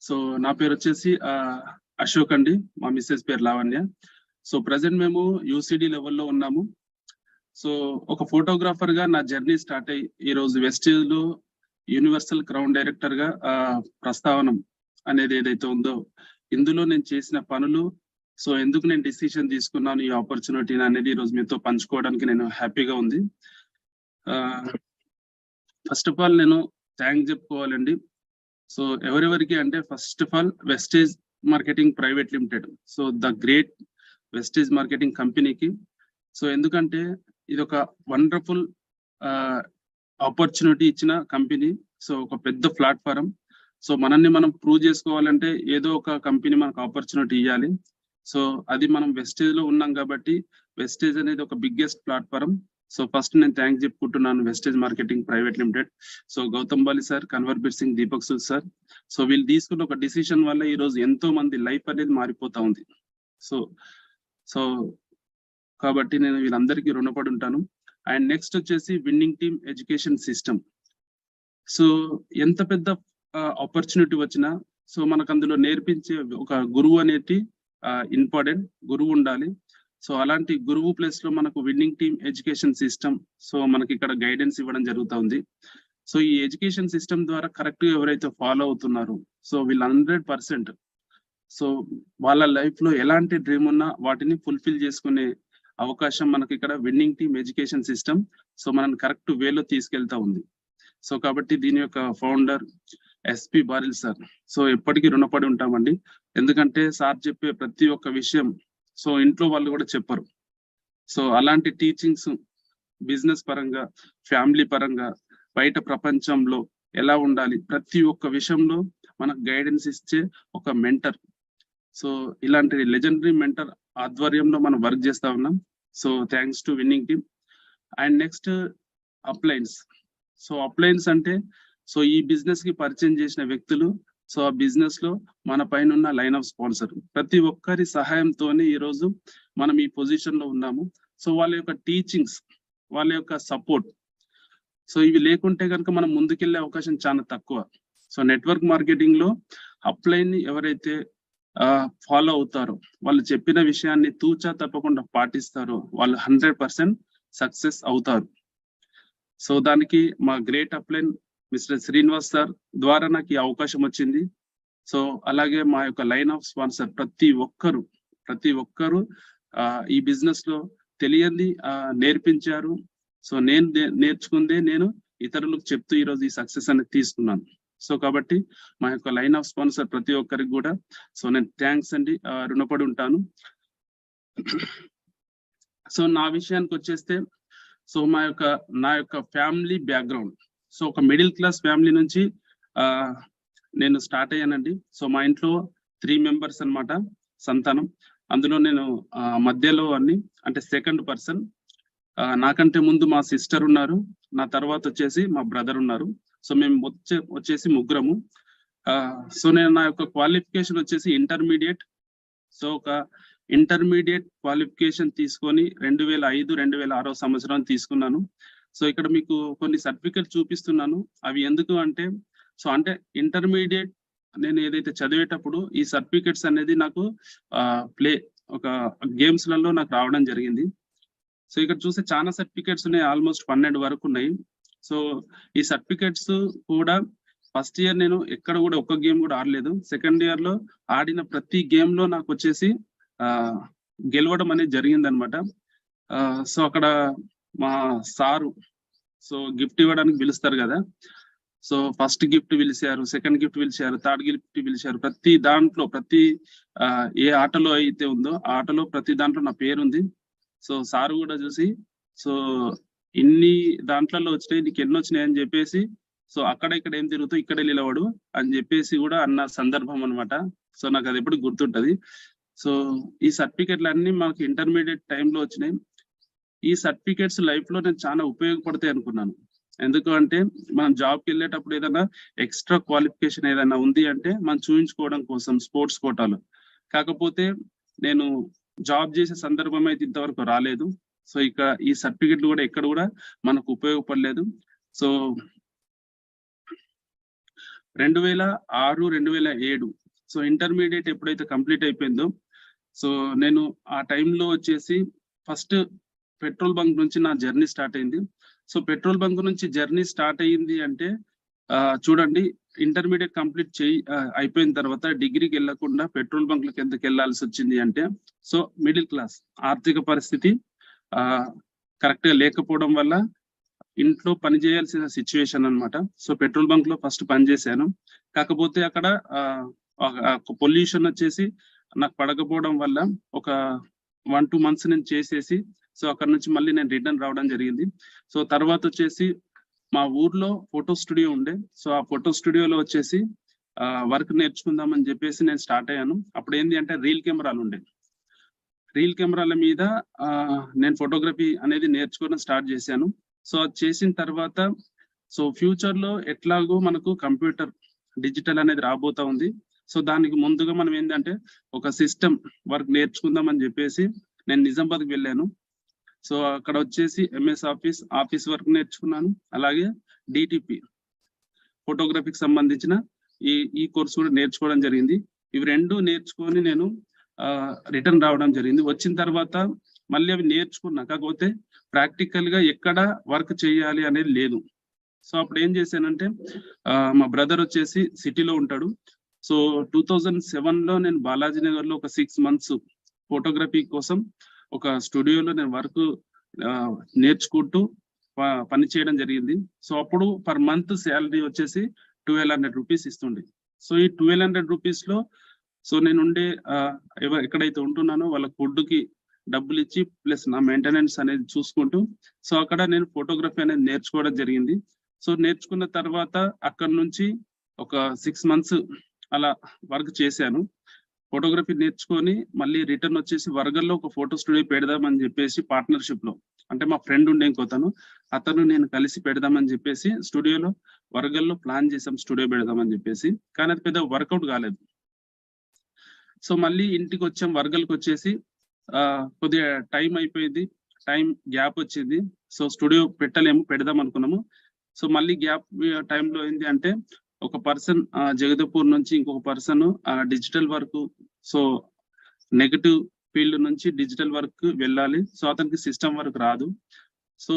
So నా పేరు వచ్చేసి అశోక్ అండి. మా మిస్సెస్ పేరు లావణ్య. సో ప్రజెంట్ మేము యూసిడి లెవెల్లో ఉన్నాము. సో ఒక ఫోటోగ్రాఫర్ గా నా జర్నీ స్టార్ట్ అయ్యి ఈ రోజు వెస్టేజ్ లో యూనివర్సల్ క్రౌన్ డైరెక్టర్ గా ప్రస్తావనం అనేది ఏదైతే ఉందో, ఇందులో నేను చేసిన పనులు, సో ఎందుకు నేను డిసిషన్ తీసుకున్నాను ఈ ఆపర్చునిటీని అనేది ఈ రోజు మీతో పంచుకోవడానికి నేను హ్యాపీగా ఉంది. ఫస్ట్ ఆఫ్ ఆల్ నేను థ్యాంక్ చెప్పుకోవాలండి. సో ఎవరెవరికి అంటే, first of all Vestige marketing private limited, so the great Vestige Marketing కంపెనీకి. సో ఎందుకంటే ఇది ఒక వండర్ఫుల్ ఆపర్చునిటీ ఇచ్చిన కంపెనీ. సో ఒక పెద్ద ప్లాట్ఫారం. సో మనల్ని మనం ప్రూవ్ చేసుకోవాలంటే ఏదో ఒక కంపెనీ మనకు ఆపర్చునిటీ ఇవ్వాలి. సో అది మనం వెస్టేజ్ లో ఉన్నాం కాబట్టి, వెస్టేజ్ అనేది ఒక బిగ్గెస్ట్ ప్లాట్ఫారం. సో ఫస్ట్ నేను థ్యాంక్స్ చెప్పుకుంటున్నాను Vestige marketing private limited. So Gautam Bali sir, Kanwarbir Singh, Deepak Sood sir. So వీళ్ళు తీసుకున్న ఒక డిసిషన్ వల్ల ఈ రోజు ఎంతో మంది లైఫ్ అనేది మారిపోతా ఉంది. సో సో కాబట్టి నేను వీళ్ళందరికీ రుణపడి ఉంటాను. అండ్ నెక్స్ట్ వచ్చేసి winnowing team education system. So ఎంత పెద్ద ఆపర్చునిటీ వచ్చినా, సో మనకు అందులో నేర్పించే ఒక గురువు అనేది ఇంపార్టెంట్. గురువు ఉండాలి. సో అలాంటి గురువు ప్లేస్ లో మనకు winnowing team education system, so మనకి ఇక్కడ గైడెన్స్ ఇవ్వడం జరుగుతూ ఉంది. సో ఈ ఎడ్యుకేషన్ సిస్టమ్ ద్వారా కరెక్ట్ గా ఎవరైతే ఫాలో అవుతున్నారు, సో వీళ్ళు 100%, సో వాళ్ళ లైఫ్ లో ఎలాంటి డ్రీమ్ ఉన్నా వాటిని ఫుల్ఫిల్ చేసుకునే అవకాశం మనకి ఇక్కడ winnowing team education system, so మనం కరెక్ట్ వేలో తీసుకెళ్తా ఉంది. సో కాబట్టి దీని యొక్క founder SP Baril sir, so ఎప్పటికీ రుణపడి ఉంటామండి. ఎందుకంటే సార్ చెప్పే ప్రతి ఒక్క విషయం సో ఇంట్లో వాళ్ళు కూడా చెప్పరు. సో అలాంటి టీచింగ్స్ బిజినెస్ పరంగా, ఫ్యామిలీ పరంగా, బయట ప్రపంచంలో ఎలా ఉండాలి, ప్రతి ఒక్క విషయంలో మనకు గైడెన్స్ ఇచ్చే ఒక మెంటర్. సో ఇలాంటి లెజెండరీ మెంటర్ ఆధ్వర్యంలో మనం వర్క్ చేస్తా ఉన్నాం. So thanks to winning team. And next appliance. So appliance అంటే, సో ఈ బిజినెస్ కి పరిచయం చేసిన వ్యక్తులు, సో ఆ బిజినెస్ లో మన పైన ఉన్న లైన్ ఆఫ్ స్పాన్సర్, ప్రతి ఒక్కరి సహాయంతోనే ఈ రోజు మనం ఈ పొజిషన్ లో ఉన్నాము. సో వాళ్ళ యొక్క టీచింగ్స్, వాళ్ళ యొక్క సపోర్ట్, సో ఇవి లేకుంటే కనుక మనం ముందుకెళ్లే అవకాశం చాలా తక్కువ. సో నెట్వర్క్ మార్కెటింగ్ లో అప్లైన్ ఎవరైతే ఫాలో అవుతారో, వాళ్ళు చెప్పిన విషయాన్ని తూచా తప్పకుండా పాటిస్తారో, వాళ్ళు 100% సక్సెస్ అవుతారు. సో దానికి మా great upline mister Srinivas sir ద్వారా నాకు ఈ అవకాశం వచ్చింది. సో అలాగే మా యొక్క లైన్ ఆఫ్ స్పాన్సర్ ప్రతి ఒక్కరు ఈ బిజినెస్ లో తెలియంది నేర్పించారు. సో నేను నేర్చుకుందే నేను ఇతరులకు చెప్తూ ఈ రోజు ఈ సక్సెస్ అనేది తీసుకున్నాను. సో కాబట్టి మా యొక్క లైన్ ఆఫ్ స్పాన్సర్ ప్రతి ఒక్కరికి కూడా సో నేను థ్యాంక్స్ అండి, రుణపడి ఉంటాను. సో నా విషయానికి వచ్చేస్తే, సో నా యొక్క ఫ్యామిలీ బ్యాక్గ్రౌండ్, సో ఒక మిడిల్ క్లాస్ ఫ్యామిలీ నుంచి నేను స్టార్ట్ అయ్యానండి. సో మా ఇంట్లో 3 మెంబర్స్ అన్నమాట సంతానం. అందులో నేను మధ్యలో అంటే సెకండ్ పర్సన్. నాకంటే ముందు మా సిస్టర్ ఉన్నారు, నా తర్వాత వచ్చేసి మా బ్రదర్ ఉన్నారు. సో మేము వచ్చేసి ముగ్గురము. సో నేను నా యొక్క క్వాలిఫికేషన్ వచ్చేసి ఇంటర్మీడియట్. సో ఒక ఇంటర్మీడియట్ క్వాలిఫికేషన్ తీసుకొని 2005-2006 సంవత్సరం తీసుకున్నాను. సో ఇక్కడ మీకు కొన్ని సర్టిఫికెట్ చూపిస్తున్నాను. అవి ఎందుకు అంటే, సో అంటే ఇంటర్మీడియట్ నేను ఏదైతే చదివేటప్పుడు ఈ సర్టిఫికెట్స్ అనేది నాకు ఒక గేమ్స్ లలో నాకు రావడం జరిగింది. సో ఇక్కడ చూస్తే చాలా సర్టిఫికెట్స్ ఉన్నాయి, ఆల్మోస్ట్ 12 వరకు ఉన్నాయి. సో ఈ సర్టిఫికెట్స్ కూడా ఫస్ట్ ఇయర్ నేను ఎక్కడ కూడా ఒక్క గేమ్ కూడా ఆడలేదు. సెకండ్ ఇయర్ లో ఆడిన ప్రతి గేమ్ లో నాకు వచ్చేసి గెలవడం అనేది జరిగింది అనమాట. సో అక్కడ మా సారు సో గిఫ్ట్ ఇవ్వడానికి పిలుస్తారు కదా. సో ఫస్ట్ గిఫ్ట్ పిలిచారు, సెకండ్ గిఫ్ట్ పిలిచారు, థర్డ్ గిఫ్ట్ పిలిచారు. ప్రతి దాంట్లో ఏ ఆటలో అయితే ఉందో ఆ ఆటలో ప్రతి దాంట్లో నా పేరు ఉంది. సో సారు కూడా చూసి, సో ఇన్ని దాంట్లలో వచ్చినాయి, నీకు ఎన్ని వచ్చినాయి అని చెప్పేసి, సో అక్కడ ఇక్కడ ఏం తిరుగుతావు, ఇక్కడే నిలబడు అని చెప్పేసి కూడా అన్న సందర్భం అనమాట. సో నాకు అది ఎప్పుడు గుర్తుంటది. సో ఈ సర్టిఫికెట్లు అన్ని మాకు ఇంటర్మీడియట్ టైంలో వచ్చినాయి. ఈ సర్టిఫికెట్స్ లైఫ్ లో నేను చాలా ఉపయోగపడతాయి అనుకున్నాను. ఎందుకు అంటే, మనం జాబ్కి వెళ్ళేటప్పుడు ఏదైనా ఎక్స్ట్రా క్వాలిఫికేషన్ ఏదైనా ఉంది అంటే మనం చూపించుకోవడం కోసం స్పోర్ట్స్ కోటాలో. కాకపోతే నేను జాబ్ చేసే సందర్భం అయితే ఇంతవరకు రాలేదు. సో ఇక్కడ ఈ సర్టిఫికెట్లు కూడా ఎక్కడ కూడా మనకు ఉపయోగపడలేదు. సో 2006, 2007 సో ఇంటర్మీడియట్ ఎప్పుడైతే కంప్లీట్ అయిపోయిందో సో నేను ఆ టైంలో వచ్చేసి ఫస్ట్ పెట్రోల్ బంక్ నుంచి నా జర్నీ స్టార్ట్ అయింది. సో పెట్రోల్ బంక్ నుంచి జర్నీ స్టార్ట్ అయ్యింది అంటే చూడండి, ఇంటర్మీడియట్ కంప్లీట్ అయిపోయిన తర్వాత డిగ్రీకి వెళ్లకుండా పెట్రోల్ బంక్లకు ఎందుకు వెళ్లాల్సి వచ్చింది అంటే, సో మిడిల్ క్లాస్ ఆర్థిక పరిస్థితి కరెక్ట్ గా లేకపోవడం వల్ల ఇంట్లో పని చేయాల్సిన సిచ్యువేషన్ అన్నమాట. సో పెట్రోల్ బంక్ లో ఫస్ట్ పని చేశాను. కాకపోతే అక్కడ పొల్యూషన్ వచ్చేసి నాకు పడకపోవడం వల్ల ఒక 1-2 months నేను చేసేసి సో అక్కడ నుంచి మళ్ళీ నేను రిటర్న్ రావడం జరిగింది. సో తర్వాత వచ్చేసి మా ఊర్లో ఫోటో స్టూడియో ఉండే. సో ఆ ఫోటో స్టూడియోలో వచ్చేసి వర్క్ నేర్చుకుందామని చెప్పేసి నేను స్టార్ట్ అయ్యాను. అప్పుడు ఏంటి అంటే రీల్ కెమెరాలు ఉండే. రీల్ కెమెరాల మీద నేను ఫోటోగ్రఫీ అనేది నేర్చుకోవడం స్టార్ట్ చేశాను. సో అది చేసిన తర్వాత సో ఫ్యూచర్ లో ఎట్లాగో మనకు కంప్యూటర్ డిజిటల్ అనేది రాబోతా ఉంది. సో దానికి ముందుగా మనం ఏంటంటే ఒక సిస్టమ్ వర్క్ నేర్చుకుందాం అని చెప్పేసి నేను నిజామాబాద్కి వెళ్ళాను. సో అక్కడ వచ్చేసి ఎంఎస్ ఆఫీస్ వర్క్ నేర్చుకున్నాను. అలాగే డిటిపి ఫోటోగ్రఫీకి సంబంధించిన ఈ కోర్స్ కూడా నేర్చుకోవడం జరిగింది. ఇవి రెండు నేర్చుకొని నేను రిటర్న్ రావడం జరిగింది. వచ్చిన తర్వాత మళ్ళీ అవి నేర్చుకున్నా, కాకపోతే ప్రాక్టికల్ గా ఎక్కడ వర్క్ చేయాలి అనేది లేదు. సో అప్పుడు ఏం చేశానంటే మా బ్రదర్ వచ్చేసి సిటీలో ఉంటాడు. సో 2007 లో నేను బాలాజీ నగర్ లో ఒక 6 months ఫోటోగ్రఫీ కోసం ఒక స్టూడియోలో నేను వర్క్ నేర్చుకుంటూ పని చేయడం జరిగింది. సో అప్పుడు పర్ మంత్ శాలరీ వచ్చేసి 1200 రూపీస్ ఇస్తుండే. సో ఈ 1200 రూపీస్ లో సో నేను ఉండే ఎక్కడైతే ఉంటున్నానో వాళ్ళ ఫుడ్ కి డబ్బులు ఇచ్చి ప్లస్ నా మెయింటెనెన్స్ అనేది చూసుకుంటూ సో అక్కడ నేను ఫోటోగ్రఫీ అనేది నేర్చుకోవడం జరిగింది. సో నేర్చుకున్న తర్వాత అక్కడ నుంచి ఒక 6 months అలా వర్క్ చేశాను. ఫోటోగ్రఫీ నేర్చుకొని మళ్ళీ రిటర్న్ వచ్చేసి వరంగల్లో ఒక ఫోటో స్టూడియో పెడదామని చెప్పేసి పార్ట్నర్షిప్ లో, అంటే మా ఫ్రెండ్ ఉండే ఇంకోతను, అతను నేను కలిసి పెడదామని చెప్పేసి స్టూడియోలో వరంగల్లో ప్లాన్ చేసాం స్టూడియో పెడదామని చెప్పేసి. కానీ అది పెద్ద వర్కౌట్ కాలేదు. సో మళ్ళీ ఇంటికి వచ్చాం, వరంగల్కి వచ్చేసి కొద్దిగా టైం అయిపోయింది, టైం గ్యాప్ వచ్చింది. సో స్టూడియో పెడదాం అనుకున్నాము. సో మళ్ళీ గ్యాప్ టైంలో ఏంటి అంటే ఒక పర్సన్ జగదపూర్ నుంచి ఇంకొక person digital work, so negative field నుంచి డిజిటల్ వర్క్ వెళ్ళాలి. సో అతనికి సిస్టమ్ వర్క్ రాదు. సో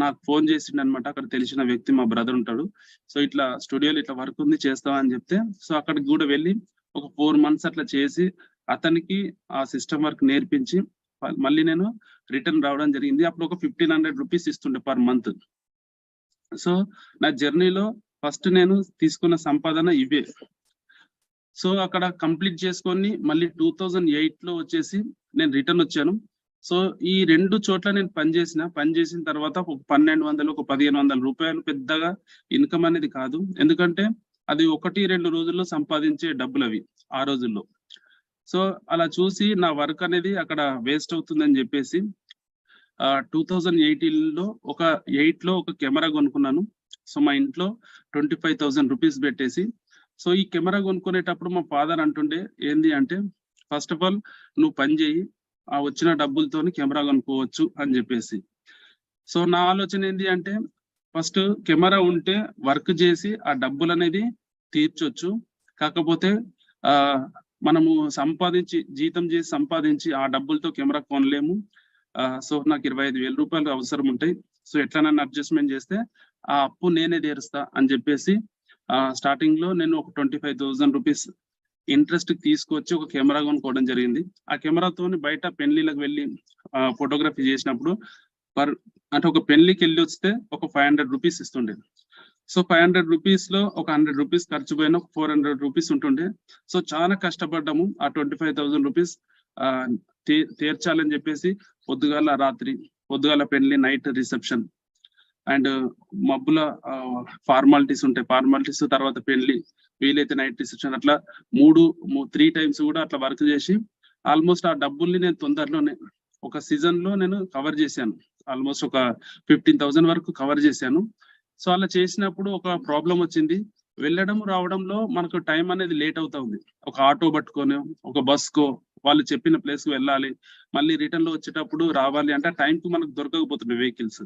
నాకు ఫోన్ చేసిండు అనమాట. అక్కడ తెలిసిన వ్యక్తి మా బ్రదర్ ఉంటాడు. సో ఇట్లా స్టూడియోలో ఇట్లా వర్క్ ఉంది చేస్తామని చెప్తే సో అక్కడికి కూడా వెళ్ళి ఒక 4 months అట్లా చేసి అతనికి ఆ సిస్టమ్ వర్క్ నేర్పించి మళ్ళీ నేను రిటర్న్ రావడం జరిగింది. అప్పుడు ఒక 1500 రూపీస్ ఇస్తుండే పర్ మంత్. సో నా జర్నీలో ఫస్ట్ నేను తీసుకున్న సంపాదన ఇవే. సో అక్కడ కంప్లీట్ చేసుకొని మళ్ళీ 2008 లో వచ్చేసి నేను రిటర్న్ వచ్చాను. సో ఈ 2 చోట్ల నేను పనిచేసిన తర్వాత ఒక 1200 ఒక 1500 రూపాయలు పెద్దగా ఇన్కమ్ అనేది కాదు. ఎందుకంటే అది 1-2 రోజుల్లో సంపాదించే డబ్బులు అవి ఆ రోజుల్లో. సో అలా చూసి నా వర్క్ అనేది అక్కడ వేస్ట్ అవుతుందని చెప్పేసి 2018 లో ఒక 8 లో ఒక కెమెరా కొనుక్కున్నాను. సో మా ఇంట్లో 25,000 రూపీస్ పెట్టేసి, సో ఈ కెమెరా కొనుక్కునేటప్పుడు మా ఫాదర్ అంటుండే ఏంది అంటే, ఫస్ట్ ఆఫ్ ఆల్ నువ్వు పని చేయి, ఆ వచ్చిన డబ్బులతోని కెమెరా కొనుక్కోవచ్చు అని చెప్పేసి. సో నా ఆలోచన ఏంటి అంటే ఫస్ట్ కెమెరా ఉంటే వర్క్ చేసి ఆ డబ్బులు అనేది తీర్చొచ్చు. కాకపోతే మనము జీతం చేసి సంపాదించి ఆ డబ్బులతో కెమెరా కొనలేము. సో నాకు 25,000 రూపాయలు అవసరం ఉంటాయి. సో ఎట్లనన్నా అడ్జస్ట్మెంట్ చేస్తే ఆ అప్పు నేనే తీరుస్తా అని చెప్పేసి స్టార్టింగ్ లో నేను ఒక 25,000 రూపీస్ ఇంట్రెస్ట్ తీసుకొచ్చి ఒక కెమెరా కొనుక్కోవడం జరిగింది. ఆ కెమెరాతో బయట పెళ్లిలకు వెళ్ళి ఫోటోగ్రఫీ చేసినప్పుడు అంటే ఒక పెళ్లికి వెళ్ళి వస్తే ఒక 500 రూపీస్ ఇస్తుండే. సో 500 రూపీస్ లో ఒక 100 రూపీస్ ఖర్చు పోయిన ఒక 400 రూపీస్ ఉంటుండే. సో చాలా కష్టపడ్డాము ఆ 25,000 రూపీస్ తీర్చాలని చెప్పేసి. పొద్దుగాల పెళ్లి, నైట్ రిసెప్షన్ అండ్ మబ్బుల ఫార్మాలిటీస్ ఉంటాయి, ఫార్మాలిటీస్ తర్వాత పెళ్లి, వీలైతే నైట్ రిసెప్షన్, అట్లా 3 times కూడా అట్లా వర్క్ చేసి ఆల్మోస్ట్ ఆ డబ్బుల్ని నేను తొందరలోనే ఒక సీజన్ లో నేను కవర్ చేశాను. ఆల్మోస్ట్ ఒక 15,000 వరకు కవర్ చేశాను. సో అలా చేసినప్పుడు ఒక ప్రాబ్లం వచ్చింది. వెళ్ళడం రావడంలో మనకు టైం అనేది లేట్ అవుతా ఉంది. ఒక ఆటో పట్టుకొని ఒక బస్కో వాళ్ళు చెప్పిన ప్లేస్ కు వెళ్ళాలి, మళ్ళీ రిటర్న్ లో వచ్చేటప్పుడు రావాలి అంటే టైం కు మనకు దొరకకపోతుండే వెహికల్స్.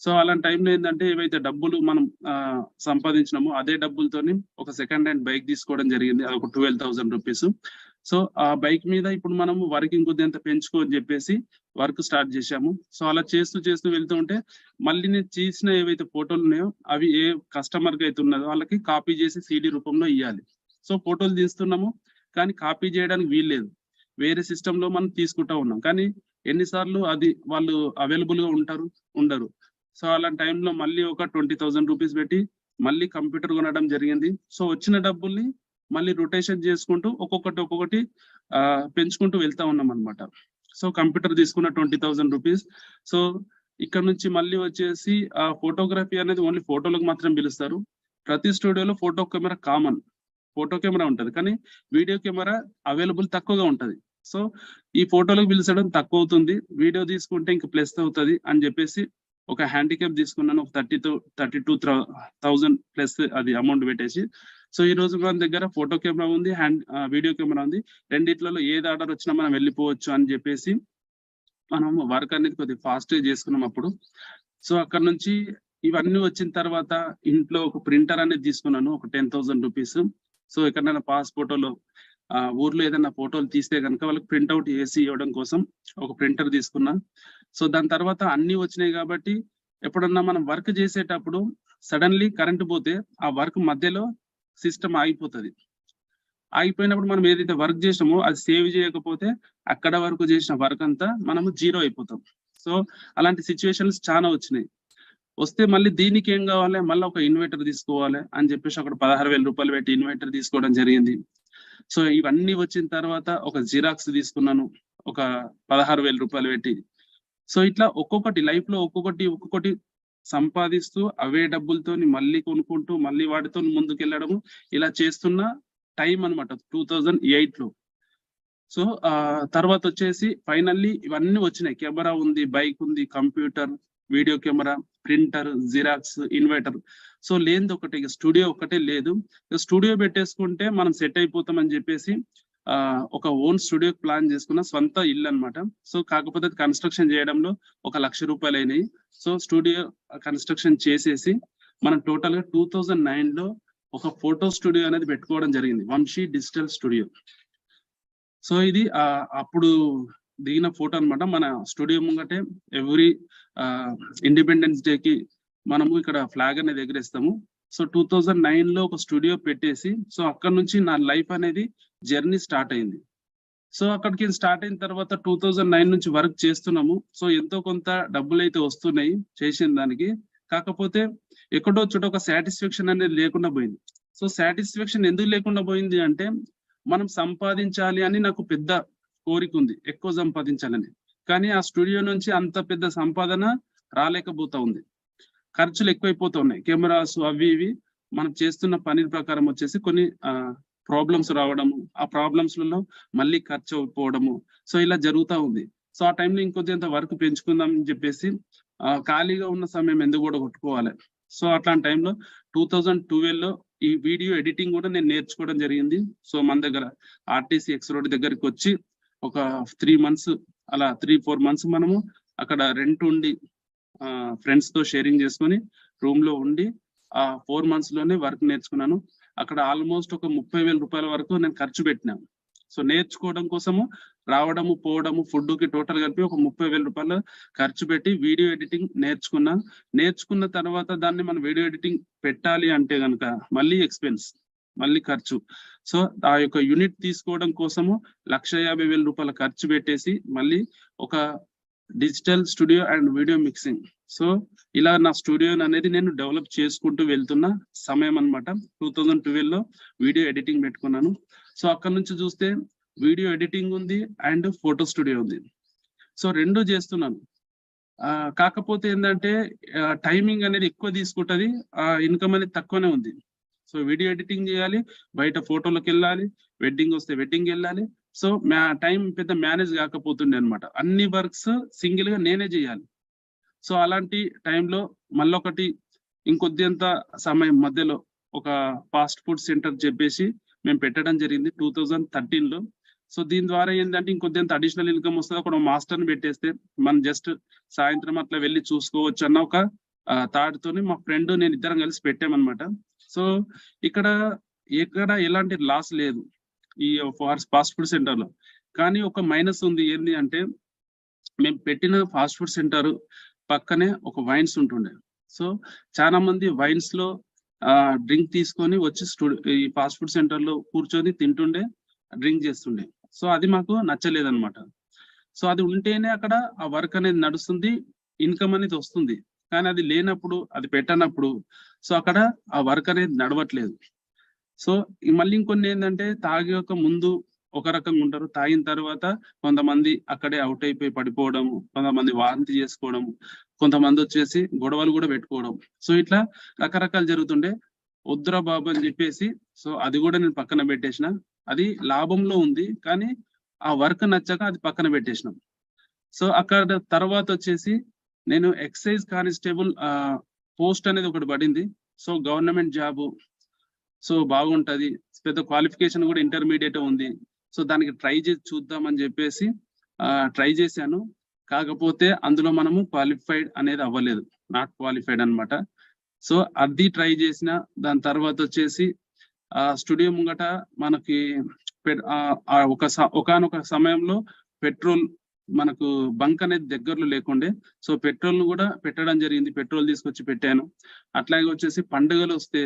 సో అలాంటి టైంలో ఏంటంటే ఏవైతే డబ్బులు మనం సంపాదించినామో అదే డబ్బులతోని ఒక సెకండ్ హ్యాండ్ బైక్ తీసుకోవడం జరిగింది. అదొక 12,000 రూపీస్. సో ఆ బైక్ మీద ఇప్పుడు మనము వర్క్ ఇంకొద్దింత పెంచుకో అని చెప్పేసి వర్క్ స్టార్ట్ చేశాము. సో అలా చేస్తూ వెళ్తూ ఉంటే మళ్ళీ నేను తీసిన ఏవైతే ఫోటోలు ఉన్నాయో అవి ఏ కస్టమర్కి అయితే ఉన్నదో వాళ్ళకి కాపీ చేసి సీడీ రూపంలో ఇవ్వాలి. సో ఫోటోలు తీస్తున్నాము కానీ కాపీ చేయడానికి వీల్లేదు. వేరే సిస్టమ్ లో మనం తీసుకుంటా ఉన్నాం. కానీ ఎన్నిసార్లు అది వాళ్ళు అవైలబుల్ గా ఉండరు. సో అలాంటి టైంలో మళ్ళీ ఒక 20,000 రూపీస్ పెట్టి మళ్ళీ కంప్యూటర్ కొనడం జరిగింది. సో వచ్చిన డబ్బుల్ని మళ్ళీ రొటేషన్ చేసుకుంటూ ఒక్కొక్కటి పెంచుకుంటూ వెళ్తా ఉన్నాం అనమాట. సో కంప్యూటర్ తీసుకున్న 20,000 రూపీస్. సో ఇక్కడ నుంచి మళ్ళీ వచ్చేసి ఆ ఫోటోగ్రఫీ అనేది ఓన్లీ ఫోటోలకు మాత్రం పిలుస్తారు. ప్రతి స్టూడియోలో photo camera common, photo camera ఉంటది కానీ వీడియో కెమెరా అవైలబుల్ తక్కువగా ఉంటది. సో ఈ ఫోటోలకు పిలిచడం తక్కువ అవుతుంది, వీడియో తీసుకుంటే ఇంకా ప్లస్ అవుతుంది అని చెప్పేసి ఒక హ్యాండిక్యాప్ తీసుకున్నాను. ఒక 32,000 ప్లస్ అది అమౌంట్ పెట్టేసి. సో ఈ రోజు మన దగ్గర ఫోటో కెమెరా ఉంది, వీడియో కెమెరా ఉంది. రెండిట్లలో ఏది ఆర్డర్ వచ్చినా మనం వెళ్ళిపోవచ్చు అని చెప్పేసి మనం వర్క్ అనేది కొద్దిగా ఫాస్ట్ గా చేసుకున్నాం అప్పుడు. సో అక్కడ నుంచి ఇవన్నీ వచ్చిన తర్వాత ఇంట్లో ఒక ప్రింటర్ అనేది తీసుకున్నాను, ఒక 10,000 రూపీస్. సో ఎక్కడైనా పాస్ ఫోటోలో ఊర్లో ఏదైనా ఫోటోలు తీస్తే కనుక వాళ్ళకి ప్రింట్అవుట్ వేసి ఇవ్వడం కోసం ఒక ప్రింటర్ తీసుకున్నా. సో దాని తర్వాత అన్ని వచ్చినాయి కాబట్టి ఎప్పుడన్నా మనం వర్క్ చేసేటప్పుడు సడన్లీ కరెంట్ పోతే ఆ వర్క్ మధ్యలో సిస్టమ్ ఆగిపోతుంది. ఆగిపోయినప్పుడు మనం ఏదైతే వర్క్ చేసినామో అది సేవ్ చేయకపోతే అక్కడ వరకు చేసిన వర్క్ అంతా మనము జీరో అయిపోతాం. సో అలాంటి సిచ్యువేషన్స్ చాలా వచ్చినాయి. వస్తే మళ్ళీ దీనికి ఏం కావాలి, మళ్ళీ ఒక ఇన్వర్టర్ తీసుకోవాలి అని చెప్పేసి అక్కడ 16,000 రూపాయలు పెట్టి ఇన్వర్టర్ తీసుకోవడం జరిగింది. సో ఇవన్నీ వచ్చిన తర్వాత ఒక జిరాక్స్ తీసుకున్నాను, ఒక 16,000 రూపాయలు పెట్టి. సో ఇట్లా ఒక్కొక్కటి లైఫ్ లో ఒక్కొక్కటి సంపాదిస్తూ అవే డబ్బులతోని మళ్ళీ కొనుక్కుంటూ మళ్ళీ వాటితో ముందుకెళ్ళడము ఇలా చేస్తున్న టైం అనమాట 2008 లో. సో తర్వాత వచ్చేసి ఫైనల్లీ ఇవన్నీ వచ్చినాయి. కెమెరా ఉంది, బైక్ ఉంది, computer, video camera, printer, xerox, inverter. So లేనిది ఒకటి స్టూడియో ఒకటే లేదు. స్టూడియో పెట్టేసుకుంటే మనం సెట్ అయిపోతామని చెప్పేసి ఒక ఓన్ స్టూడియో ప్లాన్ చేసుకున్న సొంత ఇల్లు అనమాట. సో కాకపోతే కన్స్ట్రక్షన్ చేయడంలో 1,00,000 రూపాయలు అయినాయి. సో స్టూడియో కన్స్ట్రక్షన్ చేసేసి మనం టోటల్ గా 2009 లో ఒక ఫోటో స్టూడియో అనేది పెట్టుకోవడం జరిగింది, వంశీ డిజిటల్ స్టూడియో. సో ఇది అప్పుడు దిగిన ఫోటో అనమాట. మన స్టూడియో ముంగటే ఎవ్రీ ఇండిపెండెన్స్ డేకి మనము ఇక్కడ ఫ్లాగ్ అనేది ఎగరేస్తాము. సో 2009 లో ఒక స్టూడియో పెట్టేసి సో అక్కడ నుంచి నా లైఫ్ అనేది జర్నీ స్టార్ట్ అయింది. సో అక్కడికి స్టార్ట్ అయిన తర్వాత 2009 నుంచి వర్క్ చేస్తున్నాము. సో ఎంతో కొంత డబ్బులు అయితే వస్తున్నాయి చేసిన దానికి. కాకపోతే ఎక్కడో చోట ఒక సాటిస్ఫాక్షన్ అనేది లేకుండా పోయింది. సో సాటిస్ఫాక్షన్ ఎందుకు లేకుండా పోయింది అంటే మనం సంపాదించాలి అని నాకు పెద్ద కోరిక ఉంది, ఎక్కువ సంపాదించాలని. కానీ ఆ స్టూడియో నుంచి అంత పెద్ద సంపాదన రాలేకపోతా ఉంది. ఖర్చులు ఎక్కువైపోతూ ఉన్నాయి. కెమెరాస్ అవి ఇవి మనం చేస్తున్న పని ప్రకారం వచ్చేసి కొన్ని ప్రాబ్లమ్స్ రావడము, ఆ ప్రాబ్లమ్స్లలో మళ్ళీ ఖర్చు అయిపోవడము. సో ఇలా జరుగుతూ ఉంది. సో ఆ టైంలో ఇంకొంత వర్క్ పెంచుకుందాం అని చెప్పేసి ఖాళీగా ఉన్న సమయం ఎందుకు కూడా కొట్టుకోవాలి. సో అట్లాంటి టైంలో 2012 లో ఈ వీడియో ఎడిటింగ్ కూడా నేను నేర్చుకోవడం జరిగింది. సో మన దగ్గర ఆర్టీసీ ఎక్స్ రోడ్ దగ్గరికి వచ్చి ఒక 3 months అలా 3-4 months మనము అక్కడ రెంట్ ఉండి ఫ్రెండ్స్ తో షేరింగ్ చేసుకొని రూమ్ లో ఉండి 4 months లోనే వర్క్ నేర్చుకున్నాను. అక్కడ ఆల్మోస్ట్ ఒక 30,000 రూపాయల వరకు నేను ఖర్చు పెట్టినాను. సో నేర్చుకోవడం కోసము రావడము పోవడము ఫుడ్ కి టోటల్ కలిపి ఒక 30,000 రూపాయలు ఖర్చు పెట్టి వీడియో ఎడిటింగ్ నేర్చుకున్న తర్వాత దాన్ని మనం వీడియో ఎడిటింగ్ పెట్టాలి అంటే కనుక మళ్ళీ ఎక్స్పెన్స్, మళ్ళీ ఖర్చు. సో ఆ యొక్క యూనిట్ తీసుకోవడం కోసము 1,50,000 రూపాయల ఖర్చు పెట్టేసి మళ్ళీ ఒక digital studio and video mixing. So ఇలా నా స్టూడియో అనేది నేను డెవలప్ చేసుకుంటూ వెళ్తున్న సమయం అనమాట. 2012 లో వీడియో ఎడిటింగ్ పెట్టుకున్నాను. సో అక్కడ నుంచి చూస్తే వీడియో ఎడిటింగ్ ఉంది అండ్ ఫోటో స్టూడియో ఉంది. సో రెండు చేస్తున్నాను. కాకపోతే ఏంటంటే టైమింగ్ అనేది ఎక్కువ తీసుకుంటది, ఇన్కమ్ అనేది తక్కువనే ఉంది. సో వీడియో ఎడిటింగ్ చేయాలి, బయట ఫోటోలకు వెళ్ళాలి, వెడ్డింగ్ వస్తే వెడ్డింగ్ వెళ్ళాలి. సో టైం పెద్ద మేనేజ్ కాకపోతుండే అనమాట. అన్ని వర్క్స్ సింగిల్ గా నేనే చేయాలి. సో అలాంటి టైంలో మళ్ళొకటి ఇంకొద్దింత సమయం మధ్యలో ఒక ఫాస్ట్ ఫుడ్ సెంటర్ చెప్పేసి మేము పెట్టడం జరిగింది 2013 లో. సో దీని ద్వారా ఏంటంటే ఇంకొద్దింత అడిషనల్ ఇన్కమ్ వస్తుంది. ఒక మాస్టర్ని పెట్టేస్తే మనం జస్ట్ సాయంత్రం అట్లా వెళ్ళి చూసుకోవచ్చు అన్న ఒక తాడుతోని మా ఫ్రెండ్ నేను ఇద్దరం కలిసి పెట్టామన్నమాట. సో ఇక్కడ ఎలాంటి లాస్ లేదు ఈ ఫాస్ట్ ఫుడ్ సెంటర్‌లో. కానీ ఒక మైనస్ ఉంది. ఏంది అంటే మేము పెట్టిన ఫాస్ట్ ఫుడ్ సెంటర్ పక్కనే ఒక వైన్స్ ఉంటుండే. సో చాలా మంది వైన్స్‌లో డ్రింక్ తీసుకొని వచ్చి ఈ ఫాస్ట్ ఫుడ్ సెంటర్‌లో కూర్చొని తింటుండే, డ్రింక్ చేస్తుండే. సో అది మాకు నచ్చలేదన్నమాట. సో అది ఉంటేనే అక్కడ ఆ వర్క్ అనేది నడుస్తుంది, ఇన్‌కమ్ అనేది వస్తుంది. కానీ అది లేనప్పుడు, అది పెట్టనప్పుడు సో అక్కడ ఆ వర్క్ అనేది నడవట్లేదు. సో మళ్ళీ ఇంకొన్ని ఏందంటే తాగాక ముందు ఒక రకంగా ఉంటారు. తాగిన తర్వాత కొంతమంది అక్కడే అవుట్ అయిపోయి పడిపోవడం, కొంతమంది వాంతి చేసుకోవడం, కొంతమంది వచ్చేసి గొడవలు కూడా పెట్టుకోవడం. సో ఇట్లా రకరకాలు జరుగుతుండే. వద్దురా బాబు అని చెప్పేసి సో అది కూడా నేను పక్కన పెట్టేసిన. అది లాభంలో ఉంది. కానీ ఆ వర్క్ నచ్చక అది పక్కన పెట్టేసినాం. సో అక్కడ తర్వాత వచ్చేసి నేను ఎక్సైజ్ కానిస్టేబుల్ పోస్ట్ అనేది ఒకటి పడింది. So government job. సో బాగుంటది. పెద్ద క్వాలిఫికేషన్ కూడా ఇంటర్మీడియేట్ ఉంది. సో దానికి ట్రై చేసి చూద్దాం అని చెప్పేసి ట్రై చేశాను. కాకపోతే అందులో మనము క్వాలిఫైడ్ అనేది అవ్వలేదు. నాట్ క్వాలిఫైడ్ అన్నమాట. సో అది ట్రై చేసిన. దాని తర్వాత వచ్చేసి స్టూడియో ముంగట మనకి ఒకానొక సమయంలో పెట్రోల్ మనకు బంక్ అనేది దగ్గరలో లేకుండే. సో పెట్రోల్ ను కూడా పెట్టడం జరిగింది. పెట్రోల్ తీసుకొచ్చి పెట్టాను. అట్లాగే వచ్చేసి పండుగలు వస్తే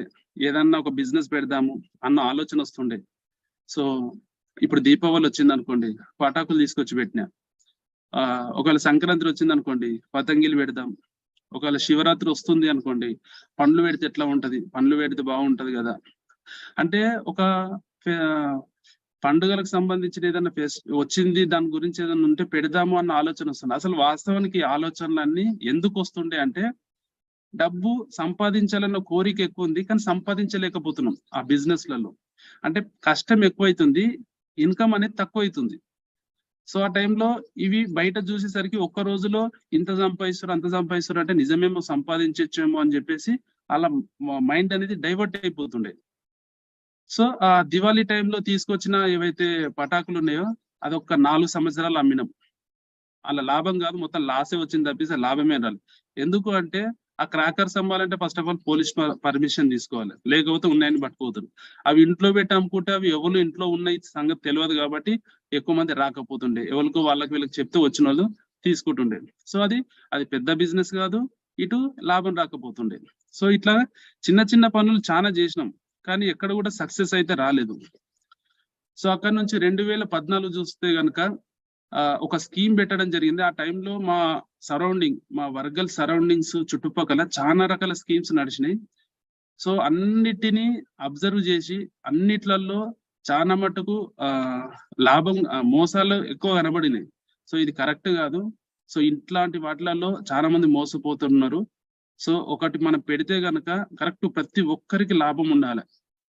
ఏదన్నా ఒక బిజినెస్ పెడదాము అన్న ఆలోచన వస్తుండే. సో ఇప్పుడు దీపావళి వచ్చింది అనుకోండి, పటాకులు తీసుకొచ్చి పెట్టినా. ఒకవేళ సంక్రాంతి వచ్చింది అనుకోండి, పతంగిలు పెడదాం. ఒకవేళ శివరాత్రి వస్తుంది అనుకోండి, పండ్లు పెడితే ఎట్లా ఉంటది, పండ్లు పెడితే బాగుంటది కదా. అంటే ఒక పండుగలకు సంబంధించిన ఏదైనా వచ్చింది, దాని గురించి ఏదైనా ఉంటే పెడదాము అన్న ఆలోచన వస్తుంది. అసలు వాస్తవానికి ఆలోచనలన్నీ ఎందుకు వస్తుండే అంటే డబ్బు సంపాదించాలన్న కోరిక ఎక్కువ ఉంది, కానీ సంపాదించలేకపోతున్నాం ఆ బిజినెస్లలో. అంటే కష్టం ఎక్కువైతుంది, ఇన్కమ్ అనేది తక్కువ అవుతుంది. సో ఆ టైంలో ఇవి బయట చూసేసరికి ఒక్క రోజులో ఇంత సంపాదిస్తారు, అంత సంపాదిస్తారు అంటే నిజమేమో సంపాదించచ్చేమో అని చెప్పేసి అలా మైండ్ అనేది డైవర్ట్ అయిపోతుండే. సో ఆ దివాళీ టైంలో తీసుకొచ్చిన ఏవైతే పటాకులు ఉన్నాయో అదొక 4 సంవత్సరాలు అమ్మినాం. అలా లాభం కాదు, మొత్తం లాసే వచ్చింది తప్పిస్తే లాభమే రాలేదు. ఎందుకు అంటే ఆ క్రాకర్స్ అమ్మాలంటే first of all police permission తీసుకోవాలి, లేకపోతే ఉన్నాయని పట్టుకోతారు. అవి ఇంట్లో పెట్టి అమ్ముకుంటే అవి ఎవరు ఇంట్లో ఉన్నాయి సంగతి తెలియదు కాబట్టి ఎక్కువ మంది రాకపోతుండే. ఎవరికో వీళ్ళకి చెప్తే వచ్చిన వాళ్ళు తీసుకుంటుండే. సో అది పెద్ద బిజినెస్ కాదు, ఇటు లాభం రాకపోతుండే. సో ఇట్లా చిన్న చిన్న పనులు చాలా చేసినాం, కానీ ఎక్కడ కూడా సక్సెస్ అయితే రాలేదు. సో అక్కడ నుంచి 2014 చూస్తే గనక ఒక స్కీమ్ పెట్టడం జరిగింది. ఆ టైంలో మా వర్గల్ సరౌండింగ్స్ చుట్టుపక్కల చాలా రకాల స్కీమ్స్ నడిచినాయి. సో అన్నిటినీ అబ్జర్వ్ చేసి అన్నిట్లలో చాలా మటుకు లాభం మోసాలు ఎక్కువ కనబడినాయి. సో ఇది కరెక్ట్ కాదు. సో ఇట్లాంటి వాటిలలో చాలా మంది మోసపోతున్నారు. సో ఒకటి మనం పెడితే గనక కరెక్ట్ ప్రతి ఒక్కరికి లాభం ఉండాలి.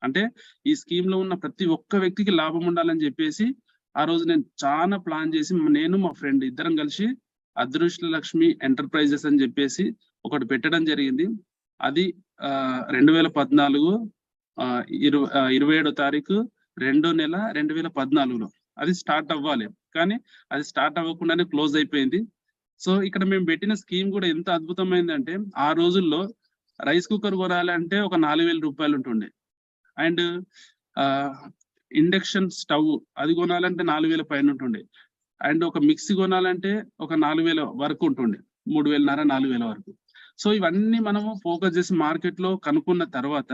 అంటే ఈ స్కీమ్ లో ఉన్న ప్రతి ఒక్క వ్యక్తికి లాభం ఉండాలని చెప్పేసి ఆ రోజు నేను చాలా ప్లాన్ చేసి నేను మా ఫ్రెండ్ ఇద్దరం కలిసి అదృష్ట లక్ష్మి ఎంటర్ప్రైజెస్ అని చెప్పేసి ఒకటి పెట్టడం జరిగింది. అది 2014 27వ తారీఖు 2వ నెల 2014లో అది స్టార్ట్ అవ్వాలి. కానీ అది స్టార్ట్ అవ్వకుండానే క్లోజ్ అయిపోయింది. సో ఇక్కడ మేము పెట్టిన స్కీమ్ కూడా ఎంత అద్భుతమైందంటే ఆ రోజుల్లో రైస్ కుక్కర్ కొనాలంటే ఒక 4,000 రూపాయలు ఉంటుండే. అండ్ ఇండక్షన్ స్టవ్ అది కొనాలంటే 4,000 పైన ఉంటుండే. అండ్ ఒక మిక్సీ కొనాలంటే ఒక 4,000 వరకు ఉంటుండే, 3,500 4,000 వరకు. సో ఇవన్నీ మనము ఫోకస్ చేసి మార్కెట్ లో కనుక్కున్న తర్వాత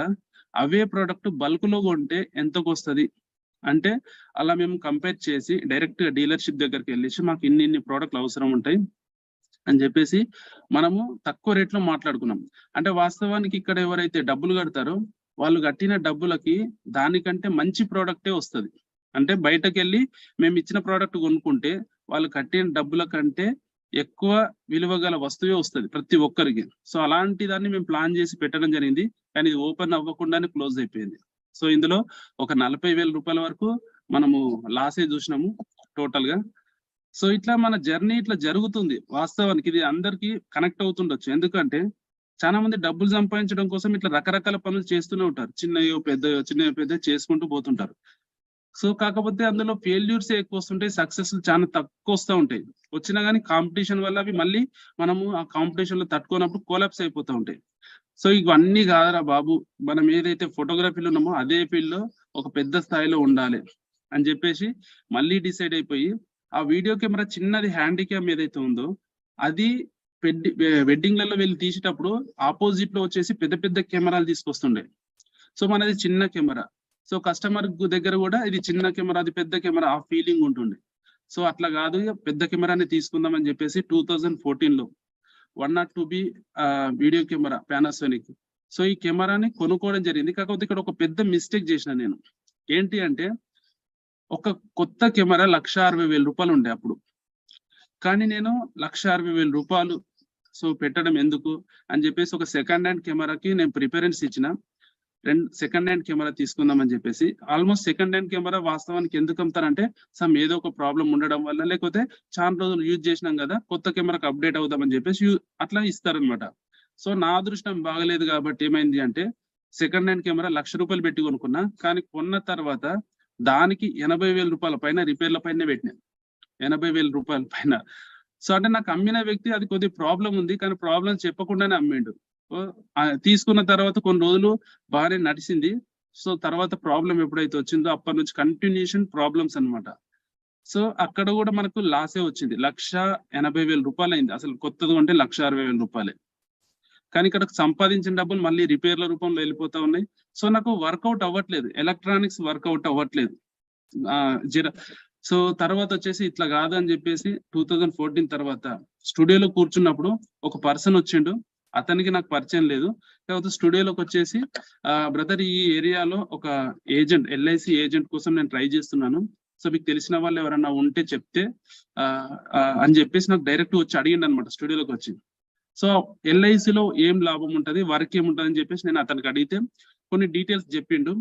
అవే ప్రోడక్ట్ బల్క్ లో కొంటే ఎంతకు వస్తుంది అంటే అలా మేము కంపేర్ చేసి డైరెక్ట్ గా డీలర్షిప్ దగ్గరికి వెళ్ళేసి మాకు ఇన్ని ప్రోడక్ట్లు అవసరం ఉంటాయి అని చెప్పేసి మనము తక్కువ రేట్ లో మాట్లాడుకున్నాం. అంటే వాస్తవానికి ఇక్కడ ఎవరైతే డబ్బులు కడతారో వాళ్ళు కట్టిన డబ్బులకి దానికంటే మంచి ప్రోడక్టే వస్తుంది. అంటే బయటకెళ్ళి మేము ఇచ్చిన ప్రోడక్ట్ కొనుక్కుంటే వాళ్ళు కట్టిన డబ్బుల కంటే ఎక్కువ విలువ గల వస్తువే వస్తుంది ప్రతి ఒక్కరికి. సో అలాంటి దాన్ని మేము ప్లాన్ చేసి పెట్టడం జరిగింది, కానీ ఇది ఓపెన్ అవ్వకుండానే క్లోజ్ అయిపోయింది. సో ఇందులో ఒక 40,000 రూపాయల వరకు మనము లాసే చూసినాము టోటల్ గా. సో ఇట్లా మన జర్నీ ఇట్లా జరుగుతుంది. వాస్తవానికి ఇది అందరికీ కనెక్ట్ అవుతుండొచ్చు, ఎందుకంటే చాలా మంది డబ్బులు సంపాదించడం కోసం ఇట్లా రకరకాల పనులు చేస్తూనే ఉంటారు. చిన్నయో పెద్దయో చేసుకుంటూ పోతుంటారు. సో కాకపోతే అందులో ఫెయిల్యూర్స్ ఎక్కువ వస్తుంటాయి, సక్సెస్ చాలా తక్కువ వస్తూ ఉంటాయి. వచ్చినా కానీ కాంపిటీషన్ వల్ల అవి మళ్ళీ మనము ఆ కాంపిటీషన్ లో తట్టుకున్నప్పుడు కోలాప్స్ అయిపోతూ ఉంటాయి. సో ఇవన్నీ కాదురా బాబు, మనం ఏదైతే ఫోటోగ్రఫీలో ఉన్నామో అదే ఫీల్డ్ లో ఒక పెద్ద స్థాయిలో ఉండాలి అని చెప్పేసి మళ్ళీ డిసైడ్ అయిపోయి, ఆ వీడియో కెమెరా చిన్నది హ్యాండిక్యామ్ ఏదైతే ఉందో అది వెడ్డింగ్లలో వెళ్ళి తీసేటప్పుడు ఆపోజిట్ లో వచ్చేసి పెద్ద పెద్ద కెమెరాలు తీసుకొస్తుండే. సో మనది చిన్న కెమెరా, సో కస్టమర్ దగ్గర కూడా ఇది చిన్న కెమెరా అది పెద్ద కెమెరా ఆ ఫీలింగ్ ఉంటుంది. సో అట్లా కాదు, ఇక పెద్ద కెమెరాని తీసుకుందాం అని చెప్పేసి 2014 లో 102B video camera Panasonic, so ఈ కెమెరాని కొనుక్కోవడం జరిగింది. కాకపోతే ఇక్కడ ఒక పెద్ద మిస్టేక్ చేసిన నేను. ఏంటి అంటే ఒక కొత్త కెమెరా 1,60,000 ఉండే అప్పుడు. కానీ నేను 1,60,000 సో పెట్టడం ఎందుకు అని చెప్పేసి ఒక సెకండ్ హ్యాండ్ కెమెరాకి నేను ప్రిఫరెన్స్ ఇచ్చిన. సెకండ్ హ్యాండ్ కెమెరా తీసుకుందాం అని చెప్పేసి. ఆల్మోస్ట్ సెకండ్ హ్యాండ్ కెమెరా వాస్తవానికి ఎందుకు అమ్ముతారంటే ఏదో ఒక ప్రాబ్లం ఉండడం వల్ల, లేకపోతే చాలా రోజులు యూజ్ చేసినాం కదా కొత్త కెమెరాకి అప్డేట్ అవుదామని చెప్పేసి అట్లా ఇస్తారనమాట. సో నా అదృష్టం బాగలేదు కాబట్టి ఏమైంది అంటే సెకండ్ హ్యాండ్ కెమెరా ₹1,00,000 పెట్టి కొనుక్కున్నా. కానీ కొన్న తర్వాత దానికి ₹80,000 పైన రిపేర్ల పైన పెట్టినా, ₹80,000 పైన. సో అంటే నాకు అమ్మిన వ్యక్తి అది కొద్దిగా ప్రాబ్లం ఉంది, కానీ ప్రాబ్లం చెప్పకుండానే అమ్మిండు. తీసుకున్న తర్వాత కొన్ని రోజులు బాగానే నడిచింది. సో తర్వాత ప్రాబ్లం ఎప్పుడైతే వచ్చిందో అప్పటి నుంచి కంటిన్యూషన్ ప్రాబ్లమ్స్ అన్నమాట. సో అక్కడ కూడా మనకు లాసే వచ్చింది. ₹1,80,000 అయింది. అసలు కొత్తది కొంటే ₹1,60,000. కానీ ఇక్కడ సంపాదించిన డబ్బులు మళ్ళీ రిపేర్ల రూపంలో వెళ్ళిపోతా ఉన్నాయి. సో నాకు వర్కౌట్ అవ్వట్లేదు, ఎలక్ట్రానిక్స్ వర్కౌట్ అవ్వట్లేదు. సో తర్వాత వచ్చేసి ఇట్లా కాదని చెప్పేసి 2014 తర్వాత స్టూడియోలో కూర్చున్నప్పుడు ఒక పర్సన్ వచ్చిండు. అతనికి నాకు పరిచయం లేదు, కాకపోతే స్టూడియోలోకి వచ్చేసి బ్రదర్ ఈ ఏరియాలో ఒక ఏజెంట్, LIC ఏజెంట్ కోసం నేను ట్రై చేస్తున్నాను, సో మీకు తెలిసిన వాళ్ళు ఎవరన్నా ఉంటే చెప్తే అని చెప్పేసి నాకు డైరెక్ట్ వచ్చి అడిగిండు అనమాట స్టూడియోలోకి వచ్చి. సో LICలో ఏం లాభం ఉంటుంది, వర్క్ ఏముంటుంది అని చెప్పేసి నేను అతనికి అడిగితే కొన్ని డీటెయిల్స్ చెప్పిండు.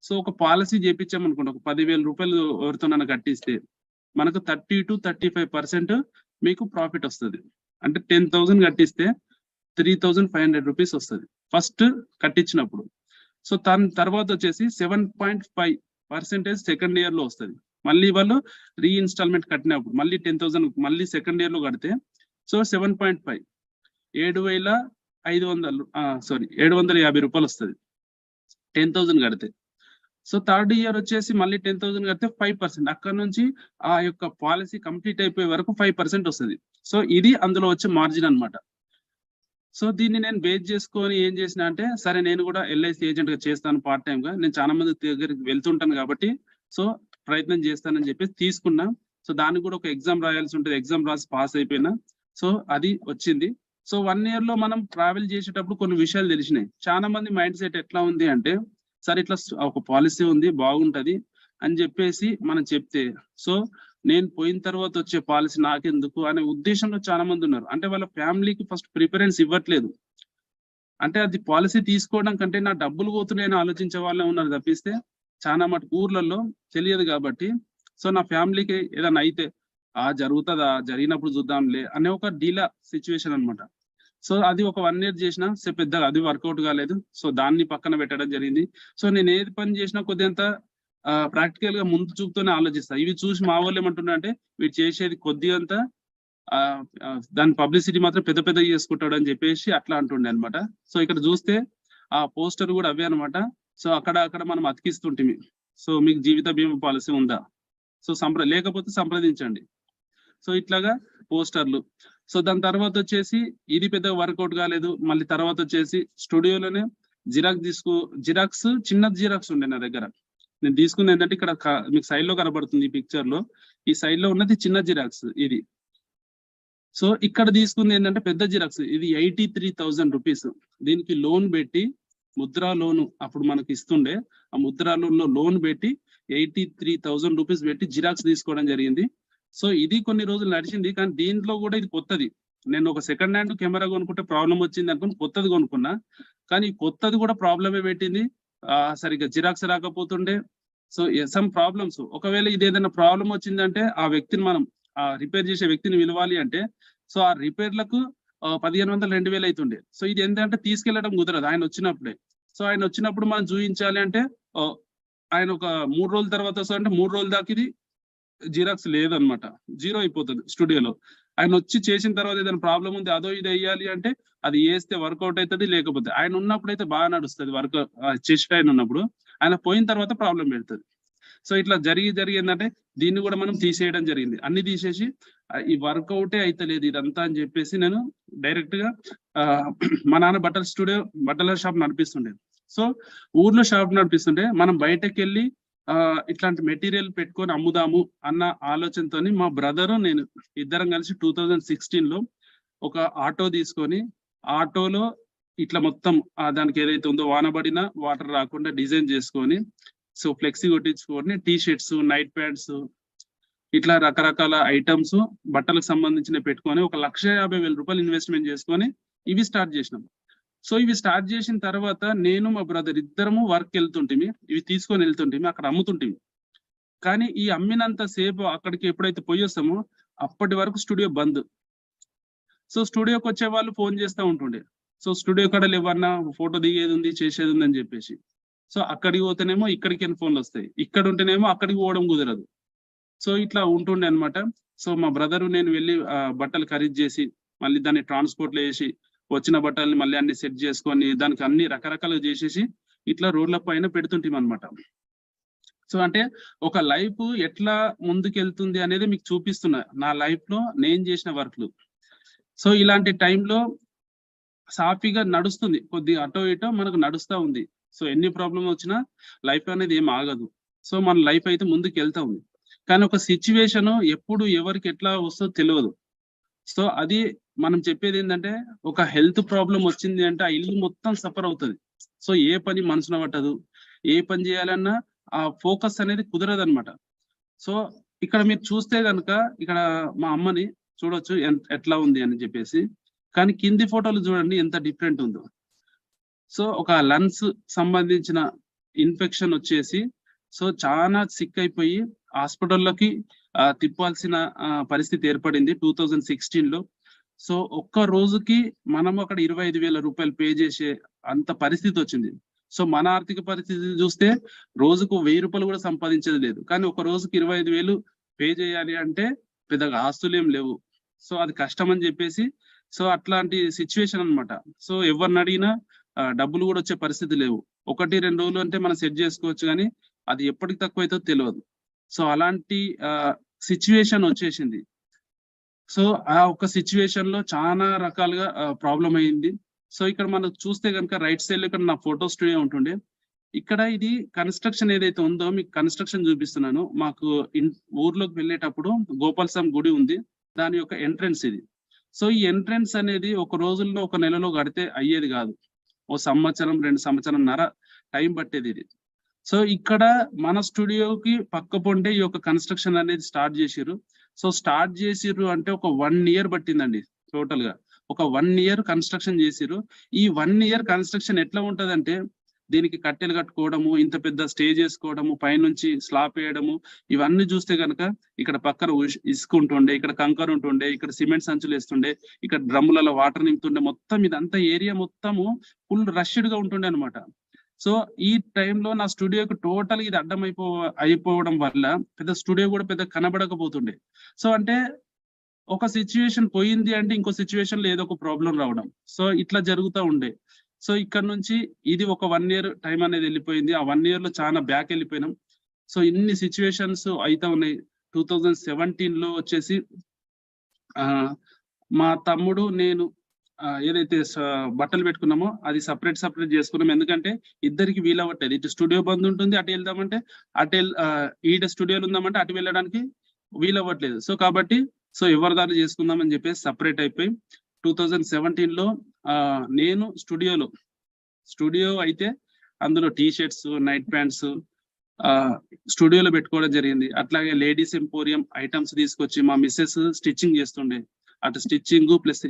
సో ఒక పాలసీ చేపించామనుకోండి, ఒక ₹10,000 ఎవరితోనన్నా కట్టిస్తే మనకు 30 to 35% మీకు ప్రాఫిట్ వస్తుంది. అంటే 10,000 కట్టిస్తే ₹3,500 వస్తుంది ఫస్ట్ కట్టించినప్పుడు. సో దాని తర్వాత వచ్చేసి 7.5% సెకండ్ ఇయర్ లో వస్తుంది. మళ్ళీ వాళ్ళు రీఇన్స్టాల్మెంట్ కట్టినప్పుడు మళ్ళీ 10,000 మళ్ళీ సెకండ్ ఇయర్ లో కడితే సో 7.5 ₹750 వస్తుంది 10,000 కడితే. సో థర్డ్ ఇయర్ వచ్చేసి మళ్ళీ 10,000 కడితే 5%. అక్కడ నుంచి ఆ యొక్క పాలసీ కంప్లీట్ అయిపోయే వరకు 5% వస్తుంది. సో ఇది అందులో వచ్చే మార్జిన్ అన్నమాట. సో దీన్ని నేను బేస్ చేసుకొని ఏం చేసిన అంటే, సరే నేను కూడా LIC ఏజెంట్ గా చేస్తాను పార్ట్ టైం గా, నేను చాలా మంది దగ్గరికి వెళ్తుంటాను కాబట్టి సో ప్రయత్నం చేస్తానని చెప్పేసి తీసుకున్నా. సో దానికి కూడా ఒక ఎగ్జామ్ రాయాల్సి ఉంటుంది, ఎగ్జామ్ రాసి పాస్ అయిపోయినా. సో అది వచ్చింది. సో 1 year లో మనం ట్రావెల్ చేసేటప్పుడు కొన్ని విషయాలు తెలిసినాయి. చాలా మంది మైండ్ సెట్ ఎట్లా ఉంది అంటే, సరే ఇట్లా ఒక పాలసీ ఉంది బాగుంటది అని చెప్పేసి మనం చెప్తే, సో నేను పోయిన తర్వాత వచ్చే పాలసీ నాకెందుకు అనే ఉద్దేశంలో చాలా మంది ఉన్నారు. అంటే వాళ్ళ ఫ్యామిలీకి ఫస్ట్ ప్రిఫరెన్స్ ఇవ్వట్లేదు. అంటే అది పాలసీ తీసుకోవడం కంటే నా డబ్బులు పోతున్నాయని ఆలోచించే వాళ్ళే ఉన్నారు తప్పిస్తే చాలా మటుకు ఊర్లలో తెలియదు కాబట్టి. సో నా ఫ్యామిలీకి ఏదైనా అయితే జరుగుతుందా, జరిగినప్పుడు చూద్దాంలే అనే ఒక డీలా సిచ్యువేషన్ అన్నమాట. సో అది ఒక 1 year చేసిన, సో పెద్దగా అది వర్కౌట్ కాలేదు. సో దాన్ని పక్కన పెట్టడం జరిగింది. సో నేను ఏది పని చేసినా కొద్దిగా ప్రాక్టికల్ గా ముందు చూపుతోనే ఆలోచిస్తా. ఇవి చూసి మా వాళ్ళు ఏమంటున్నా అంటే వీడు చేసేది కొద్దిగంతా దాని పబ్లిసిటీ మాత్రం పెద్ద పెద్దగా చేసుకుంటాడు అని చెప్పేసి అట్లా అంటుండే అనమాట. సో ఇక్కడ చూస్తే ఆ పోస్టర్ కూడా అవే అనమాట. సో అక్కడ మనం అతికిస్తుంటిమి. సో మీకు జీవిత బీమా పాలసీ ఉందా, సో లేకపోతే సంప్రదించండి. సో ఇట్లాగా పోస్టర్లు. సో దాని తర్వాత వచ్చేసి ఇది పెద్దగా వర్కౌట్ కాలేదు. మళ్ళీ తర్వాత వచ్చేసి స్టూడియోలోనే జిరాక్స్ చిన్న జిరాక్స్ ఉండే నా దగ్గర. నేను తీసుకుంది ఏంటంటే ఇక్కడ మీకు సైడ్ లో కనబడుతుంది ఈ పిక్చర్ లో, ఈ సైడ్ లో ఉన్నది చిన్న జిరాక్స్ ఇది. సో ఇక్కడ తీసుకుంది ఏంటంటే పెద్ద జిరాక్స్, ఇది ₹83,000. దీనికి లోన్ పెట్టి ముద్రా లోను అప్పుడు మనకి ఇస్తుండే, ఆ ముద్రా లోన్ పెట్టి ₹83,000 పెట్టి జిరాక్స్ తీసుకోవడం జరిగింది. సో ఇది కొన్ని రోజులు నడిచింది, కానీ దీంట్లో కూడా ఇది కొత్తది. నేను ఒక సెకండ్ హ్యాండ్ కెమెరా కొనుక్కుంటే ప్రాబ్లం వచ్చింది అనుకుని కొత్తది కొనుక్కున్నా, కానీ కొత్తది కూడా ప్రాబ్లమే పెట్టింది. సరిగ్గా జిరాక్స్ రాకపోతుండే. So some problems. ఒకవేళ ఇది ఏదైనా ప్రాబ్లం వచ్చిందంటే ఆ వ్యక్తిని మనం రిపేర్ చేసే వ్యక్తిని పిలవాలి అంటే సో ఆ రిపేర్లకు 1,500 2,000 అవుతుండే. సో ఇది ఏంటంటే తీసుకెళ్లడం కుదరదు ఆయన వచ్చినప్పుడే. సో ఆయన వచ్చినప్పుడు మనం చూపించాలి అంటే ఆయన ఒక 3 రోజుల తర్వాత వస్తాడంటే 3 రోజుల దాకా ఇది జిరాక్స్ లేదనమాట, జీరో అయిపోతుంది స్టూడియోలో. ఆయన వచ్చి చేసిన తర్వాత ఏదైనా ప్రాబ్లం ఉంది అదో ఇది వేయాలి అంటే అది వేస్తే వర్కౌట్ అవుతుంది, లేకపోతే ఆయన ఉన్నప్పుడు అయితే బాగా నడుస్తుంది వర్క్, చేసిన ఆయన ఉన్నప్పుడు. ఆయన పోయిన తర్వాత ప్రాబ్లం పెడుతుంది. సో ఇట్లా జరిగి ఏంటంటే దీన్ని కూడా మనం తీసేయడం జరిగింది. అన్ని తీసేసి ఈ వర్కౌటే అయితే లేదు ఇదంతా అని చెప్పేసి నేను డైరెక్ట్ గా మా నాన్న బట్టల షాప్ నడిపిస్తుండే. సో ఊర్లో షాప్ నడిపిస్తుంటే మనం బయటకు వెళ్ళి ఇట్లాంటి మెటీరియల్ పెట్టుకొని అమ్ముదాము అన్న ఆలోచనతో మా బ్రదరు నేను ఇద్దరం కలిసి 2016 లో ఒక ఆటో తీసుకొని, ఆటోలో ఇట్లా మొత్తం దానికి ఏదైతే ఉందో వానబడిన వాటర్ రాకుండా డిజైన్ చేసుకొని, సో ఫ్లెక్సీ కొట్టించుకొని టీ షర్ట్స్, నైట్ ప్యాంట్స్, ఇట్లా రకరకాల ఐటమ్స్ బట్టలకు సంబంధించిన పెట్టుకొని 1,50,000 రూపాయలు ఇన్వెస్ట్మెంట్ చేసుకొని ఇవి స్టార్ట్ చేసినాం. సో ఇవి స్టార్ట్ చేసిన తర్వాత నేను మా బ్రదర్ ఇద్దరము వర్క్ వెళ్తుంటిమి, ఇవి తీసుకొని వెళ్తుంటిమి, అక్కడ అమ్ముతుంటిమి. కానీ ఈ అమ్మినంత సేపు అక్కడికి ఎప్పుడైతే పోయి వస్తామో అప్పటి వరకు స్టూడియో బంద్. సో స్టూడియోకి వచ్చే వాళ్ళు ఫోన్ చేస్తూ ఉంటుండే, సో స్టూడియో కాడ ఎవరన్నా ఫోటో దిగేది ఉంది, చేసేది ఉంది అని చెప్పేసి. సో అక్కడికి పోతేనేమో ఇక్కడికి ఫోన్లు వస్తాయి, ఇక్కడ ఉంటేనేమో అక్కడికి పోవడం కుదరదు. సో ఇట్లా ఉంటుండే అనమాట. సో మా బ్రదరు నేను వెళ్ళి బట్టలు ఖరీదు చేసి మళ్ళీ దాన్ని ట్రాన్స్పోర్ట్ లో వేసి వచ్చిన బట్టల్ని మళ్ళీ అన్ని సెట్ చేసుకొని దానికి అన్ని రకరకాలుగా చేసేసి ఇట్లా రోడ్ల పైన పెడుతుంటాం అనమాట. సో అంటే ఒక లైఫ్ ఎట్లా ముందుకెళ్తుంది అనేది మీకు చూపిస్తున్నా, నా లైఫ్ లో నేను చేసిన వర్క్లు. సో ఇలాంటి టైంలో సాఫీగా నడుస్తుంది, కొద్దిగా అటో ఇటో మనకు నడుస్తూ ఉంది. సో ఎన్ని ప్రాబ్లం వచ్చినా లైఫ్ అనేది ఏం ఆగదు. సో మన లైఫ్ అయితే ముందుకు వెళ్తా ఉంది. కానీ ఒక సిచ్యువేషన్ ఎప్పుడు ఎవరికి ఎట్లా వస్తుందో తెలియదు. సో అది మనం చెప్పేది ఏంటంటే ఒక హెల్త్ ప్రాబ్లం వచ్చింది అంటే ఆ ఇల్లు మొత్తం సఫర్ అవుతుంది. సో ఏ పని మనసున పట్టదు, ఏ పని చేయాలన్నా ఆ ఫోకస్ అనేది కుదరదు అనమాట. సో ఇక్కడ మీరు చూస్తే కనుక ఇక్కడ మా అమ్మని చూడొచ్చు ఎట్లా ఉంది అని చెప్పేసి, కానీ కింది ఫోటోలు చూడండి ఎంత డిఫరెంట్ ఉందో. సో ఒక లంగ్స్ సంబంధించిన ఇన్ఫెక్షన్ వచ్చేసి సో చాలా సిక్ అయిపోయి హాస్పిటల్లోకి తిప్పాల్సిన పరిస్థితి ఏర్పడింది 2016 లో. సో ఒక్క రోజుకి మనం అక్కడ 25,000 రూపాయలు పే చేసే అంత పరిస్థితి వచ్చింది. సో మన ఆర్థిక పరిస్థితి చూస్తే రోజుకు 1,000 రూపాయలు కూడా సంపాదించేది లేదు, కానీ ఒక రోజుకి 25,000 పే చేయాలి అంటే పెద్దగా ఆస్తులు ఏం లేవు. సో అది కష్టం అని చెప్పేసి, సో అట్లాంటి సిచ్యువేషన్ అనమాట. సో ఎవరిని అడిగినా డబ్బులు కూడా వచ్చే పరిస్థితి లేవు. 1-2 రోజులు అంటే మనం సెట్ చేసుకోవచ్చు, కానీ అది ఎప్పటికి తక్కువ అవుతుందో తెలియదు. సో అలాంటి సిచ్యువేషన్ వచ్చేసింది. సో ఆ ఒక్క సిచ్యువేషన్ లో చాలా రకాలుగా ప్రాబ్లం అయింది. సో ఇక్కడ మనం చూస్తే కనుక రైట్ సైడ్ లో ఇక్కడ నా ఫోటో స్టూడియో ఉంటుండే. ఇక్కడ ఇది కన్స్ట్రక్షన్ ఏదైతే ఉందో మీకు కన్స్ట్రక్షన్ చూపిస్తున్నాను. మాకు ఊర్లోకి వెళ్ళేటప్పుడు గోపాలస్వామి గుడి ఉంది, దాని యొక్క ఎంట్రన్స్ ఇది. సో ఈ ఎంట్రన్స్ అనేది ఒక రోజుల్లో ఒక నెలలో కడితే అయ్యేది కాదు, ఓ సంవత్సరం 2 సంవత్సరంన్నర టైం పట్టేది ఇది. సో ఇక్కడ మన స్టూడియోకి పక్క పొంటే ఈ యొక్క కన్స్ట్రక్షన్ అనేది స్టార్ట్ చేసిర్రు. సో స్టార్ట్ చేసిర్రు అంటే ఒక 1 year పట్టిందండి టోటల్ గా. ఒక 1 year కన్స్ట్రక్షన్ చేసిర్రు. ఈ 1 year కన్స్ట్రక్షన్ ఎట్లా ఉంటదంటే దీనికి కట్టెలు కట్టుకోవడము, ఇంత పెద్ద స్టేజ్ వేసుకోవడము, పైనుంచి స్లాబ్ వేయడము, ఇవన్నీ చూస్తే కనుక ఇక్కడ పక్కన ఇసుక ఉంటుండే, ఇక్కడ కంకర్ ఉంటుండే, ఇక్కడ సిమెంట్ సంచులు వేస్తుండే, ఇక్కడ డ్రమ్ములలో వాటర్ నింపుతుండే, మొత్తం ఇదంతా ఏరియా మొత్తము ఫుల్ రష్డ్ గా ఉంటుండే అనమాట. సో ఈ టైంలో నా స్టూడియోకి టోటల్ ఇది అడ్డం అయిపోవడం వల్ల పెద్ద స్టూడియో కూడా పెద్ద కనబడకపోతుండే. సో అంటే ఒక సిచ్యువేషన్ పోయింది అంటే ఇంకో సిచ్యువేషన్ లో ఏదో ఒక ప్రాబ్లం రావడం, సో ఇట్లా జరుగుతూ ఉండే. సో ఇక్కడ నుంచి ఇది ఒక 1 year టైం అనేది వెళ్ళిపోయింది. ఆ 1 year లో చాలా బ్యాక్ వెళ్ళిపోయినాం. సో ఇన్ని సిచ్యువేషన్స్ అయితే ఉన్నాయి. 2017 లో వచ్చేసి మా తమ్ముడు నేను ఏదైతే బట్టలు పెట్టుకున్నామో అది సపరేట్ చేసుకున్నాం. ఎందుకంటే ఇద్దరికి వీలవ్వట్లేదు, ఇటు స్టూడియో బంద్ ఉంటుంది, అటు వెళ్దామంటే ఈడ స్టూడియోలు ఉందామంటే అటు వెళ్ళడానికి వీలవ్వట్లేదు. సో కాబట్టి సో ఎవరి దాన్ని చేసుకుందామని చెప్పేసి సపరేట్ అయిపోయి 2017 లో నేను స్టూడియో అయితే అందులో టీ షర్ట్స్, నైట్ ప్యాంట్స్ స్టూడియోలో పెట్టుకోవడం జరిగింది. అట్లాగే లేడీస్ ఎంపోరియం ఐటమ్స్ తీసుకొచ్చి మా మిస్సెస్ స్టిచ్చింగ్ చేస్తుండే, అటు స్టిచ్చింగ్ ప్లస్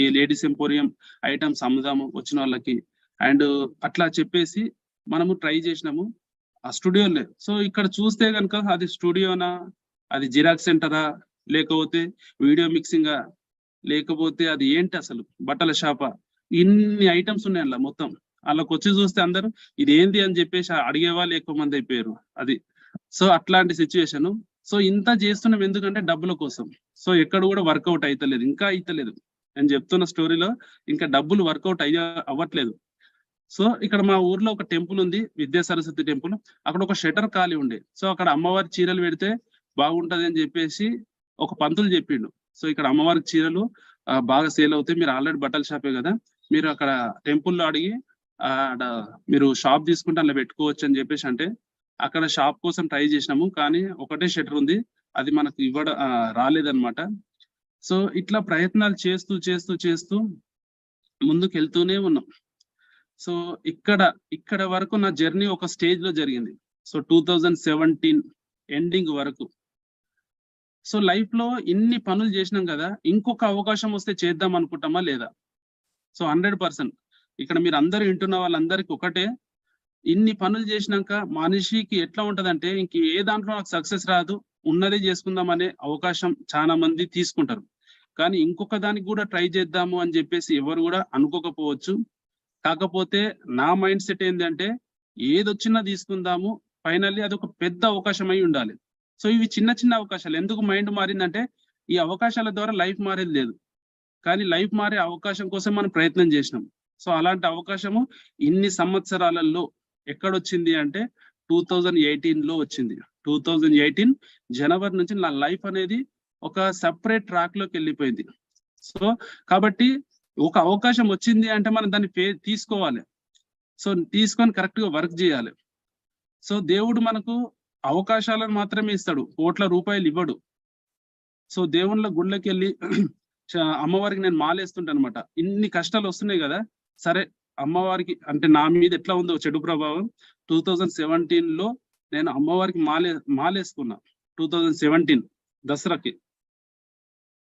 ఈ లేడీస్ ఎంపోరియం ఐటమ్స్ అమ్ముదాము వచ్చిన వాళ్ళకి. అండ్ అట్లా చెప్పేసి మనము ట్రై చేసినాము ఆ స్టూడియోలో. సో ఇక్కడ చూస్తే కనుక అది స్టూడియోనా, అది జిరాక్స్ సెంటరా, లేకపోతే వీడియో మిక్సింగా, లేకపోతే అది ఏంటి అసలు బట్టల షాపా, ఇన్ని ఐటమ్స్ ఉన్నాయి అలా మొత్తం. వాళ్ళకి వచ్చి చూస్తే అందరూ ఇదేంది అని చెప్పేసి అడిగే వాళ్ళు ఎక్కువ మంది అయిపోయారు. అది సో అట్లాంటి సిచ్యువేషన్. సో ఇంత చేస్తున్నాం ఎందుకంటే డబ్బుల కోసం. సో ఎక్కడ కూడా వర్కౌట్ అయితలేదు, ఇంకా అయితలేదు. నేను చెప్తున్న స్టోరీలో ఇంకా డబ్బులు వర్కౌట్ అవ్వట్లేదు. సో ఇక్కడ మా ఊర్లో ఒక టెంపుల్ ఉంది, విద్యా సరస్వతి టెంపుల్. అక్కడ ఒక షటర్ ఖాళీ ఉండే. సో అక్కడ అమ్మవారి చీరలు పెడితే బాగుంటది అని చెప్పేసి ఒక పంతులు చెప్పిండు. సో ఇక్కడ అమ్మవారికి చీరలు బాగా సేల్ అవుతాయి, మీరు ఆల్రెడీ బట్టల షాపే కదా, మీరు అక్కడ టెంపుల్లో అడిగి మీరు షాప్ తీసుకుంటే అలా పెట్టుకోవచ్చు అని చెప్పేసి అంటే అక్కడ షాప్ కోసం ట్రై చేసినాము. కానీ ఒకటే షటర్ ఉంది, అది మనకు రాలేదన్నమాట. సో ఇట్లా ప్రయత్నాలు చేస్తూ చేస్తూ చేస్తూ ముందుకు వెళ్తూనే ఉన్నాం. సో ఇక్కడ వరకు నా జర్నీ ఒక స్టేజ్ లో జరిగింది. సో 2017 ఎండింగ్ వరకు. సో లైఫ్ లో ఇన్ని పనులు చేసినాం కదా, ఇంకొక అవకాశం వస్తే చేద్దాం అనుకుంటామా లేదా? సో 100% ఇక్కడ మీరు అందరూ వింటున్న వాళ్ళందరికీ ఒకటే, ఇన్ని పనులు చేసినాక మనిషికి ఎట్లా ఉంటదంటే ఇంక ఏ దాంట్లో నాకు సక్సెస్ రాదు, ఉన్నదే చేసుకుందాం అనే అవకాశం చాలా మంది తీసుకుంటారు. కానీ ఇంకొక దానికి కూడా ట్రై చేద్దాము అని చెప్పేసి ఎవరు కూడా అనుకోకపోవచ్చు. కాకపోతే నా మైండ్ సెట్ ఏంటంటే ఏదొచ్చినా తీసుకుందాము, ఫైనల్లీ అది ఒక పెద్ద అవకాశం అయి ఉండాలి. సో ఇవి చిన్న చిన్న అవకాశాలు. ఎందుకు మైండ్ మారిందంటే ఈ అవకాశాల ద్వారా లైఫ్ మారేది లేదు, కానీ లైఫ్ మారే అవకాశం కోసం మనం ప్రయత్నం చేసినాం. సో అలాంటి అవకాశము ఇన్ని సంవత్సరాలలో ఎక్కడొచ్చింది అంటే 2018లో వచ్చింది. 2018 జనవరి నుంచి నా లైఫ్ అనేది ఒక సెపరేట్ ట్రాక్ లోకి వెళ్ళిపోయింది. సో కాబట్టి ఒక అవకాశం వచ్చింది అంటే మనం దాన్ని తీసుకోవాలి. సో తీసుకొని కరెక్ట్ గా వర్క్ చేయాలి. సో దేవుడు మనకు అవకాశాలను మాత్రమే ఇస్తాడు, కోట్ల రూపాయలు ఇవ్వడు. సో దేవుళ్ళ గుళ్ళకి వెళ్ళి అమ్మవారికి నేను మాలేస్తుంటాను అనమాట. ఇన్ని కష్టాలు వస్తున్నాయి కదా, సరే అమ్మవారికి అంటే నా మీద ఎట్లా ఉందో చెడు ప్రభావం 2017లో నేను అమ్మవారికి మాలేసుకున్నా. 2017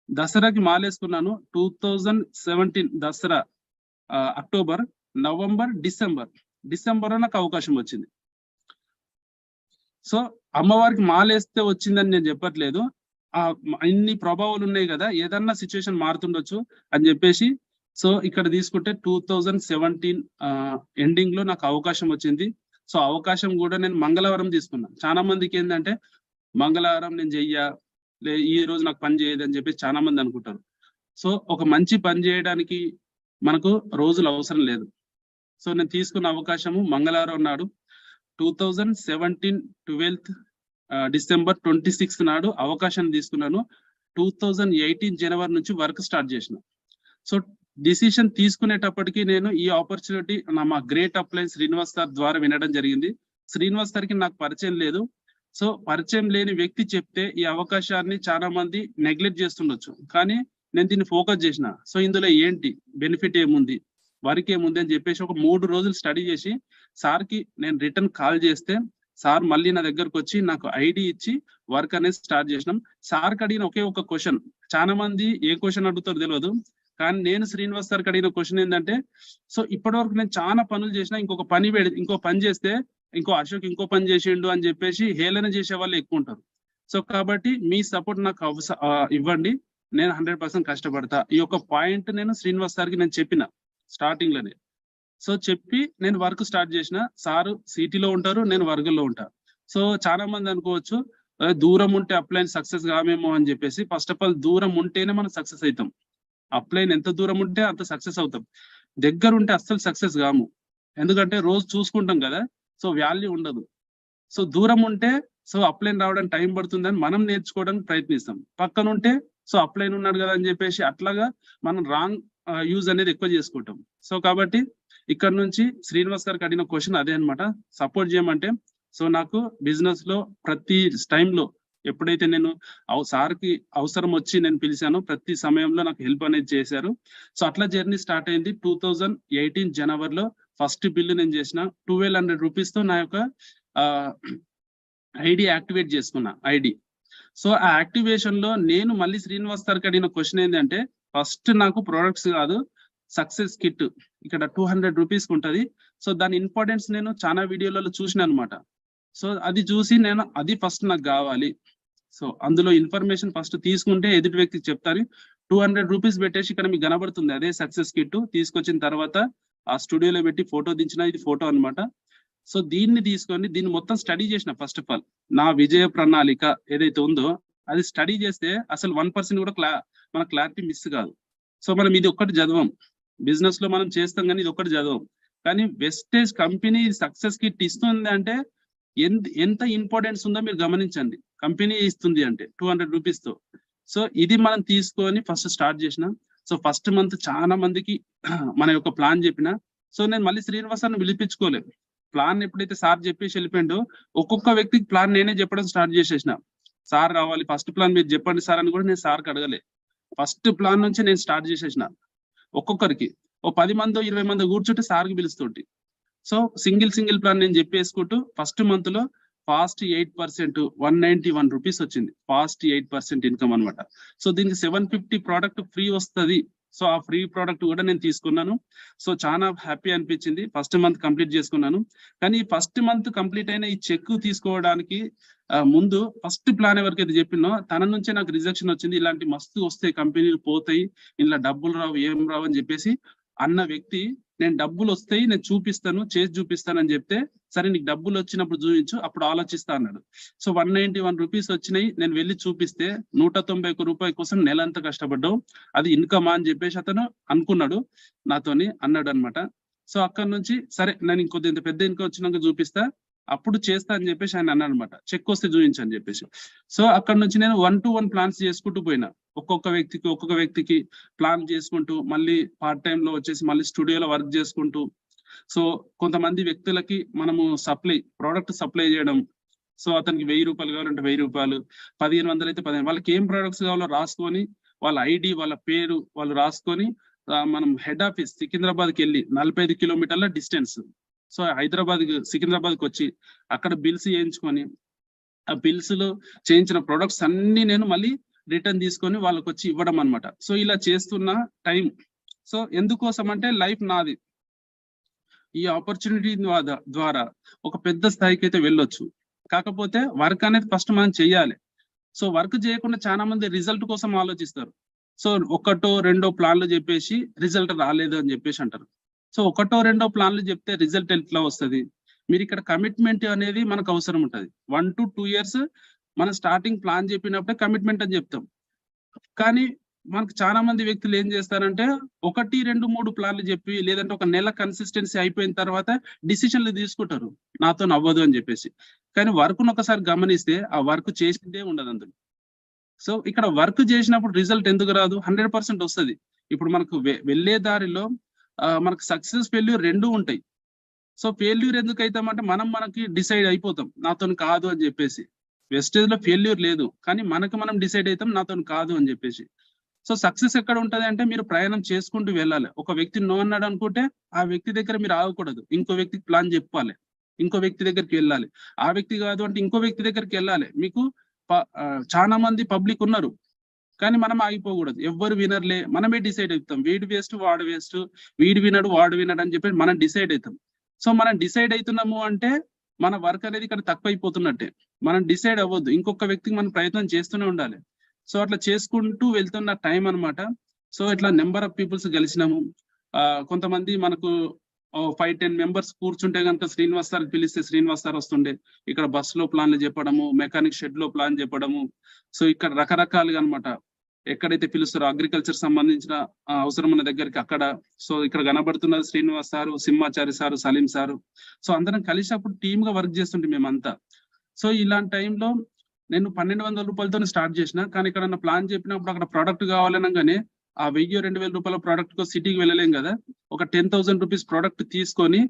దసరాకి మాలేసుకున్నాను. 2017 దసరా అక్టోబర్, నవంబర్, డిసెంబర్ నాకు అవకాశం వచ్చింది. సో అమ్మవారికి మాలేస్తే వచ్చిందని నేను చెప్పట్లేదు, ఇన్ని ప్రభావాలు ఉన్నాయి కదా, ఏదన్నా సిచ్యువేషన్ మారుతుండొచ్చు అని చెప్పేసి. సో ఇక్కడ తీసుకుంటే 2017 ఎండింగ్ లో నాకు అవకాశం వచ్చింది. సో అవకాశం కూడా నేను మంగళవారం తీసుకున్నా. చాలా మందికి ఏంటంటే మంగళవారం నేను ఈ రోజు నాకు పని చేయదు అని చెప్పేసి చాలా మంది అనుకుంటారు. సో ఒక మంచి పని చేయడానికి మనకు రోజులు అవసరం లేదు. సో నేను తీసుకున్న అవకాశము మంగళవారం నాడు 2017 12th డిసెంబర్ 26 నాడు అవకాశాన్ని తీసుకున్నాను. 2018 జనవరి నుంచి వర్క్ స్టార్ట్ చేసిన. సో డిసిషన్ తీసుకునేటప్పటికి నేను ఈ ఆపర్చునిటీ మా గ్రేట్ అప్లయన్స్ శ్రీనివాస్ సార్ ద్వారా వినడం జరిగింది. శ్రీనివాస్ సార్కి నాకు పరిచయం లేదు. సో పరిచయం లేని వ్యక్తి చెప్తే ఈ అవకాశాన్ని చాలా మంది నెగ్లెక్ట్ చేస్తుండొచ్చు, కానీ నేను దీన్ని ఫోకస్ చేసిన. సో ఇందులో ఏంటి బెనిఫిట్ ఏముంది, వర్క్ ఏముంది అని చెప్పేసి ఒక 3 రోజులు స్టడీ చేసి సార్కి నేను రిటర్న్ కాల్ చేస్తే సార్ మళ్ళీ నా దగ్గరకు వచ్చి నాకు ఐడి ఇచ్చి వర్క్ అనేది స్టార్ట్ చేసినాం. సార్కి అడిగిన ఒకే ఒక క్వశ్చన్, చాలా మంది ఏ క్వశ్చన్ అడుగుతారో తెలియదు, కానీ నేను శ్రీనివాస్ సార్కి అడిగిన క్వశ్చన్ ఏంటంటే, సో ఇప్పటి వరకు నేను చాలా పనులు చేసినా ఇంకో పని చేస్తే అశోక్ ఇంకో పని చేసిండు అని చెప్పేసి హేళన చేసే వాళ్ళు ఎక్కువ ఉంటారు. సో కాబట్టి మీ సపోర్ట్ నాకు ఇవ్వండి, నేను 100% కష్టపడతా. ఈ యొక్క పాయింట్ నేను శ్రీనివాస్ సార్కి నేను చెప్పిన స్టార్టింగ్ లోనే. సో చెప్పి నేను వర్క్ స్టార్ట్ చేసిన. సారు సిటీలో ఉంటారు, నేను వర్గంలో ఉంటా. సో చాలా మంది అనుకోవచ్చు దూరం ఉంటే అప్లైన్ సక్సెస్ కామేమో అని చెప్పేసి. ఫస్ట్ ఆఫ్ ఆల్ దూరం ఉంటేనే మనం సక్సెస్ అవుతాం. అప్లైన్ ఎంత దూరం ఉంటే అంత సక్సెస్ అవుతాం, దగ్గర ఉంటే అస్సలు సక్సెస్ కాము. ఎందుకంటే రోజు చూసుకుంటాం కదా, సో వాల్యూ ఉండదు. సో దూరం ఉంటే సో అప్లైన్ రావడానికి టైం పడుతుందని మనం నేర్చుకోవడానికి ప్రయత్నిస్తాం. పక్కన ఉంటే సో అప్లైన్ ఉన్నాడు కదా అని చెప్పేసి అట్లాగా మనం రాంగ్ యూజ్ అనేది ఎక్కువ చేసుకుంటాం. సో కాబట్టి ఇక్కడ నుంచి శ్రీనివాస్ గారికి అడిగిన క్వశ్చన్ అదే అనమాట, సపోర్ట్ చేయమంటే. సో నాకు బిజినెస్ లో ప్రతి టైంలో ఎప్పుడైతే నేను సార్కి అవసరం వచ్చి నేను పిలిచానో ప్రతి సమయంలో నాకు హెల్ప్ అనేది చేశారు. సో అట్లా జర్నీ స్టార్ట్ అయింది. 2018 జనవరిలో ఫస్ట్ బిల్లు నేను చేసిన 1200 రూపీస్ తో నా యొక్క ఐడి యాక్టివేట్ చేసుకున్నా ఐడి. సో ఆ యాక్టివేషన్ లో నేను మళ్ళీ శ్రీనివాస్ సార్కి అడిగిన క్వశ్చన్ ఏంటంటే, ఫస్ట్ నాకు ప్రొడక్ట్స్ కాదు, సక్సెస్ కిట్ ఇక్కడ 200 రూపీస్ ఉంటది. సో దాని ఇంపార్టెన్స్ నేను చాలా వీడియోలలో చూసిన అనమాట. సో అది చూసి నేను అది ఫస్ట్ నాకు కావాలి. సో అందులో ఇన్ఫర్మేషన్ ఫస్ట్ తీసుకుంటే ఎదుటి వ్యక్తికి చెప్తారు. 200 రూపీస్ పెట్టేసి ఇక్కడ మీకు కనబడుతుంది అదే సక్సెస్ కిట్. తీసుకొచ్చిన తర్వాత ఆ స్టూడియోలో పెట్టి ఫోటో దించిన ఇది ఫోటో అన్నమాట. సో దీన్ని తీసుకొని దీన్ని మొత్తం స్టడీ చేసిన ఫస్ట్ ఆఫ్ ఆల్. నా విజయ ప్రణాళిక ఏదైతే ఉందో అది స్టడీ చేస్తే అసలు 1% కూడా మన క్లారిటీ మిస్ కాదు. సో మనం ఇది ఒక్కటి చదవం. బిజినెస్ లో మనం చేస్తాం కానీ ఇది ఒక్కటి చదవం. కానీ వెస్టేజ్ కంపెనీ సక్సెస్ కిట్ ఇస్తుంది అంటే ఎంత ఇంపార్టెన్స్ ఉందో మీరు గమనించండి. కంపెనీ ఇస్తుంది అంటే 200 రూపీస్ తో. సో ఇది మనం తీసుకొని ఫస్ట్ స్టార్ట్ చేసిన. సో ఫస్ట్ మంత్ చాలా మందికి మన యొక్క ప్లాన్ చెప్పిన. సో నేను మళ్ళీ శ్రీనివాసాన్ని పిలిపించుకోలేదు. ప్లాన్ ఎప్పుడైతే సార్ చెప్పేసి వెళ్ళిపోయిండో ఒక్కొక్క వ్యక్తికి ప్లాన్ నేనే చెప్పడం స్టార్ట్ చేసేసిన. సార్ రావాలి, ఫస్ట్ ప్లాన్ మీరు చెప్పండి సార్ అని కూడా నేను సార్కి అడగలే. ఫస్ట్ ప్లాన్ నుంచి నేను స్టార్ట్ చేసేసిన. ఒక్కొక్కరికి ఓ 10 మందో 20 మందో కూర్చుంటే సార్కి పిలుస్తుంటే. సో సింగిల్ ప్లాన్ నేను చెప్పేసుకుంటూ ఫస్ట్ మంత్ లో ఫాస్ట్ 8% 191 రూపీస్ వచ్చింది. ఫాస్ట్ 8% ఇన్కమ్ అనమాట. సో దీనికి 750 ప్రోడక్ట్ ఫ్రీ వస్తుంది. సో ఆ ఫ్రీ ప్రోడక్ట్ కూడా నేను తీసుకున్నాను. సో చాలా హ్యాపీ అనిపించింది. ఫస్ట్ మంత్ కంప్లీట్ చేసుకున్నాను. కానీ ఫస్ట్ మంత్ కంప్లీట్ అయిన ఈ చెక్ తీసుకోవడానికి ముందు ఫస్ట్ ప్లాన్ ఎవరికైతే చెప్పినో తన నుంచే నాకు రిజెక్షన్ వచ్చింది. ఇలాంటి మస్తు వస్తాయి, కంపెనీలు పోతాయి, ఇలా డబ్బులు రావు, ఏం రావు అని చెప్పేసి అన్న వ్యక్తి నేను డబ్బులు వస్తాయి, నేను చూపిస్తాను, చేసి చూపిస్తాను అని చెప్తే సరే నీకు డబ్బులు వచ్చినప్పుడు చూపించు, అప్పుడు ఆలోచిస్తా అన్నాడు. సో 191 రూపీస్ వచ్చినాయి. నేను వెళ్ళి చూపిస్తే 191 రూపాయల కోసం నెలంతా కష్టపడ్డావు, అది ఇన్కమా అని చెప్పేసి అతను అనుకున్నాడు, నాతోని అన్నాడు అనమాట. సో అక్కడ నుంచి సరే నేను ఇంకొద్ది ఇంత పెద్ద ఇన్కమ్ వచ్చినాక చూపిస్తా, అప్పుడు చేస్తా అని చెప్పేసి ఆయన అన్నాడు అనమాట. చెక్ వస్తే చూపించు అని చెప్పేసి. సో అక్కడ నుంచి నేను 1 to 1 ప్లాన్స్ చేసుకుంటూ పోయినా. ఒక్కొక్క వ్యక్తికి ప్లాన్ చేసుకుంటూ మళ్ళీ పార్ట్ టైం లో వచ్చేసి మళ్ళీ స్టూడియోలో వర్క్ చేసుకుంటూ. సో కొంతమంది వ్యక్తులకి మనము ప్రోడక్ట్ సప్లై చేయడం. సో అతనికి 1000 రూపాయలు కావాలంటే 1000 రూపాయలు, 1500 అయితే 1500, వాళ్ళకి ఏం ప్రోడక్ట్స్ కావాలో రాసుకొని వాళ్ళ ఐడి వాళ్ళ పేరు వాళ్ళు రాసుకొని మనం హెడ్ ఆఫీస్ సికింద్రాబాద్కి వెళ్ళి 45 కిలోమీటర్ల డిస్టెన్స్. సో సికింద్రాబాద్కి వచ్చి అక్కడ బిల్స్ చేయించుకొని ఆ బిల్స్ లో చేయించిన ప్రొడక్ట్స్ అన్ని నేను మళ్ళీ రిటర్న్ తీసుకొని వాళ్ళకి వచ్చి ఇవ్వడం అనమాట. సో ఇలా చేస్తున్న టైం. సో ఎందుకోసం అంటే లైఫ్ నాది. ఈ ఆపర్చునిటీ ద్వారా ఒక పెద్ద స్థాయికి అయితే వెళ్ళొచ్చు. కాకపోతే వర్క్ అనేది ఫస్ట్ మనం చెయ్యాలి. సో వర్క్ చేయకుండా చాలా మంది రిజల్ట్ కోసం ఆలోచిస్తారు. సో ఒకటో రెండో ప్లాన్లు చెప్పేసి రిజల్ట్ రాలేదు అని చెప్పేసి అంటారు. సో ఒకటో రెండో ప్లాన్లు చెప్తే రిజల్ట్ ఎట్లా వస్తుంది? మీరు ఇక్కడ కమిట్మెంట్ అనేది మనకు అవసరం ఉంటుంది. 1 to 2 years మన స్టార్టింగ్ ప్లాన్ చెప్పినప్పుడే కమిట్మెంట్ అని చెప్తాం. కానీ మనకు చాలా మంది వ్యక్తులు ఏం చేస్తారంటే 1, 2, 3 ప్లాన్లు చెప్పి లేదంటే ఒక నెల కన్సిస్టెన్సీ అయిపోయిన తర్వాత డిసిషన్లు తీసుకుంటారు, నాతో అవ్వదు అని చెప్పేసి. కానీ వర్క్ను ఒకసారి గమనిస్తే ఆ వర్క్ చేసిందే ఉండదు అందులో. సో ఇక్కడ వర్క్ చేసినప్పుడు రిజల్ట్ ఎందుకు రాదు? 100% వస్తుంది. ఇప్పుడు మనకు వెళ్ళే దారిలో మనకు సక్సెస్ ఫెయిల్యూర్ రెండూ ఉంటాయి. సో ఫెయిల్యూర్ ఎందుకు అవుతామంటే మనకి డిసైడ్ అయిపోతాం నాతో కాదు అని చెప్పేసి. వెస్టేజ్ లో ఫెయిల్యూర్ లేదు, కానీ మనం డిసైడ్ అవుతాం నాతో కాదు అని చెప్పేసి. సో సక్సెస్ ఎక్కడ ఉంటది అంటే మీరు ప్రయాణం చేసుకుంటూ వెళ్ళాలి. ఒక వ్యక్తి నో అన్నాడు అనుకుంటే ఆ వ్యక్తి దగ్గర మీరు ఆగకూడదు, ఇంకో వ్యక్తికి ప్లాన్ చెప్పాలి, ఇంకో వ్యక్తి దగ్గరికి వెళ్ళాలి. ఆ వ్యక్తి కాదు అంటే ఇంకో వ్యక్తి దగ్గరికి వెళ్ళాలి. మీకు చాలా మంది పబ్లిక్ ఉన్నారు, కానీ మనం ఆగిపోకూడదు. ఎవ్వరు వినర్లే, మనమే డిసైడ్ అవుతాం. వీడు వేస్ట్ వాడు వేస్ట్, వీడు వినడు వాడు వినడు అని చెప్పి మనం డిసైడ్ అవుతాం. సో మనం డిసైడ్ అవుతున్నాము అంటే మన వర్క్ అనేది ఇక్కడ తక్కువ అయిపోతున్నట్టే. మనం డిసైడ్ అవ్వద్దు, ఇంకొక వ్యక్తికి మనం ప్రయత్నం చేస్తూనే ఉండాలి. సో అట్లా చేసుకుంటూ వెళ్తున్న టైం అనమాట. సో ఇట్లా నెంబర్ ఆఫ్ పీపుల్స్ కలిసినాము. కొంతమంది మనకు 5-10 మెంబర్స్ కూర్చుంటే కనుక శ్రీనివాస్ సార్ పిలిస్తే శ్రీనివాస్ సార్ వస్తుండే. ఇక్కడ బస్ లో ప్లాన్లు చెప్పడము, మెకానిక్ షెడ్ లో ప్లాన్ చెప్పడము. సో ఇక్కడ రకరకాలుగా అనమాట. ఎక్కడైతే పిలుస్తారో అగ్రికల్చర్ సంబంధించిన అవసరం ఉన్న దగ్గరికి అక్కడ. సో ఇక్కడ కనబడుతున్నది Srinivas sir, Simhachari sir, Salim sir. So అందరం కలిసి అప్పుడు టీమ్ గా వర్క్ చేస్తుంటే మేమంతా. సో ఇలాంటి టైంలో నేను 1200 రూపాయలతో స్టార్ట్ చేసిన. కానీ ఇక్కడ ప్లాన్ చెప్పినప్పుడు అక్కడ ప్రోడక్ట్ కావాలనగానే ఆ 1000-2000 రూపాయల ప్రోడక్ట్ కో సిటీకి వెళ్ళలేం కదా. ఒక 10,000 రూపీస్ ప్రోడక్ట్ తీసుకొని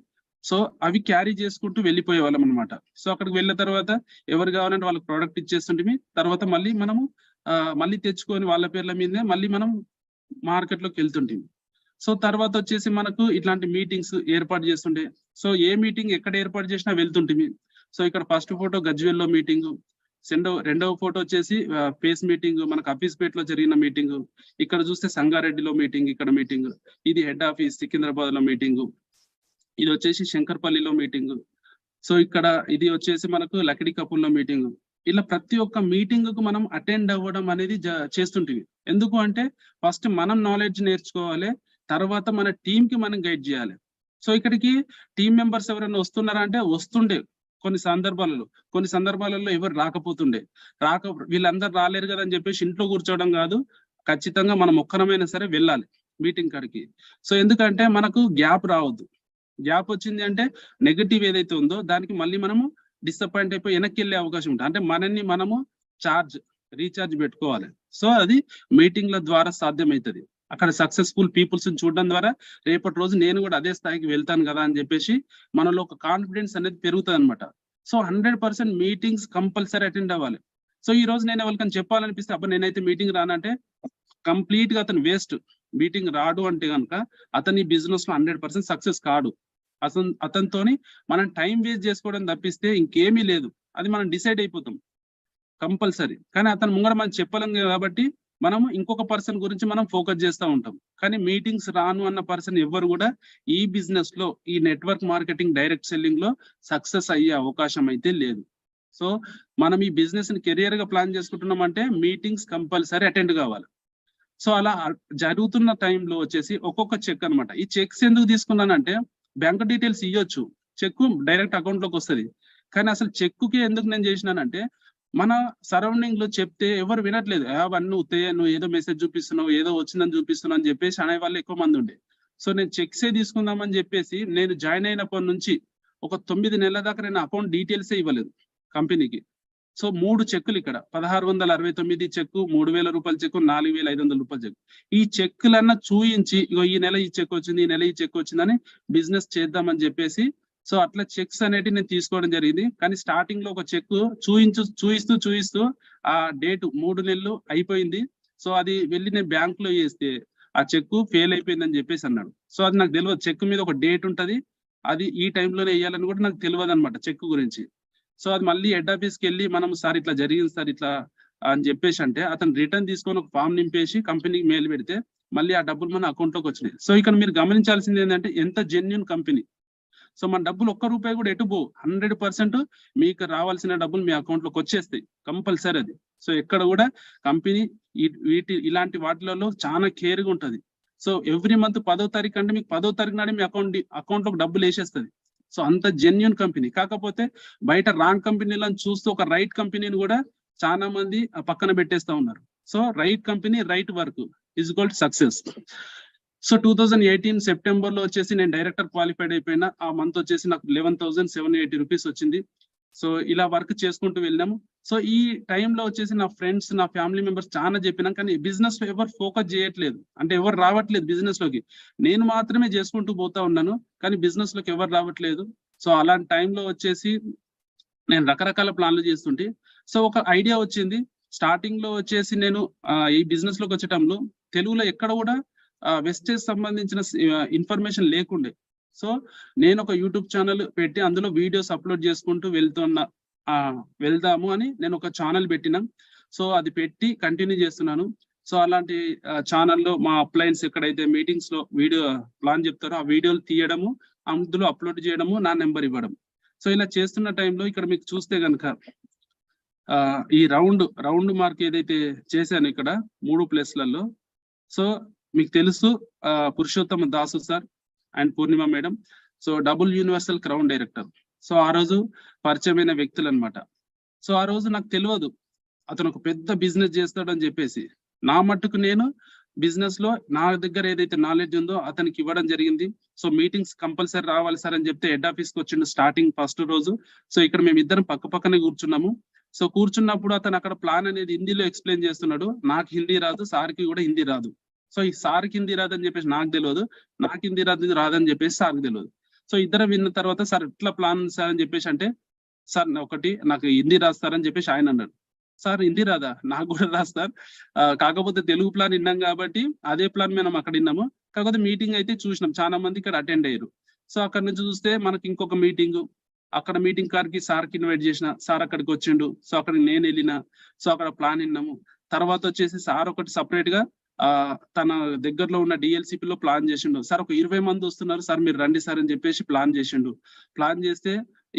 సో అవి క్యారీ చేసుకుంటూ వెళ్ళిపోయే వాళ్ళం అనమాట. సో అక్కడికి వెళ్ళిన తర్వాత ఎవరు కావాలంటే వాళ్ళకి ప్రోడక్ట్ ఇచ్చేస్తుంటే తర్వాత మళ్ళీ మనము మళ్ళీ తెచ్చుకొని వాళ్ళ పేర్ల మీదనే మళ్ళీ మనం మార్కెట్ లోకి వెళ్తుంటాం. సో తర్వాత వచ్చేసి మనకు ఇట్లాంటి మీటింగ్స్ ఏర్పాటు చేస్తుండే. సో ఏ మీటింగ్ ఎక్కడ ఏర్పాటు చేసినా వెళ్తుంటిమి. సో ఇక్కడ ఫస్ట్ ఫోటో గజ్వేల్లో మీటింగ్, రెండవ ఫోటో వచ్చేసి ఫేస్ మీటింగ్ మనకు అఫీస్పేట్ లో జరిగిన మీటింగ్. ఇక్కడ చూస్తే సంగారెడ్డిలో మీటింగ్, ఇక్కడ మీటింగ్. ఇది హెడ్ ఆఫీస్ సికింద్రాబాద్ లో మీటింగ్. ఇది వచ్చేసి శంకర్పల్లిలో మీటింగ్. సో ఇక్కడ ఇది వచ్చేసి మనకు లకిడి కపూర్లో మీటింగ్. ఇలా ప్రతి ఒక్క మీటింగ్ కు మనం అటెండ్ అవ్వడం అనేది చేస్తుంటివి. ఎందుకు అంటే ఫస్ట్ మనం నాలెడ్జ్ నేర్చుకోవాలి, తర్వాత మన టీమ్ కి మనం గైడ్ చేయాలి. సో ఇక్కడికి టీమ్ మెంబర్స్ ఎవరైనా వస్తున్నారా అంటే వస్తుండే కొన్ని సందర్భాలలో ఎవరు రాకపోతుండే. వీళ్ళందరూ రాలేరు కదా అని చెప్పేసి ఇంట్లో కూర్చోవడం కాదు, ఖచ్చితంగా మనం ఒక్కరమైనా సరే వెళ్ళాలి మీటింగ్ కాడికి. సో ఎందుకంటే మనకు గ్యాప్ రావద్దు. గ్యాప్ వచ్చింది అంటే నెగటివ్ ఏదైతే ఉందో దానికి మళ్ళీ మనము డిసప్పాయింట్ అయిపోయి వెనక్కి వెళ్ళే అవకాశం ఉంటుంది. అంటే మనల్ని మనము రీఛార్జ్ పెట్టుకోవాలి. సో అది మీటింగ్ల ద్వారా సాధ్యమవుతుంది. అక్కడ సక్సెస్ఫుల్ పీపుల్స్ చూడడం ద్వారా రేపటి రోజు నేను కూడా అదే స్థాయికి వెళ్తాను కదా అని చెప్పేసి మనలో ఒక కాన్ఫిడెన్స్ అనేది పెరుగుతుంది అనమాట. సో 100% మీటింగ్స్ కంపల్సరీ అటెండ్ అవ్వాలి. సో ఈ రోజు నేను ఎవరికైనా చెప్పాలనిపిస్తే అబ్బా నేనైతే మీటింగ్ రానంటే కంప్లీట్ గా అతను వేస్ట్. మీటింగ్ రాడు అంటే కనుక అతని బిజినెస్ లో 100% సక్సెస్ కాడు. అతనితోని మనం టైం వేస్ట్ చేసుకోవడం తప్పిస్తే ఇంకేమీ లేదు. అది మనం డిసైడ్ అయిపోతాం కంపల్సరీ. కానీ అతను ముంగడ మనం చెప్పలేం కాబట్టి మనము ఇంకొక పర్సన్ గురించి మనం ఫోకస్ చేస్తూ ఉంటాం. కానీ మీటింగ్స్ రాను అన్న పర్సన్ ఎవరు కూడా ఈ బిజినెస్ లో, ఈ నెట్వర్క్ మార్కెటింగ్, డైరెక్ట్ సెల్లింగ్ లో సక్సెస్ అయ్యే అవకాశం అయితే లేదు. సో మనం ఈ బిజినెస్ ని కెరియర్ గా ప్లాన్ చేసుకుంటున్నాం అంటే మీటింగ్స్ కంపల్సరీ అటెండ్ కావాలి. సో అలా జరుగుతున్న టైంలో వచ్చేసి ఒక్కొక్క చెక్ అనమాట. ఈ చెక్స్ ఎందుకు తీసుకున్నానంటే బ్యాంక్ డీటెయిల్స్ ఇవ్వచ్చు, చెక్ డైరెక్ట్ అకౌంట్ లోకి వస్తుంది. కానీ అసలు చెక్కుకి ఎందుకు నేను చేసినానంటే మన సరౌండింగ్ లో చెప్తే ఎవరు వినట్లేదు. అవన్నీ ఉత్తయ్య, నువ్వు ఏదో మెసేజ్ చూపిస్తున్నావు, ఏదో వచ్చిందని చూపిస్తున్నావు అని చెప్పేసి అనే వాళ్ళు ఎక్కువ మంది ఉండే. సో నేను చెక్సే తీసుకుందామని చెప్పేసి నేను జాయిన్ అయినప్పటి నుంచి ఒక 9 నెలల దాకా నేను అకౌంట్ డీటెయిల్సే ఇవ్వలేదు కంపెనీకి. సో 3 చెక్కులు ఇక్కడ 1669 చెక్కు, 3000 రూపాయల చెక్కు, 4500 రూపాయల చెక్కు. ఈ చెక్కులన్నా చూయించి ఇగో ఈ నెల ఈ చెక్ వచ్చింది, ఈ నెల ఈ చెక్ వచ్చిందని బిజినెస్ చేద్దామని చెప్పేసి సో అట్లా చెక్స్ అనేటివి నేను తీసుకోవడం జరిగింది. కానీ స్టార్టింగ్ లో ఒక చెక్ చూయిస్తూ ఆ డేట్ 3 నెలలు అయిపోయింది. సో అది వెళ్ళి నేను బ్యాంక్ లో వేస్తే ఆ చెక్ ఫెయిల్ అయిపోయిందని చెప్పేసి అన్నాడు. సో అది నాకు తెలియదు. చెక్ మీద ఒక డేట్ ఉంటది, అది ఈ టైంలోనే వేయాలని కూడా నాకు తెలియదు అనమాట చెక్ గురించి. సో అది మళ్ళీ హెడ్ ఆఫీస్కి వెళ్ళి మనం సార్ ఇట్లా జరిగింది సార్ ఇట్లా అని చెప్పేసి అంటే అతను రిటర్న్ తీసుకొని ఒక ఫామ్ నింపేసి కంపెనీకి మెయిల్ పెడితే మళ్ళీ ఆ డబ్బులు మన అకౌంట్ లోకి వచ్చినాయి. సో ఇక్కడ మీరు గమనించాల్సింది ఏంటంటే ఎంత జెన్యూన్ కంపెనీ. సో మన డబ్బులు ₹1 కూడా ఎటు పోవు. 100% మీకు రావాల్సిన డబ్బులు మీ అకౌంట్ లోకి వచ్చేస్తాయి కంపల్సరీ అది. సో ఎక్కడ కూడా కంపెనీ ఇలాంటి వాటిలలో చాలా కేర్గా ఉంటది. సో ఎవ్రీ మంత్ 10వ తారీఖు అంటే మీకు 10వ తారీఖు నాడే మీ అకౌంట్ లోకి డబ్బులు వేసేస్తుంది. సో అంత జెన్యూన్ కంపెనీ. కాకపోతే బయట రాంగ్ కంపెనీలను చూస్తూ ఒక రైట్ కంపెనీని కూడా చాలా మంది పక్కన పెట్టేస్తా ఉన్నారు. So right company, right work is equal to success. So 2018 September లో వచ్చేసి నేను డైరెక్టర్ క్వాలిఫైడ్ అయిపోయినా. ఆ మంత్ వచ్చేసి నాకు 11,780 రూపీస్ వచ్చింది. సో ఇలా వర్క్ చేసుకుంటూ వెళ్ళాము. సో ఈ టైంలో వచ్చేసి నా ఫ్రెండ్స్, నా ఫ్యామిలీ మెంబర్స్ చాలా చెప్పినాం, కానీ బిజినెస్ లో ఎవరు ఫోకస్ చేయట్లేదు. అంటే ఎవరు రావట్లేదు బిజినెస్ లోకి. నేను మాత్రమే చేసుకుంటూ పోతా ఉన్నాను, కానీ బిజినెస్ లోకి ఎవరు రావట్లేదు. సో అలాంటి టైంలో వచ్చేసి నేను రకరకాల ప్లాన్లు చేస్తుంటే సో ఒక ఐడియా వచ్చింది. స్టార్టింగ్ లో వచ్చేసి నేను ఈ బిజినెస్ లోకి వచ్చేటప్పుడు తెలుగులో ఎక్కడ కూడా వెస్టేజ్ సంబంధించిన ఇన్ఫర్మేషన్ లేకుండే. సో నేను ఒక యూట్యూబ్ ఛానల్ పెట్టి అందులో వీడియోస్ అప్లోడ్ చేసుకుంటూ వెళ్దాము అని నేను ఒక ఛానల్ పెట్టినా. సో అది పెట్టి కంటిన్యూ చేస్తున్నాను. సో అలాంటి ఛానల్లో మా అప్లయన్స్ ఎక్కడైతే మీటింగ్స్ లో వీడియో ప్లాన్ చెప్తారో ఆ వీడియోలు తీయడము, అందులో అప్లోడ్ చేయడము, నా నెంబర్ ఇవ్వడం. సో ఇలా చేస్తున్న టైంలో ఇక్కడ మీకు చూస్తే కనుక ఈ రౌండ్ మార్క్ ఏదైతే చేశాను ఇక్కడ 3 ప్లేస్లలో. సో మీకు తెలుసు Purushottama Dasu sir and Purnima madam. So double universal crown director. So ఆ రోజు పరిచయమైన వ్యక్తులు అనమాట. సో ఆ రోజు నాకు తెలియదు అతను ఒక పెద్ద బిజినెస్ చేస్తాడని చెప్పేసి. నా మట్టుకు నేను బిజినెస్ లో నా దగ్గర ఏదైతే నాలెడ్జ్ ఉందో అతనికి ఇవ్వడం జరిగింది. సో మీటింగ్స్ కంపల్సరీ రావాలి సార్ అని చెప్తే హెడ్ ఆఫీస్కి వచ్చిండు స్టార్టింగ్ ఫస్ట్ రోజు. సో ఇక్కడ మేము ఇద్దరం పక్కనే కూర్చున్నాము. సో కూర్చున్నప్పుడు అతను అక్కడ ప్లాన్ అనేది హిందీలో ఎక్స్ప్లెయిన్ చేస్తున్నాడు. నాకు హిందీ రాదు, సార్కి కూడా హిందీ రాదు. సో ఈ సార్కి హిందీ రాదని చెప్పేసి నాకు తెలియదు, నాకు హిందీ రాదని చెప్పేసి సార్కి తెలియదు. సో ఇద్దరం విన్న తర్వాత సార్ ఇట్లా ప్లాన్ సార్ అని చెప్పేసి అంటే సార్ నాకు హిందీ రాస్తారని చెప్పేసి ఆయన అన్నాడు. సార్ హిందీ రాదా? నాకు కూడా రాస్తారు, కాకపోతే తెలుగు ప్లాన్ విన్నాం కాబట్టి అదే ప్లాన్ మనం అక్కడ విన్నాము. కాకపోతే మీటింగ్ అయితే చూసినాం, చాలా మంది ఇక్కడ అటెండ్ అయ్యారు. సో అక్కడ నుంచి చూస్తే మనకి ఇంకొక మీటింగ్, అక్కడ మీటింగ్ కాడికి సార్కి ఇన్వైట్ చేసిన, సార్ అక్కడికి వచ్చిండు. సో అక్కడికి నేను వెళ్ళిన. సో అక్కడ ప్లాన్ విన్నాము. తర్వాత వచ్చేసి సార్ ఒకటి సపరేట్ గా తన దగ్గరలో ఉన్న డిఎల్సిపి లో ప్లాన్ చేసిండు. సార్ ఒక 20 మంది వస్తున్నారు సార్, మీరు రండి సార్ అని చెప్పేసి ప్లాన్ చేసిండు. ప్లాన్ చేస్తే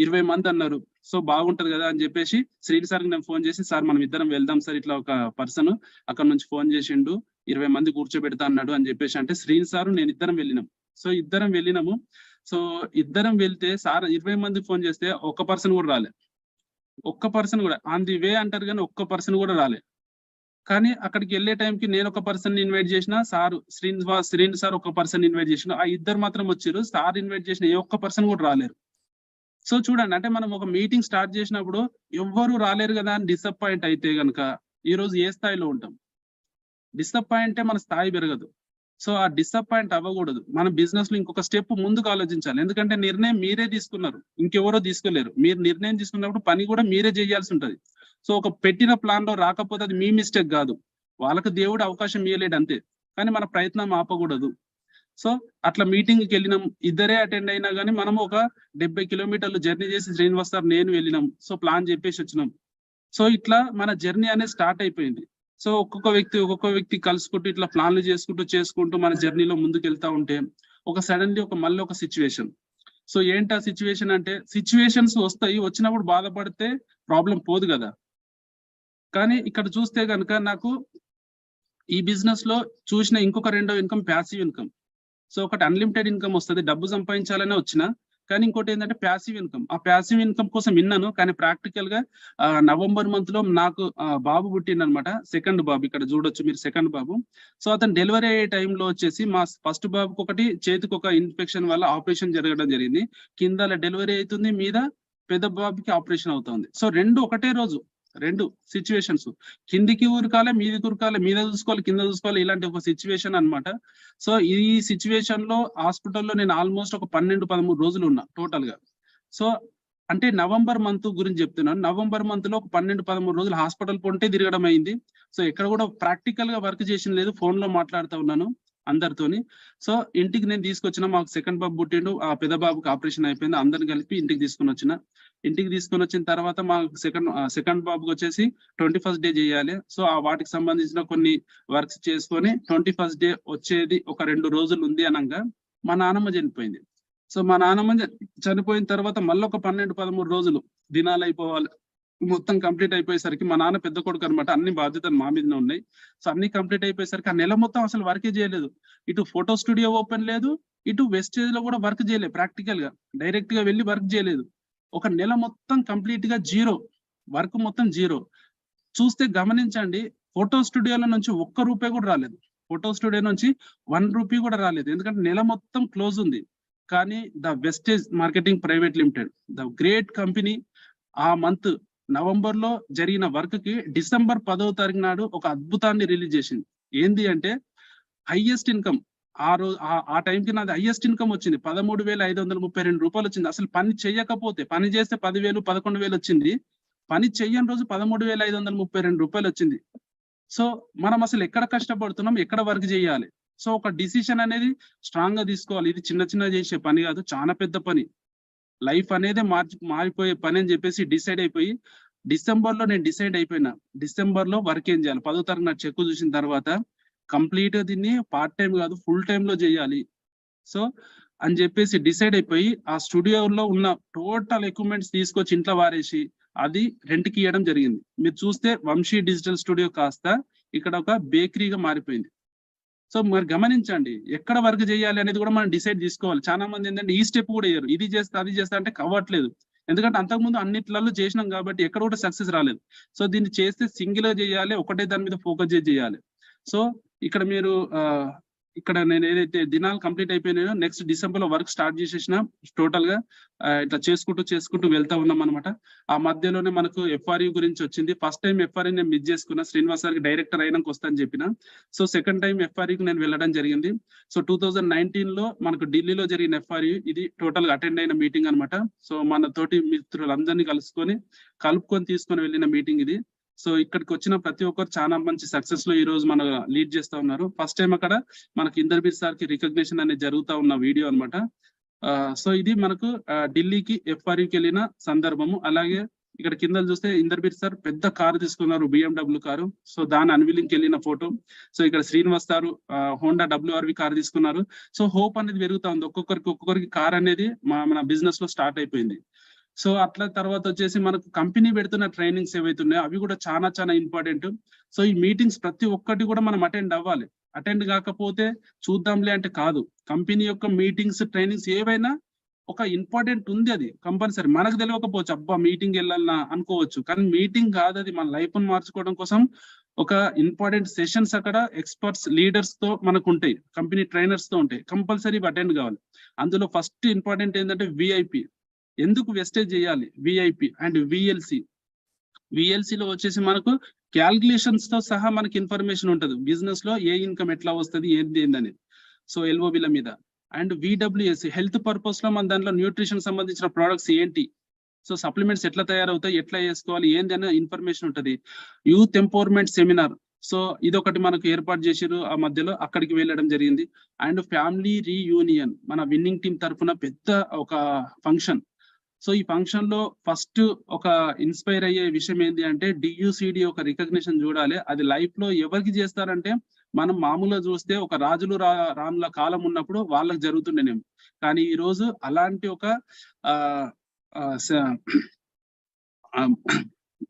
20 మంది అన్నారు. సో బాగుంటది కదా అని చెప్పేసి శ్రీని సార్కి నేను ఫోన్ చేసి, సార్ మనం ఇద్దరం వెళ్దాం సార్, ఇట్లా ఒక పర్సన్ అక్కడ నుంచి ఫోన్ చేసిండు 20 మంది కూర్చోబెడతా అన్నాడు అని చెప్పేసి అంటే శ్రీని సారు నేను ఇద్దరం వెళ్ళినాం. సో ఇద్దరం వెళ్ళినాము. సో ఇద్దరం వెళ్తే సార్ 20 మంది ఫోన్ చేస్తే ఒక్క పర్సన్ కూడా రాలే. ఒక్క పర్సన్ కూడా ఆన్ ది వే అంటారు కానీ ఒక్క పర్సన్ కూడా రాలే. కానీ అక్కడికి వెళ్ళే టైంకి నేను ఒక పర్సన్ ఇన్వైట్ చేసిన, శ్రీను సార్ ఒక పర్సన్ ఇన్వైట్ చేసిన, ఆ ఇద్దరు మాత్రం వచ్చారు. సార్ ఇన్వైట్ చేసిన ఏ ఒక్క పర్సన్ కూడా రాలేరు. సో చూడండి, అంటే మనం ఒక మీటింగ్ స్టార్ట్ చేసినప్పుడు ఎవ్వరు రాలేరు కదా అని డిసప్పాయింట్ అయితే గనక ఈ రోజు ఏ స్థాయిలో ఉంటాం? డిసప్పాయింటే మన స్థాయి పెరగదు. సో ఆ డిసప్పాయింట్ అవ్వకూడదు. మన బిజినెస్ లో ఇంకొక స్టెప్ ముందుకు ఆలోచించాలి. ఎందుకంటే నిర్ణయం మీరే తీసుకున్నారు, ఇంకెవరో తీసుకోలేరు. మీరు నిర్ణయం తీసుకున్నప్పుడు పని కూడా మీరే చేయాల్సి ఉంటది. సో ఒక పెట్టిన ప్లాన్ లో రాకపోతే అది మీ మిస్టేక్ కాదు, వాళ్ళకి దేవుడు అవకాశం ఇవ్వలేడు అంతే. కానీ మన ప్రయత్నం ఆపకూడదు. సో అట్లా మీటింగ్కి వెళ్ళినాం, ఇద్దరే అటెండ్ అయినా కానీ మనం ఒక 70 కిలోమీటర్లు జర్నీ చేసి శ్రీనివాస్ సార్ నేను వెళ్ళినాం. సో ప్లాన్ చెప్పేసి వచ్చినాం. సో ఇట్లా మన జర్నీ అనేది స్టార్ట్ అయిపోయింది. సో ఒక్కొక్క వ్యక్తి కలుసుకుంటూ ఇట్లా ప్లాన్లు చేసుకుంటూ మన జర్నీలో ముందుకు వెళ్తా ఉంటే ఒక సడన్లీ మళ్ళీ ఒక సిచ్యువేషన్. సో ఏంటి ఆ సిచ్యువేషన్ అంటే, సిచ్యువేషన్స్ వస్తాయి, వచ్చినప్పుడు బాధపడితే ప్రాబ్లం పోదు కదా. కానీ ఇక్కడ చూస్తే కనుక నాకు ఈ బిజినెస్ లో చూసిన ఇంకొక రెండో ఇన్కమ్ ప్యాసివ్ ఇన్కమ్. సో ఒకటి అన్లిమిటెడ్ ఇన్కమ్ వస్తుంది, డబ్బు సంపాదించాలనే వచ్చిన. కానీ ఇంకోటి ఏంటంటే ప్యాసివ్ ఇన్కమ్. ఆ ప్యాసివ్ ఇన్కమ్ కోసం విన్నాను, కానీ ప్రాక్టికల్ గా నవంబర్ మంత్ లో నాకు బాబు పుట్టిందనమాట. సెకండ్ బాబు, ఇక్కడ చూడొచ్చు మీరు సెకండ్ బాబు. సో అతను డెలివరీ అయ్యే టైంలో వచ్చేసి మా ఫస్ట్ బాబుకి ఒకటి చేతికి ఒక ఇన్ఫెక్షన్ వల్ల ఆపరేషన్ జరగడం జరిగింది. కింద డెలివరీ అవుతుంది, మీద పెద్ద బాబుకి ఆపరేషన్ అవుతుంది. సో రెండు ఒకటే రోజు, రెండు సిచ్యువేషన్స్. కిందికి ఊరకాలే, మీదికి ఊరకాలే, మీద చూసుకోవాలి, కింద చూసుకోవాలి, ఇలాంటి ఒక సిచ్యువేషన్ అన్నమాట. సో ఈ సిచ్యువేషన్ లో హాస్పిటల్లో నేను ఆల్మోస్ట్ ఒక 12-13 రోజులు ఉన్నా టోటల్ గా. సో అంటే నవంబర్ మంత్ గురించి చెప్తున్నాను. నవంబర్ మంత్ లో ఒక 12-13 రోజులు హాస్పిటల్ పొంటే తిరగడం అయింది. సో ఎక్కడ కూడా ప్రాక్టికల్ గా వర్క్ చేసిన లేదు, ఫోన్ లో మాట్లాడుతూ ఉన్నాను అందరితోని. సో ఇంటికి నేను తీసుకొచ్చిన, మాకు సెకండ్ బాబు పుట్టిండు, ఆ పెద్ద బాబుకి ఆపరేషన్ అయిపోయింది, అందరిని కలిపి ఇంటికి తీసుకొని వచ్చిన. ఇంటికి తీసుకొని వచ్చిన తర్వాత మా సెకండ్ బాబుకి వచ్చేసి 21st డే చేయాలి. సో ఆ వాటికి సంబంధించిన కొన్ని వర్క్స్ చేసుకొని 21st డే వచ్చేది ఒక 2 రోజులు ఉంది అనగా మా నాన్నమ్మ చనిపోయింది. సో మా నాన్నమ్మ చనిపోయిన తర్వాత మళ్ళీ ఒక 12-13 రోజులు దినాలు అయిపోవాలి, మొత్తం కంప్లీట్ అయిపోయేసరికి మా నాన్న పెద్ద కొడుకు అనమాట, అన్ని బాధ్యతలు మా మీదనే ఉన్నాయి. సో అన్ని కంప్లీట్ అయిపోయేసరికి ఆ నెల మొత్తం అసలు వర్కే చేయలేదు. ఇటు ఫోటో స్టూడియో ఓపెన్ లేదు, ఇటు వెస్టేజ్ లో కూడా వర్క్ చేయలేదు. ప్రాక్టికల్ గా డైరెక్ట్ గా వెళ్ళి వర్క్ చేయలేదు. ఒక నెల మొత్తం కంప్లీట్ గా జీరో, వర్క్ మొత్తం జీరో. చూస్తే గమనించండి, ఫోటో స్టూడియోల నుంచి ఒక్క రూపాయి కూడా రాలేదు. ఫోటో స్టూడియో నుంచి 1 రూపీ కూడా రాలేదు, ఎందుకంటే నెల మొత్తం క్లోజ్ ఉంది. కానీ the Vestige marketing private Limited, the great company, ఆ మంత్ నవంబర్ లో జరిగిన వర్క్ కి డిసెంబర్ 10వ తారీఖు నాడు ఒక అద్భుతాన్ని రిలీజ్ చేసింది. ఏంది అంటే హైయెస్ట్ ఇన్కమ్. ఆ రోజు ఆ టైంకి నాది హైయెస్ట్ ఇన్కమ్ వచ్చింది, 13,532 రూపాయలు వచ్చింది. అసలు పని చేయకపోతే, పని చేస్తే 10,000 11,000 వచ్చింది, పని చెయ్యని రోజు 13,532 రూపాయలు వచ్చింది. సో మనం అసలు ఎక్కడ కష్టపడుతున్నాం, ఎక్కడ వర్క్ చేయాలి. సో ఒక డిసిషన్ అనేది స్ట్రాంగ్ గా తీసుకోవాలి. ఇది చిన్న చేసే పని కాదు, చాలా పెద్ద పని. లైఫ్ అనేది మారిపోయే పని అని చెప్పేసి డిసైడ్ అయిపోయి డిసెంబర్ లో నేను డిసైడ్ అయిపోయినా, డిసెంబర్ లో వర్క్ ఏం చేయాలి. 10వ తారీఖు నాకు చెక్ చూసిన తర్వాత కంప్లీట్ గా దీన్ని పార్ట్ టైం కాదు ఫుల్ టైం లో చేయాలి. సో అని చెప్పేసి డిసైడ్ అయిపోయి ఆ స్టూడియోలో ఉన్న టోటల్ ఎక్విప్మెంట్స్ తీసుకొచ్చి ఇంట్లో వారేసి అది రెంట్కి ఇవ్వడం జరిగింది. మీరు చూస్తే వంశీ డిజిటల్ స్టూడియో కాస్త ఇక్కడ ఒక బేకరీగా మారిపోయింది. సో మరి గమనించండి, ఎక్కడ వర్క్ చేయాలి అనేది కూడా మనం డిసైడ్ చేసుకోవాలి. చాలా మంది ఏంటంటే ఈ స్టెప్ కూడా వేయరు, ఇది చేస్తా అది చేస్తా అంటే కవ్వట్లేదు. ఎందుకంటే అంతకుముందు అన్నిట్లలో చేసినాం కాబట్టి ఎక్కడ కూడా సక్సెస్ రాలేదు. సో దీన్ని చేస్తే సింగిల్ గా చేయాలి, ఒకటే దాని మీద ఫోకస్ చేయాలి. సో ఇక్కడ మీరు ఇక్కడ నేను ఏదైతే దినాలు కంప్లీట్ అయిపోయినాయో నెక్స్ట్ డిసెంబర్ లో వర్క్ స్టార్ట్ చేసేసిన టోటల్ గా ఇట్లా చేసుకుంటూ వెళ్తా ఉన్నాం అనమాట. ఆ మధ్యలోనే మనకు FRU గురించి వచ్చింది. ఫస్ట్ టైం FRU నేను మిస్ చేసుకున్నా, శ్రీనివాస్ సార్కి డైరెక్టర్ అయినాక వస్తా అని చెప్పిన. సో సెకండ్ టైం FRUకి నేను వెళ్ళడం జరిగింది. సో 2019 లో మనకు ఢిల్లీలో జరిగిన FRU ఇది టోటల్ గా అటెండ్ అయిన మీటింగ్ అనమాట. సో మన తోటి మిత్రులందరినీ కలుపుకొని తీసుకొని వెళ్ళిన మీటింగ్ ఇది. సో ఇక్కడికి వచ్చిన ప్రతి ఒక్కరు చాలా మంచి సక్సెస్ లో ఈ రోజు మన లీడ్ చేస్తా ఉన్నారు. ఫస్ట్ టైం అక్కడ మనకి ఇందర్బీర్ సార్ కి రికగ్నిషన్ అనేది జరుగుతా ఉన్న వీడియో అనమాట. సో ఇది మనకు ఢిల్లీకి FRUకి వెళ్ళిన సందర్భము. అలాగే ఇక్కడ కింద చూస్తే ఇందర్బీర్ సార్ పెద్ద కారు తీసుకున్నారు, BMW కారు. సో దాని అన్వీలింగ్కి వెళ్ళిన ఫోటో. సో ఇక్కడ Srinivas sir Honda WRV car తీసుకున్నారు. సో హోప్ అనేది పెరుగుతా ఉంది, ఒక్కొక్కరికి కార్ అనేది మన బిజినెస్ లో స్టార్ట్ అయిపోయింది. సో అట్లా తర్వాత వచ్చేసి మనకు కంపెనీ పెడుతున్న ట్రైనింగ్స్ ఏవైతే ఉన్నాయో అవి కూడా చాలా ఇంపార్టెంట్. సో ఈ మీటింగ్స్ ప్రతి ఒక్కటి కూడా మనం అటెండ్ అవ్వాలి. అటెండ్ కాకపోతే చూద్దాంలే అంటే కాదు. కంపెనీ యొక్క మీటింగ్స్ ట్రైనింగ్స్ ఏవైనా ఒక ఇంపార్టెంట్ ఉంది, అది కంపల్సరీ. మనకు తెలియకపోవచ్చు, అబ్బా మీటింగ్ వెళ్ళాలన్నా అనుకోవచ్చు, కానీ మీటింగ్ కాదు అది. మన లైఫ్ ను మార్చుకోవడం కోసం ఒక ఇంపార్టెంట్ సెషన్స్ అక్కడ ఎక్స్పర్ట్స్ లీడర్స్ తో మనకు ఉంటాయి, కంపెనీ ట్రైనర్స్ తో ఉంటాయి, కంపల్సరీ అటెండ్ కావాలి. అందులో ఫస్ట్ ఇంపార్టెంట్ ఏంటంటే విఐపి. ఎందుకు వెస్టేజ్ చేయాలి? VIP and VLC. విఎల్సిలో వచ్చేసి మనకు క్యాల్కులేషన్స్ తో సహా మనకి ఇన్ఫర్మేషన్ ఉంటుంది, బిజినెస్ లో ఏ ఇన్కమ్ ఎట్లా వస్తుంది ఏంది ఏందనేది. సో ఎల్ఓబిల మీద. అండ్ విడబ్ల్యూఎస్ హెల్త్ పర్పస్ లో మన దాంట్లో న్యూట్రిషన్ సంబంధించిన ప్రోడక్ట్స్ ఏంటి, సో సప్లిమెంట్స్ ఎట్లా తయారవుతాయి, ఎట్లా చేసుకోవాలి ఏంది అనే ఇన్ఫర్మేషన్ ఉంటుంది. యూత్ ఎంపవర్మెంట్ సెమినార్, సో ఇదొకటి మనకు ఏర్పాటు చేసారు ఆ మధ్యలో, అక్కడికి వెళ్ళడం జరిగింది. అండ్ ఫ్యామిలీ రీయూనియన్, మన విన్నింగ్ టీం తరఫున పెద్ద ఒక ఫంక్షన్. సో ఈ ఫంక్షన్ లో ఫస్ట్ ఒక ఇన్స్పైర్ అయ్యే విషయం ఏంటి అంటే డియుసిడి ఒక రికగ్నిషన్ చూడాలి. అది లైఫ్ లో ఎవరికి చేస్తారంటే, మనం మామూలుగా చూస్తే ఒక రాజులు రాణుల కాలం ఉన్నప్పుడు వాళ్ళకి జరుగుతుండేనేమో, కానీ ఈ రోజు అలాంటి ఒక ఆ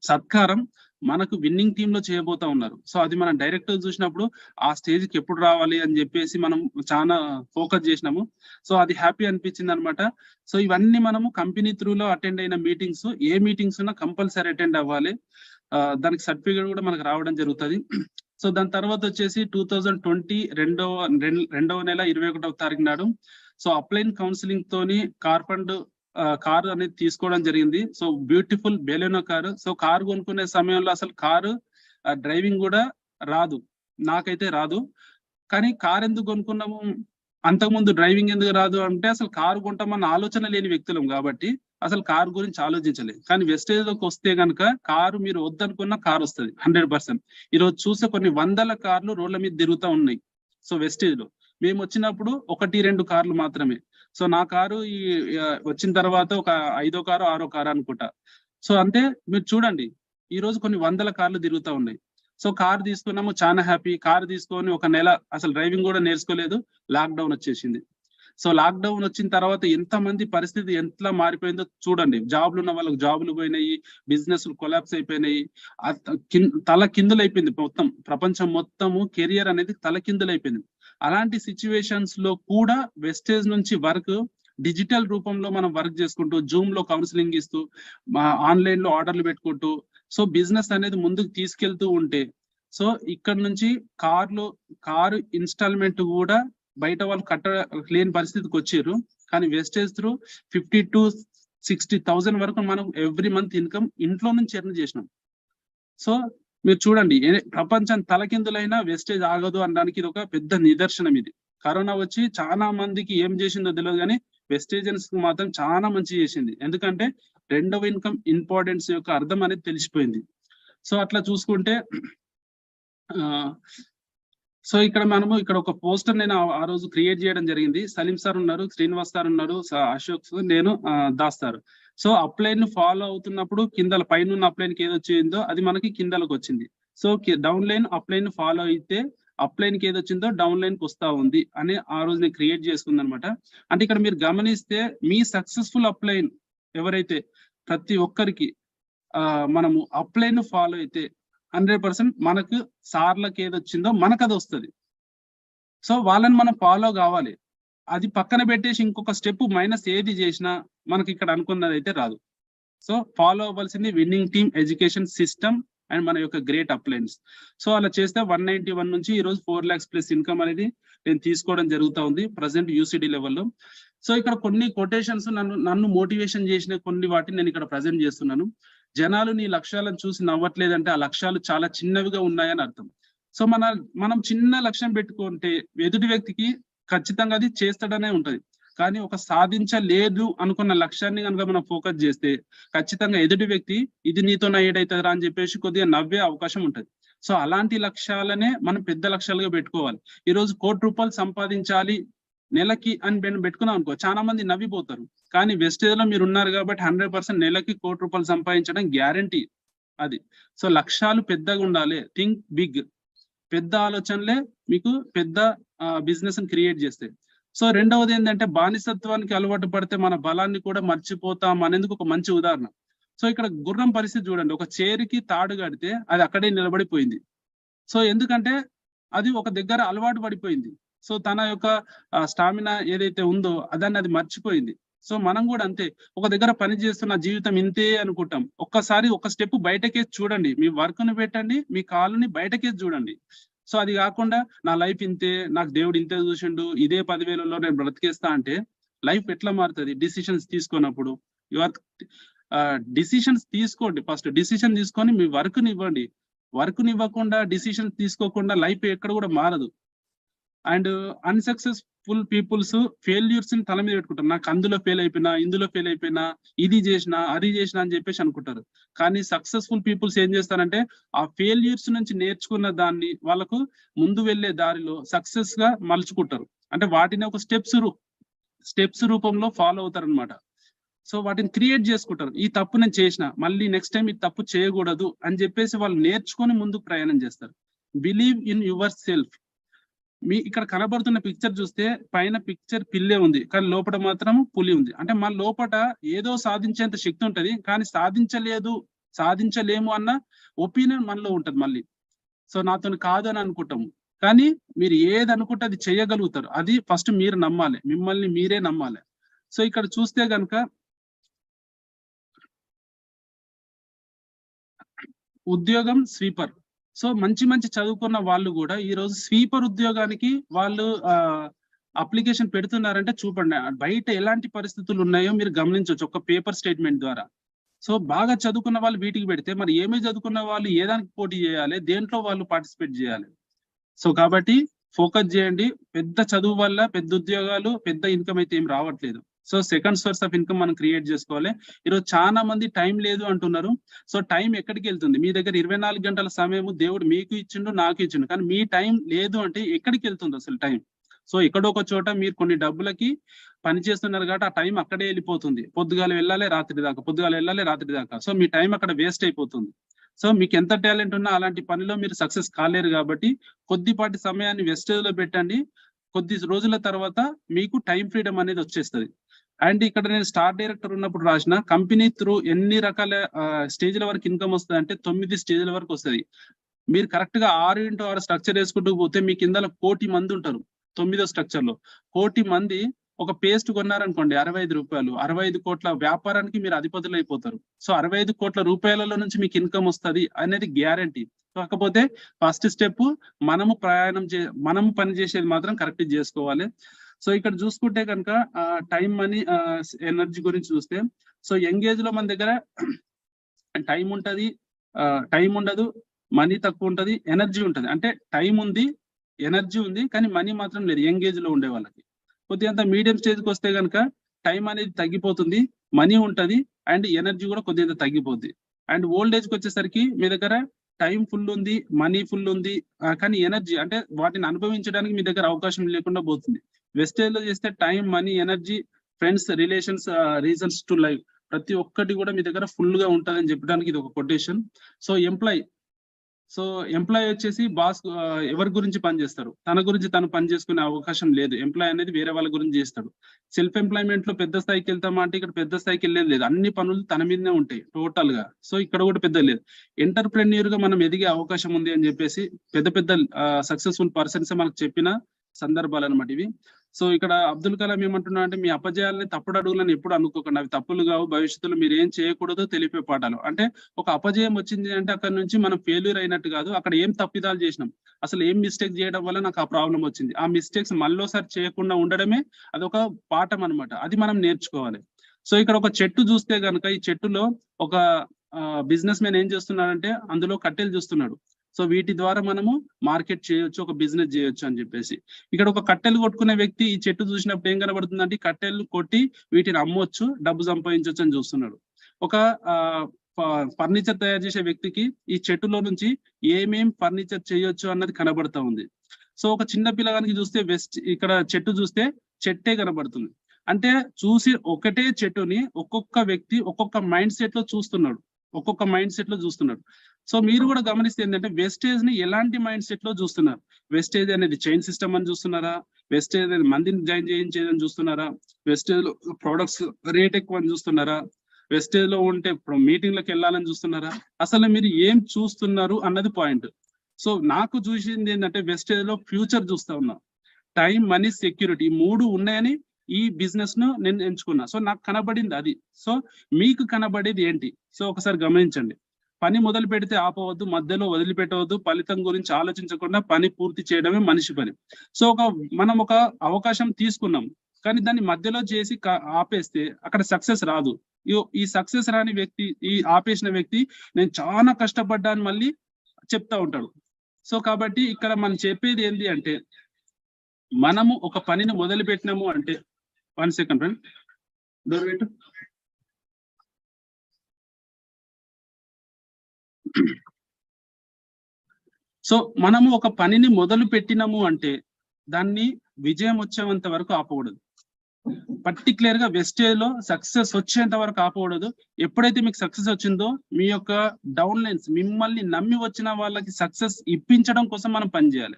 సత్కారం మనకు విన్నింగ్ టీమ్ లో చేయబోతా ఉన్నారు. సో అది మనం డైరెక్టర్ చూసినప్పుడు ఆ స్టేజ్ కి ఎప్పుడు రావాలి అని చెప్పేసి మనం చాలా ఫోకస్ చేసినాము. సో అది హ్యాపీ అనిపించింది అనమాట. సో ఇవన్నీ మనము కంపెనీ త్రూలో అటెండ్ అయిన మీటింగ్స్, ఏ మీటింగ్స్ ఉన్నా కంపల్సరీ అటెండ్ అవ్వాలి. దానికి సర్టిఫికేట్ కూడా మనకు రావడం జరుగుతుంది. సో దాని తర్వాత వచ్చేసి 2020 రెండవ నెల 21వ తారీఖు నాడు సో అప్లైన్ కౌన్సిలింగ్ తోని కారు అనేది తీసుకోవడం జరిగింది. So beautiful Baleno car. So car కొనుక్కునే సమయంలో అసలు కారు డ్రైవింగ్ కూడా రాదు, నాకైతే రాదు. కానీ కారు ఎందుకు కొనుక్కున్నాము, అంతకుముందు డ్రైవింగ్ ఎందుకు రాదు అంటే, అసలు కారు కొంటామన్న ఆలోచన లేని వ్యక్తులం కాబట్టి అసలు కారు గురించి ఆలోచించలేదు. కానీ వెస్టేజ్ లోకి వస్తే కనుక కారు మీరు వద్దనుకున్న కారు వస్తుంది 100%. ఈరోజు చూసే కొన్ని వందల కార్లు రోడ్ల మీద తిరుగుతూ ఉన్నాయి. సో వెస్టేజ్ లో మేము వచ్చినప్పుడు 1-2 కార్లు మాత్రమే. సో నా కారు ఈ వచ్చిన తర్వాత ఒక 5వ కారు 6వ కారు అనుకుంటా. సో అంటే మీరు చూడండి, ఈ రోజు కొన్ని వందల కార్లు తిరుగుతూ ఉన్నాయి. సో కారు తీసుకున్నాము, చాలా హ్యాపీ. కారు తీసుకొని ఒక నెల అసలు డ్రైవింగ్ కూడా నేర్చుకోలేదు, లాక్డౌన్ వచ్చేసింది. సో లాక్డౌన్ వచ్చిన తర్వాత ఎంతమంది పరిస్థితి ఎట్లా మారిపోయిందో చూడండి. జాబ్లు ఉన్న వాళ్ళకి జాబులు పోయినాయి, బిజినెస్ కొలాప్స్ అయిపోయినాయి, తల కిందులైపోయింది మొత్తం. ప్రపంచం మొత్తము కెరియర్ అనేది తల కిందులైపోయింది. అలాంటి సిచ్యువేషన్స్ లో కూడా వెస్టేజ్ నుంచి వర్క్ డిజిటల్ రూపంలో మనం వర్క్ చేసుకుంటూ, జూమ్ లో కౌన్సిలింగ్ ఇస్తూ, ఆన్లైన్ లో ఆర్డర్లు పెట్టుకుంటూ, సో బిజినెస్ అనేది ముందుకు తీసుకెళ్తూ ఉంటే, సో ఇక్కడ నుంచి కారు ఇన్స్టాల్మెంట్ కూడా బయట వాళ్ళు లేని పరిస్థితికి వచ్చారు. కానీ వెస్టేజ్ త్రూ 50 to 60,000 వరకు మనం ఎవ్రీ మంత్ ఇన్కమ్ ఇంట్లో నుంచి ఎర్న్ చేసినాం. సో మీరు చూడండి, ప్రపంచం తలకిందులైనా వెస్టేజ్ ఆగదు అనడానికి ఇది ఒక పెద్ద నిదర్శనం. ఇది కరోనా వచ్చి చాలా మందికి ఏం చేసిందో తెలియదు, కానీ వెస్టేజెన్స్ మాత్రం చాలా మంచి చేసింది. ఎందుకంటే రెండవ ఇన్కమ్ ఇంపార్టెన్స్ యొక్క అర్థం అనేది తెలిసిపోయింది. సో అట్లా చూసుకుంటే సో ఇక్కడ ఒక పోస్టర్ నేను ఆ రోజు క్రియేట్ చేయడం జరిగింది. సలీం సార్ ఉన్నారు, శ్రీనివాస్ సార్ ఉన్నారు, అశోక్ సార్, నేను దాస్తారు. సో అప్లైన్ ఫాలో అవుతున్నప్పుడు కింద పైన అప్లైన్ కి ఏది వచ్చిందో అది మనకి కిందలకు వచ్చింది. So down line upline follow అయితే అప్లైన్ కి ఏది వచ్చిందో డౌన్ లైన్ కి వస్తా ఉంది అని ఆ రోజు నేను క్రియేట్ చేసుకుంది అనమాట. అంటే ఇక్కడ మీరు గమనిస్తే మీ సక్సెస్ఫుల్ అప్లైన్ ఎవరైతే ప్రతి ఒక్కరికి మనము అప్లైన్ ఫాలో అయితే 100% మనకు సార్లకు ఏది వచ్చిందో మనకు అది వస్తుంది. సో వాళ్ళని మనం ఫాలో కావాలి. అది పక్కన పెట్టేసి ఇంకొక స్టెప్ మైనస్ ఏది చేసినా మనకి ఇక్కడ అనుకున్నది అయితే రాదు. సో ఫాలో అవ్వాల్సింది winning team education system and మన యొక్క గ్రేట్ అప్లైన్స్. సో అలా చేస్తే 191 నుంచి ఈ రోజు 4 lakhs ప్లస్ ఇన్కమ్ అనేది నేను తీసుకోవడం జరుగుతూ ఉంది ప్రజెంట్ యూసిడి లెవెల్లో. సో ఇక్కడ కొన్ని కొటేషన్స్ నన్ను మోటివేషన్ చేసిన కొన్ని వాటిని నేను ఇక్కడ ప్రజెంట్ చేస్తున్నాను. జనాలు నీ లక్ష్యాలను చూసి నవ్వట్లేదంటే ఆ లక్ష్యాలు చాలా చిన్నవిగా ఉన్నాయని అర్థం. సో మనం చిన్న లక్ష్యం పెట్టుకుంటే ఎదుటి వ్యక్తికి ఖచ్చితంగా అది చేస్తాడనే ఉంటది. కానీ ఒక సాధించలేదు అనుకున్న లక్ష్యాన్ని కనుక మనం ఫోకస్ చేస్తే ఖచ్చితంగా ఎదుటి వ్యక్తి ఇది నీతో ఏడైతుందిరా అని చెప్పేసి కొద్దిగా నవ్వే అవకాశం ఉంటది. సో అలాంటి లక్ష్యాలనే మనం పెద్ద లక్ష్యాలుగా పెట్టుకోవాలి. ఈ రోజు ₹1,00,00,000 సంపాదించాలి నెలకి అని పెట్టుకున్నాం అనుకో, చాలా మంది నవ్విపోతారు. కానీ వెస్టేజ్ లో మీరు ఉన్నారు కాబట్టి 100% నెలకి ₹1,00,00,000 సంపాదించడం గ్యారంటీ అది. సో లక్ష్యాలు పెద్దగా ఉండాలి, థింక్ బిగ్. పెద్ద ఆలోచనలే మీకు పెద్ద బిజినెస్ ని క్రియేట్ చేస్తాయి. సో రెండవది ఏంటంటే బానిసత్వానికి అలవాటు పడితే మన బలాన్ని కూడా మర్చిపోతాం అనేందుకు ఒక మంచి ఉదాహరణ. సో ఇక్కడ గుర్రం పరిస్థితి చూడండి, ఒక చేరికి తాడు కడితే అది అక్కడే నిలబడిపోయింది. సో ఎందుకంటే అది ఒక దగ్గర అలవాటు పడిపోయింది. సో తన యొక్క స్టామినా ఏదైతే ఉందో దాన్ని అది మర్చిపోయింది. సో మనం కూడా అంతే, ఒక దగ్గర పని చేస్తున్న జీవితం ఇంతే అనుకుంటాం. ఒక్కసారి ఒక స్టెప్ బయటకేసి చూడండి, మీ వర్క్ ని పెట్టండి, మీ కాలుని బయటకేసి చూడండి. సో అది కాకుండా నా లైఫ్ ఇంతే, నాకు దేవుడు ఇంతే చూసిండు, ఇదే 10,000లో నేను బ్రతికేస్తా అంటే లైఫ్ ఎట్లా మారుతుంది? డిసిషన్స్ తీసుకున్నప్పుడు డిసిషన్స్ తీసుకోండి. ఫస్ట్ డిసిషన్ తీసుకొని మీ వర్క్ ని ఇవ్వండి. వర్క్ ని ఇవ్వకుండా డిసిషన్స్ తీసుకోకుండా లైఫ్ ఎక్కడ కూడా మారదు. అండ్ అన్సక్సెస్ఫుల్ పీపుల్స్ ఫెయిల్యూర్స్ ని తల మీద పెట్టుకుంటారు. నాకు అందులో ఫెయిల్ అయిపోయినా, ఇందులో ఫెయిల్ అయిపోయినా, ఇది చేసినా, అది చేసినా అని చెప్పేసి అనుకుంటారు. కానీ సక్సెస్ఫుల్ పీపుల్స్ ఏం చేస్తారంటే ఆ ఫెయిల్యూర్స్ నుంచి నేర్చుకున్న దాన్ని వాళ్ళకు ముందు వెళ్ళే దారిలో సక్సెస్ గా మలుచుకుంటారు. అంటే వాటిని ఒక స్టెప్స్ రూపంలో ఫాలో అవుతారు అనమాట. సో వాటిని క్రియేట్ చేసుకుంటారు. ఈ తప్పు నేను చేసిన, మళ్ళీ నెక్స్ట్ టైం ఈ తప్పు చేయకూడదు అని చెప్పేసి వాళ్ళు నేర్చుకొని ముందుకు ప్రయాణం చేస్తారు. Believe in yourself. మీ ఇక్కడ కనబడుతున్న పిక్చర్ చూస్తే పైన పిక్చర్ పిల్లే ఉంది, కానీ లోపల మాత్రం పులి ఉంది. అంటే మన లోపల ఏదో సాధించేంత శక్తి ఉంటది, కానీ సాధించలేము అన్న ఒపీనియన్ మనలో ఉంటది మళ్ళీ. సో నాతో కాదు అని అనుకుంటాము, కానీ మీరు ఏది అనుకుంటే అది చేయగలుగుతారు. అది ఫస్ట్ మీరు నమ్మాలి, మిమ్మల్ని మీరే నమ్మాలి. సో ఇక్కడ చూస్తే కనుక ఉద్యోగం స్వీపర్. సో మంచి చదువుకున్న వాళ్ళు కూడా ఈ రోజు స్వీపర్ ఉద్యోగానికి వాళ్ళు అప్లికేషన్ పెడుతున్నారంటే చూపండి, బయట ఎలాంటి పరిస్థితులు ఉన్నాయో మీరు గమనించవచ్చు ఒక పేపర్ స్టేట్మెంట్ ద్వారా. సో బాగా చదువుకున్న వాళ్ళు వీటికి పెడితే మరి ఏమీ చదువుకున్న వాళ్ళు ఏ దానికి పోటీ చేయాలి, దేంట్లో వాళ్ళు పార్టిసిపేట్ చేయాలి? సో కాబట్టి ఫోకస్ చేయండి. పెద్ద చదువు వల్ల పెద్ద ఉద్యోగాలు, పెద్ద ఇన్కమ్ అయితే ఏం రావట్లేదు. So second source of income మనం క్రియేట్ చేసుకోవాలి. ఈరోజు చాలా మంది టైం లేదు అంటున్నారు. సో టైం ఎక్కడికి వెళ్తుంది? మీ దగ్గర 24 గంటల సమయం దేవుడు మీకు ఇచ్చిండు, నాకు ఇచ్చిండు, కానీ మీ టైం లేదు అంటే ఎక్కడికి వెళ్తుంది అసలు టైం? సో ఎక్కడో ఒక చోట మీరు కొన్ని డబ్బులకి పని చేస్తున్నారు కాబట్టి ఆ టైం అక్కడే వెళ్ళిపోతుంది. పొద్దుగాల వెళ్ళాలి రాత్రి దాకా. సో మీ టైం అక్కడ వేస్ట్ అయిపోతుంది. సో మీకు ఎంత టాలెంట్ ఉన్నా అలాంటి పనిలో మీరు సక్సెస్ కాలేరు కాబట్టి కొద్దిపాటి సమయాన్ని వెస్టేజ్ లో పెట్టండి. కొద్ది రోజుల తర్వాత మీకు టైం ఫ్రీడమ్ అనేది వచ్చేస్తుంది. అండ్ ఇక్కడ నేను స్టార్ డైరెక్టర్ ఉన్నప్పుడు రాసిన కంపెనీ త్రూ ఎన్ని రకాల స్టేజ్ల వరకు ఇన్కమ్ వస్తుంది అంటే 9 స్టేజ్ల వరకు వస్తుంది. మీరు కరెక్ట్ గా 6x6 స్ట్రక్చర్ వేసుకుంటూ పోతే మీ కింద 1 కోటి మంది ఉంటారు. 9వ స్ట్రక్చర్ లో 1 కోటి మంది ఒక పేస్ట్ కొన్నారనుకోండి 65 రూపాయలు, 65 కోట్ల వ్యాపారానికి మీరు అధిపతులు అయిపోతారు. సో 65 కోట్ల రూపాయలలో నుంచి మీకు ఇన్కమ్ వస్తుంది అనేది గ్యారంటీ. కాకపోతే ఫస్ట్ స్టెప్ మనము పని చేసేది మాత్రం కరెక్ట్ చేసుకోవాలి. సో ఇక్కడ చూసుకుంటే కనుక టైం మనీ ఎనర్జీ గురించి చూస్తే, సో యంగేజ్ లో మన దగ్గర టైం ఉంటది, టైం ఉండదు, మనీ తక్కువ ఉంటది, ఎనర్జీ ఉంటది. అంటే టైం ఉంది, ఎనర్జీ ఉంది, కానీ మనీ మాత్రం లేదు యంగేజ్ లో ఉండే వాళ్ళకి. కొద్దిగా మీడియం స్టేజ్కి వస్తే కనుక టైం అనేది తగ్గిపోతుంది, మనీ ఉంటది, అండ్ ఎనర్జీ కూడా కొద్దిగా తగ్గిపోద్ది. అండ్ ఓల్డ్ ఏజ్కి వచ్చేసరికి మీ దగ్గర టైం ఫుల్ ఉంది, మనీ ఫుల్ ఉంది, కానీ ఎనర్జీ అంటే వాటిని అనుభవించడానికి మీ దగ్గర అవకాశం లేకుండా పోతుంది. వెస్టేజ్ లో చేస్తే time, money, energy, friends, relations, reasons to life ప్రతి ఒక్కటి కూడా మీ దగ్గర ఫుల్ గా ఉంటుందని చెప్పడానికి ఇది ఒక కొటేషన్. సో ఎంప్లాయ్ వచ్చేసి బాస్ ఎవరి గురించి పనిచేస్తారు? తన గురించి తను పని చేసుకునే అవకాశం లేదు. ఎంప్లాయ్ అనేది వేరే వాళ్ళ గురించి చేస్తాడు. సెల్ఫ్ ఎంప్లాయ్మెంట్ లో పెద్ద స్థాయికి వెళ్తామా అంటే ఇక్కడ పెద్ద స్థాయికి వెళ్ళేది లేదు, అన్ని పనులు తన మీదనే ఉంటాయి టోటల్ గా. సో ఇక్కడ కూడా పెద్ద లేదు. ఎంటర్ప్రెన్యూర్ గా మనం ఎదిగే అవకాశం ఉంది అని చెప్పేసి పెద్ద సక్సెస్ఫుల్ పర్సన్స్ మనకు చెప్పిన సందర్భాలు అనమాట ఇవి. సో ఇక్కడ అబ్దుల్ కలాం ఏమంటున్నా అంటే మీ అపజయాలని తప్పుడు అడుగులని ఎప్పుడు అనుకోకండి, అవి తప్పులు కావు, భవిష్యత్తులో మీరు ఏం చేయకూడదో తెలిపే పాఠాలు. అంటే ఒక అపజయం వచ్చింది అంటే అక్కడ నుంచి మనం ఫెయిల్యూర్ అయినట్టు కాదు, అక్కడ ఏం తప్పిదాలు చేసినాం, అసలు ఏం మిస్టేక్ చేయడం వల్ల నాకు ఆ ప్రాబ్లం వచ్చింది, ఆ మిస్టేక్స్ మళ్ళీసారి చేయకుండా ఉండడమే అదొక పాఠం అనమాట. అది మనం నేర్చుకోవాలి. సో ఇక్కడ ఒక చెట్టు చూస్తే కనుక ఈ చెట్టులో ఒక బిజినెస్ మ్యాన్ ఏం చేస్తున్నాడంటే అందులో కట్టెలు చూస్తున్నాడు. సో వీటి ద్వారా మనము మార్కెట్ చేయొచ్చు, ఒక బిజినెస్ చేయొచ్చు అని చెప్పేసి. ఇక్కడ ఒక కట్టెలు కొట్టుకునే వ్యక్తి ఈ చెట్టు చూసినప్పుడు ఏం కనబడుతుంది అంటే కట్టెలు కొట్టి వీటిని అమ్మొచ్చు, డబ్బు సంపాదించవచ్చు అని చూస్తున్నాడు. ఒక ఫర్నిచర్ తయారు చేసే వ్యక్తికి ఈ చెట్టులో నుంచి ఏమేం ఫర్నిచర్ చేయొచ్చు అన్నది కనబడతా ఉంది. సో ఒక చిన్న పిల్లగానికి చూస్తే ఇక్కడ చెట్టు చూస్తే చెట్టే కనబడుతుంది. అంటే చూసి ఒకటే చెట్టుని ఒక్కొక్క వ్యక్తి ఒక్కొక్క మైండ్ సెట్ లో చూస్తున్నాడు. సో మీరు కూడా గమనిస్తే ఏంటంటే వెస్టేజ్ ని ఎలాంటి మైండ్ సెట్ లో చూస్తున్నారు? వెస్టేజ్ అనేది చైన్ సిస్టమ్ అని చూస్తున్నారా? వెస్టేజ్ అనేది మందిని జాయిన్ చేయించేదని చూస్తున్నారా? వెస్టేజ్ లో ప్రొడక్ట్స్ రేట్ ఎక్కువ అని చూస్తున్నారా? వెస్టేజ్ లో ఉంటే మీటింగ్లకు వెళ్ళాలని చూస్తున్నారా? అసలు మీరు ఏం చూస్తున్నారు అన్నది పాయింట్. సో నాకు చూసింది ఏంటంటే వెస్టేజ్ లో ఫ్యూచర్ చూస్తా ఉన్నా, టైం, మనీ, సెక్యూరిటీ 3 ఉన్నాయని ఈ బిజినెస్ ను నేను ఎంచుకున్నా. సో నాకు కనబడింది అది. సో మీకు కనబడేది ఏంటి? సో ఒకసారి గమనించండి. పని మొదలు పెడితే ఆపవద్దు, మధ్యలో వదిలిపెట్టవద్దు, ఫలితం గురించి ఆలోచించకుండా పని పూర్తి చేయడమే మనిషి పని. సో మనం ఒక అవకాశం తీసుకున్నాం, కానీ దాన్ని మధ్యలో చేసి ఆపేస్తే అక్కడ సక్సెస్ రాదు. ఈ సక్సెస్ రాని వ్యక్తి, ఈ ఆపేసిన వ్యక్తి నేను చాలా కష్టపడ్డాను మళ్ళీ చెప్తా ఉంటాడు. సో కాబట్టి ఇక్కడ మనం చెప్పేది ఏంటి అంటే, మనము ఒక పనిని మొదలు పెట్టినాము అంటే, 1 సెకండ్ ఫ్రెండ్, డోర్ పెట్టు. సో మనము ఒక పనిని మొదలు పెట్టినాము అంటే దాన్ని విజయం వచ్చేంత వరకు ఆపకూడదు. పర్టికులర్ గా వెస్టేజ్ లో సక్సెస్ వచ్చేంత వరకు ఆపకూడదు. ఎప్పుడైతే మీకు సక్సెస్ వచ్చిందో మీ యొక్క డౌన్ లైన్స్, మిమ్మల్ని నమ్మి వచ్చిన వాళ్ళకి సక్సెస్ ఇప్పించడం కోసం మనం పనిచేయాలి.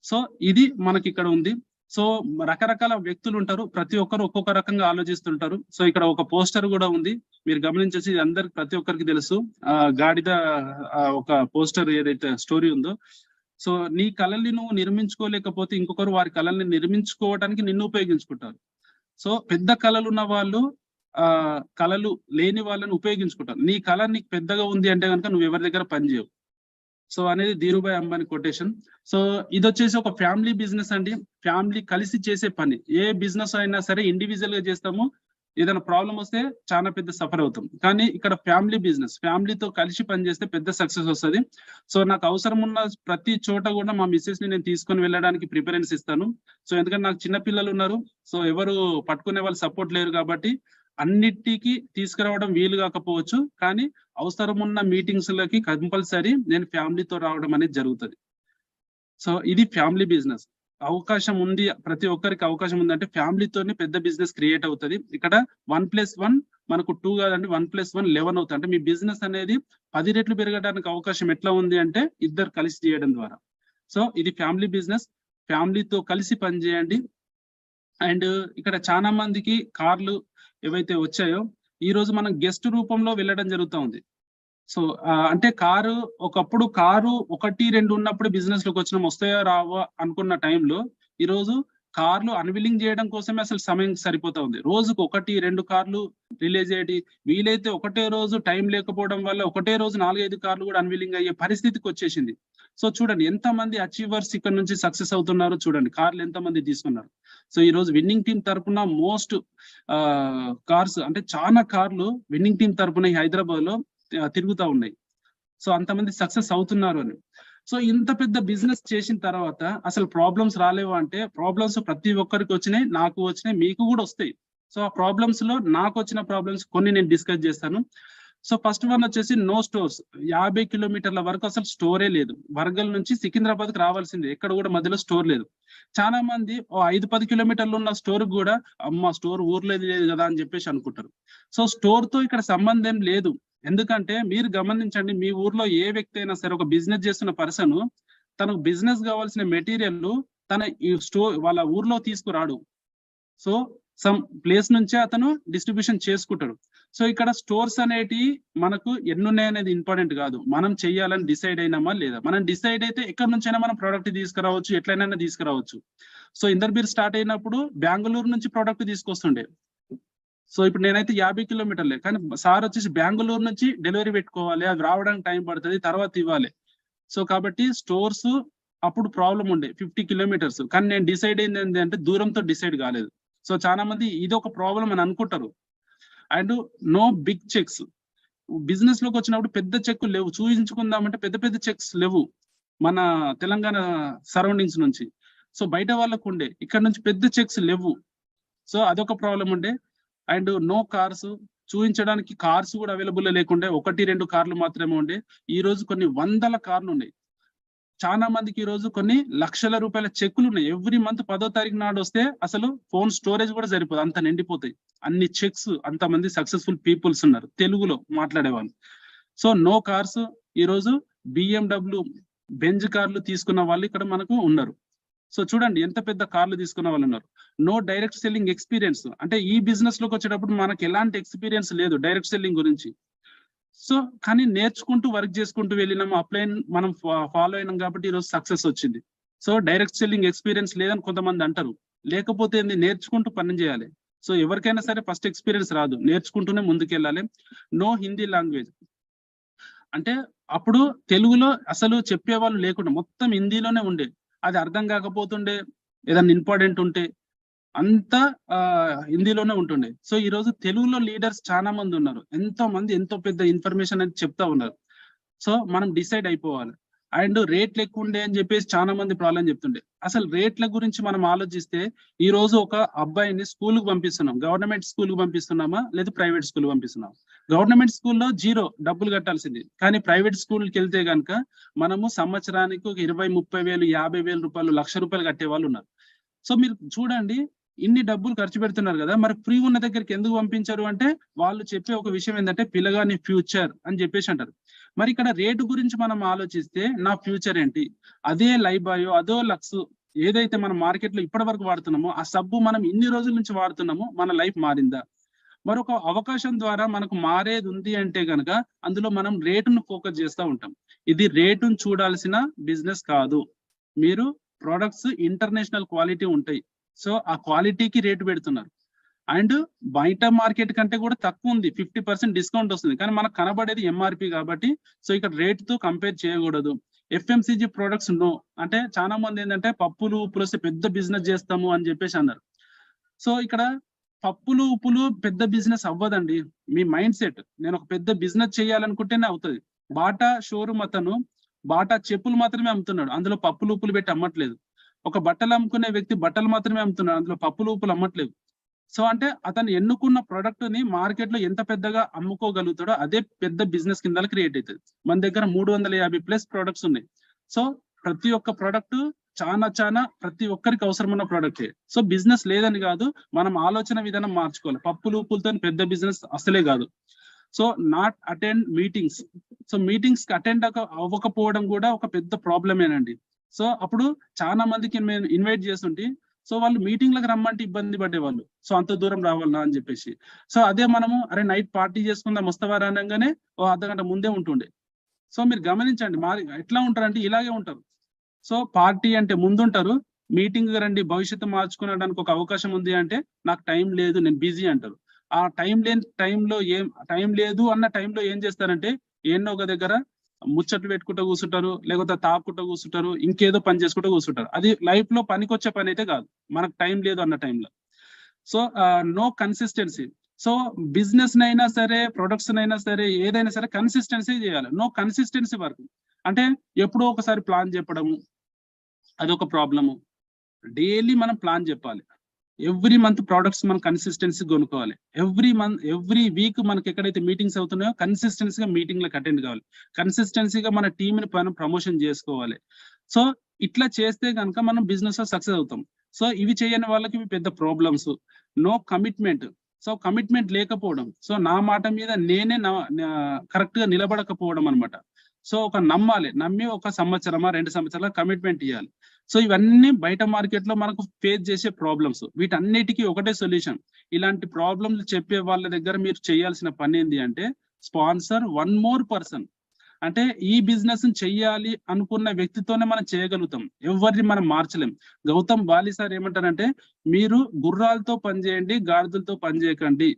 సో ఇది మనకి ఇక్కడ ఉంది. సో రకరకాల వ్యక్తులు ఉంటారు, ప్రతి ఒక్కరు ఒక్కొక్క రకంగా ఆలోచిస్తుంటారు. సో ఇక్కడ ఒక పోస్టర్ కూడా ఉంది, మీరు గమనించేసి అందరికి ప్రతి ఒక్కరికి తెలుసు. గాడిద ఒక పోస్టర్ ఏదైతే స్టోరీ ఉందో, సో నీ కళల్ని నువ్వు నిర్మించుకోలేకపోతే ఇంకొకరు వారి కళల్ని నిర్మించుకోవడానికి నిన్ను ఉపయోగించుకుంటారు. సో పెద్ద కళలు ఉన్న వాళ్ళు కళలు లేని వాళ్ళని ఉపయోగించుకుంటారు. నీ కళ నీకు పెద్దగా ఉంది అంటే కనుక నువ్వు ఎవరి దగ్గర పనిచేయవు. సో అనేది ధీరుభాయ్ అంబానీ కొటేషన్. సో ఇది వచ్చేసి ఒక ఫ్యామిలీ బిజినెస్ అండి. ఫ్యామిలీ కలిసి చేసే పని. ఏ బిజినెస్ అయినా సరే ఇండివిజువల్ గా చేస్తాము, ఏదైనా ప్రాబ్లం వస్తే చాలా పెద్ద సఫర్ అవుతాం. కానీ ఇక్కడ ఫ్యామిలీ బిజినెస్, ఫ్యామిలీతో కలిసి పనిచేస్తే పెద్ద సక్సెస్ వస్తుంది. సో నాకు అవసరం ఉన్న ప్రతి చోట కూడా మా మిస్సెస్ ని నేను తీసుకొని వెళ్ళడానికి ప్రిఫరెన్స్ ఇస్తాను. సో ఎందుకంటే నాకు చిన్న పిల్లలు ఉన్నారు, సో ఎవరు పట్టుకునే వాళ్ళు సపోర్ట్ లేరు కాబట్టి అన్నిటికీ తీసుకురావడం వీలు కాకపోవచ్చు, కానీ అవసరం ఉన్న మీటింగ్స్ లకి కంపల్సరీ నేను ఫ్యామిలీతో రావడం అనేది జరుగుతుంది. సో ఇది ఫ్యామిలీ బిజినెస్. అవకాశం ఉంది, ప్రతి ఒక్కరికి అవకాశం ఉందంటే ఫ్యామిలీతోనే పెద్ద బిజినెస్ క్రియేట్ అవుతుంది. ఇక్కడ 1+1 మనకు 2 కాదండి, 1+1 11 అవుతుంది. అంటే మీ బిజినెస్ అనేది 10 రెట్లు పెరగడానికి అవకాశం ఎట్లా ఉంది అంటే ఇద్దరు కలిసి చేయడం ద్వారా. సో ఇది ఫ్యామిలీ బిజినెస్, ఫ్యామిలీతో కలిసి పనిచేయండి. అండ్ ఇక్కడ చాలా మందికి కార్లు ఏవైతే వచ్చాయో ఈ రోజు మనం గెస్ట్ రూపంలో వెళ్ళడం జరుగుతూ ఉంది. సో అంటే ఒకప్పుడు కారు 1-2 ఉన్నప్పుడు బిజినెస్ లోకి వచ్చినాం, వస్తాయో రావో అనుకున్న టైంలో ఈ రోజు కార్లు అన్విలింగ్ చేయడం కోసమే అసలు సమయం సరిపోతా ఉంది. రోజుకు 1-2 కార్లు రిలీజ్ అయ్యేటి, వీలైతే ఒకటే రోజు టైం లేకపోవడం వల్ల ఒకటే రోజు 4-5 కార్లు కూడా అన్విలింగ్ అయ్యే పరిస్థితికి వచ్చేసింది. సో చూడండి ఎంత మంది అచీవర్స్ ఇక్కడ నుంచి సక్సెస్ అవుతున్నారు, చూడండి కార్లు ఎంత మంది తీసుకున్నారు. సో ఈ రోజు విన్నింగ్ టీం తరపున మోస్ట్ కార్స్ అంటే చాలా కార్లు విన్నింగ్ టీం తరపున హైదరాబాద్ లో తిరుగుతా ఉన్నాయి. సో అంతమంది సక్సెస్ అవుతున్నారు అని. సో ఇంత పెద్ద బిజినెస్ చేసిన తర్వాత అసలు ప్రాబ్లమ్స్ రాలేవు అంటే, ప్రాబ్లమ్స్ ప్రతి ఒక్కరికి వచ్చినాయి, నాకు వచ్చినాయి, మీకు కూడా వస్తాయి. సో ఆ ప్రాబ్లమ్స్ లో నాకు వచ్చిన ప్రాబ్లమ్స్ కొన్ని నేను డిస్కస్ చేస్తాను. సో ఫస్ట్ వన్ వచ్చేసి నో స్టోర్స్. 50 కిలోమీటర్ల వరకు అసలు స్టోరే లేదు. వరంగల్ నుంచి సికింద్రాబాద్ కి రావాల్సిందే, ఎక్కడ కూడా మధ్యలో స్టోర్ లేదు. చాలా మంది 5-10 కిలోమీటర్లు ఉన్న స్టోర్ కూడా అమ్మ స్టోర్ ఊర్లో లేదు కదా అని చెప్పేసి అనుకుంటారు. సో స్టోర్ తో ఇక్కడ సంబంధం లేదు. ఎందుకంటే మీరు గమనించండి, మీ ఊర్లో ఏ వ్యక్తి అయినా సరే ఒక బిజినెస్ చేస్తున్న పర్సన్ తనకు బిజినెస్ కావాల్సిన మెటీరియల్ తన ఈ వాళ్ళ ఊర్లో తీసుకురాడు. సో సమ్ ప్లేస్ నుంచే అతను డిస్ట్రిబ్యూషన్ చేసుకుంటాడు. సో ఇక్కడ స్టోర్స్ అనేటి మనకు ఎన్నున్నాయి అనేది ఇంపార్టెంట్ కాదు, మనం చెయ్యాలని డిసైడ్ అయినామా లేదా. మనం డిసైడ్ అయితే ఎక్కడి నుంచైనా మనం ప్రోడక్ట్ తీసుకురావచ్చు, ఎట్లయినా తీసుకురావచ్చు. సో ఇందర్బీర్ స్టార్ట్ అయినప్పుడు బెంగళూరు నుంచి ప్రోడక్ట్ తీసుకొస్తుండే. సో ఇప్పుడు నేనైతే 50 కిలోమీటర్లే, కానీ సార్ వచ్చేసి బెంగళూరు నుంచి డెలివరీ పెట్టుకోవాలి, అది రావడానికి టైం పడుతుంది, తర్వాత ఇవ్వాలి. సో కాబట్టి స్టోర్స్ అప్పుడు ప్రాబ్లం ఉండే 50 కిలోమీటర్స్, కానీ నేను డిసైడ్ అయింది ఏంటంటే దూరంతో డిసైడ్ కాలేదు. సో చాలా మంది ఇది ఒక ప్రాబ్లం అని అనుకుంటారు. And no big checks. Business లోకి వచ్చినప్పుడు పెద్ద చెక్కులు లేవు, చూపించుకుందామంటే పెద్ద పెద్ద చెక్స్ లేవు మన తెలంగాణ సరౌండింగ్స్ నుంచి. సో బయట వాళ్ళకు ఉండే, ఇక్కడ నుంచి పెద్ద చెక్స్ లేవు. సో అదొక ప్రాబ్లం ఉండే. అండ్ నో కార్స్, చూపించడానికి కార్స్ కూడా అవైలబుల్ లేకుండే, 1-2 కార్లు మాత్రమే ఉండే. ఈ రోజు కొన్ని 100ల కార్లు ఉన్నాయి. చాలా మందికి ఈ రోజు కొన్ని లక్షల రూపాయల చెక్కులు ఉన్నాయి. ఎవ్రీ మంత్ 10వ తారీఖు నాడు వస్తే అసలు ఫోన్ స్టోరేజ్ కూడా సరిపోదు, అంత నిండిపోతాయి అన్ని చెక్స్. అంతమంది సక్సెస్ఫుల్ పీపుల్స్ ఉన్నారు తెలుగులో మాట్లాడే వాళ్ళు. So no cars. ఈ రోజు BMW బెంజ్ కార్లు తీసుకున్న వాళ్ళు ఇక్కడ మనకు ఉన్నారు. సో చూడండి ఎంత పెద్ద కార్లు తీసుకున్న వాళ్ళు ఉన్నారు. No direct selling experience. అంటే ఈ బిజినెస్ లోకి వచ్చేటప్పుడు మనకి ఎలాంటి ఎక్స్పీరియన్స్ లేదు డైరెక్ట్ సెల్లింగ్ గురించి. సో కానీ నేర్చుకుంటూ వర్క్ చేసుకుంటూ వెళ్ళినాము, అప్లైన్ మనం ఫాలో అయినాం కాబట్టి ఈరోజు సక్సెస్ వచ్చింది. సో డైరెక్ట్ సెల్లింగ్ ఎక్స్పీరియన్స్ లేదని కొంతమంది అంటారు. లేకపోతే ఏంది, నేర్చుకుంటూ పని చేయాలి. సో ఎవరికైనా సరే ఫస్ట్ ఎక్స్పీరియన్స్ రాదు, నేర్చుకుంటూనే ముందుకెళ్ళాలి. నో హిందీ లాంగ్వేజ్ అంటే అప్పుడు తెలుగులో అసలు చెప్పేవాళ్ళు లేకుండా మొత్తం హిందీలోనే ఉండే, అది అర్థం కాకపోతుండే, ఏదన్నా ఇంపార్టెంట్ ఉంటే అంతా హిందీలోనే ఉంటుండే. సో ఈ రోజు తెలుగులో లీడర్స్ చాలా మంది ఉన్నారు, ఎంతో మంది ఎంతో పెద్ద ఇన్ఫర్మేషన్ అని చెప్తా ఉన్నారు. సో మనం డిసైడ్ అయిపోవాలి. అండ్ రేట్లు ఎక్కువ ఉండే అని చెప్పేసి చాలా మంది ప్రాబ్లం చెప్తుండే. అసలు రేట్ల గురించి మనం ఆలోచిస్తే ఈ రోజు ఒక అబ్బాయిని స్కూల్ కు పంపిస్తున్నాం, గవర్నమెంట్ స్కూల్ కు పంపిస్తున్నామా లేదా ప్రైవేట్ స్కూల్ పంపిస్తున్నాం? గవర్నమెంట్ స్కూల్లో 0 డబ్బులు కట్టాల్సింది, కానీ ప్రైవేట్ స్కూల్కి వెళ్తే గనుక మనము సంవత్సరానికి ఒక 20-30 వేలు 50,000 రూపాయలు, 1,00,000 రూపాయలు కట్టే వాళ్ళు ఉన్నారు. సో మీరు చూడండి, ఇన్ని డబ్బులు ఖర్చు పెడుతున్నారు కదా, మరి ఫ్రీ ఉన్న దగ్గరికి ఎందుకు పంపించారు అంటే వాళ్ళు చెప్పే ఒక విషయం ఏంటంటే పిల్లగాని ఫ్యూచర్ అని చెప్పేసి అంటారు. మరి ఇక్కడ రేటు గురించి మనం ఆలోచిస్తే నా ఫ్యూచర్ ఏంటి? అదే లైబాయో అదో లక్స్ ఏదైతే మనం మార్కెట్ లో ఇప్పటి వరకు వాడుతున్నామో ఆ సబ్బు మనం ఇన్ని రోజుల నుంచి వాడుతున్నామో మన లైఫ్ మారిందా? మరొక అవకాశం ద్వారా మనకు మారేది ఉంది అంటే గనక అందులో మనం రేటును ఫోకస్ చేస్తూ ఉంటాం. ఇది రేటును చూడాల్సిన బిజినెస్ కాదు. మీరు ప్రొడక్ట్స్ ఇంటర్నేషనల్ క్వాలిటీ ఉంటాయి, సో ఆ క్వాలిటీకి రేటు పెడుతున్నారు. అండ్ బయట మార్కెట్ కంటే కూడా తక్కువ ఉంది, 50% డిస్కౌంట్ వస్తుంది, కానీ మనకు కనబడేది ఎంఆర్పి కాబట్టి సో ఇక్కడ రేటుతో కంపేర్ చేయకూడదు. ఎఫ్ఎంసీజీ ప్రొడక్ట్స్ నో అంటే చాలా మంది ఏంటంటే పప్పులు ఉప్పులు వస్తే పెద్ద బిజినెస్ చేస్తాము అని చెప్పేసి అన్నారు. సో ఇక్కడ పప్పులు ఉప్పులు పెద్ద బిజినెస్ అవ్వదండి, మీ మైండ్ సెట్. నేను ఒక పెద్ద బిజినెస్ చేయాలనుకుంటేనే అవుతుంది. బాటా షోరూమ్ అతను బాటా చెప్పులు మాత్రమే అమ్ముతున్నాడు, అందులో పప్పులు ఉప్పులు పెట్టి అమ్మట్లేదు. ఒక బట్టలు అమ్ముకునే వ్యక్తి బట్టలు మాత్రమే అమ్ముతున్నాడు, అందులో పప్పులు ఉప్పులు అమ్మట్లేదు. సో అంటే అతను ఎన్నుకున్న ప్రొడక్ట్ ని మార్కెట్ లో ఎంత పెద్దగా అమ్ముకోగలుగుతాడో అదే పెద్ద బిజినెస్ కింద క్రియేట్ అవుతుంది. మన దగ్గర 350+ ప్రొడక్ట్స్ ఉన్నాయి. సో ప్రతి ఒక్క ప్రొడక్ట్ చాలా ప్రతి ఒక్కరికి అవసరమైన ప్రొడక్టే. సో బిజినెస్ లేదని కాదు, మనం ఆలోచన విధానం మార్చుకోవాలి. పప్పులు ఉప్పులతో పెద్ద బిజినెస్ అసలే కాదు. So not attend meetings. So meetings కి అటెండ్ అవ్వకపోవడం కూడా ఒక పెద్ద ప్రాబ్లమేనండి. సో అప్పుడు చాలా మందికి మేము ఇన్వైట్ చేస్తుంటే సో వాళ్ళు మీటింగ్లకు రమ్మంటే ఇబ్బంది పడేవాళ్ళు, సో అంత దూరం రావాలన్నా అని చెప్పేసి. సో అదే మనము అరే నైట్ పార్టీ చేసుకుందాం వస్తావా అనగానే ఓ అర్ధగంట ముందే ఉంటుండే. సో మీరు గమనించండి, ఎట్లా ఉంటారంటే ఇలాగే ఉంటారు. సో పార్టీ అంటే ముందుంటారు, మీటింగ్ రండి భవిష్యత్తు మార్చుకునడానికి ఒక అవకాశం ఉంది అంటే నాకు టైం లేదు నేను బిజీ అంటారు. ఆ టైం లేదు అన్న టైంలో ఏం చేస్తారంటే ఏన్నో ఒక దగ్గర ముచ్చట్లు పెట్టుకుంటూ కూర్చుంటారు, లేకపోతే తాకుంటూ కూర్చుంటారు, ఇంకేదో పని చేసుకుంటూ కూర్చుంటారు. అది లైఫ్ లో పనికొచ్చే పని అయితే కాదు, మనకు టైం లేదు అన్న టైంలో. So no consistency. So business నైనా సరే ప్రొడక్ట్స్ నైనా సరే ఏదైనా సరే కన్సిస్టెన్సీ చేయాలి. నో కన్సిస్టెన్సీ వర్క్ అంటే ఎప్పుడో ఒకసారి ప్లాన్ చెప్పడము అదొక ప్రాబ్లము. డైలీ మనం ప్లాన్ చెప్పాలి. ఎవ్రీ మంత్ ప్రొడక్ట్స్ మనం కన్సిస్టెన్సీ కొనుక్కోవాలి. ఎవ్రీ వీక్ మనకి ఎక్కడైతే మీటింగ్స్ అవుతున్నాయో కన్సిస్టెన్సీగా మీటింగ్లకు అటెండ్ కావాలి. కన్సిస్టెన్సీగా మన టీంని మనం ప్రమోషన్ చేసుకోవాలి. సో ఇట్లా చేస్తే కనుక మనం బిజినెస్ లో సక్సెస్ అవుతాం. సో ఇవి చేయని వాళ్ళకి ఇవి పెద్ద problems. No commitment. So commitment లేకపోవడం, సో నా మాట మీద నేనే కరెక్ట్ గా నిలబడకపోవడం అనమాట. సో ఒక నమ్మి ఒక సంవత్సరమా 2 సంవత్సరాల కమిట్మెంట్ ఇవ్వాలి. సో ఇవన్నీ బయట మార్కెట్ లో మనకు ఫేస్ చేసే ప్రాబ్లమ్స్. వీటన్నిటికీ ఒకటే సొల్యూషన్. ఇలాంటి ప్రాబ్లమ్స్ చెప్పే వాళ్ళ దగ్గర మీరు చేయాల్సిన పని ఏంటి అంటే స్పాన్సర్ 1 more పర్సన్. అంటే ఈ బిజినెస్ చెయ్యాలి అనుకున్న వ్యక్తితోనే మనం చేయగలుగుతాం, ఎవరిని మనం మార్చలేం. గౌతమ్ బాలి సార్ ఏమంటారంటే మీరు గుర్రాలతో పనిచేయండి, గాడిదలతో పని చేయకండి.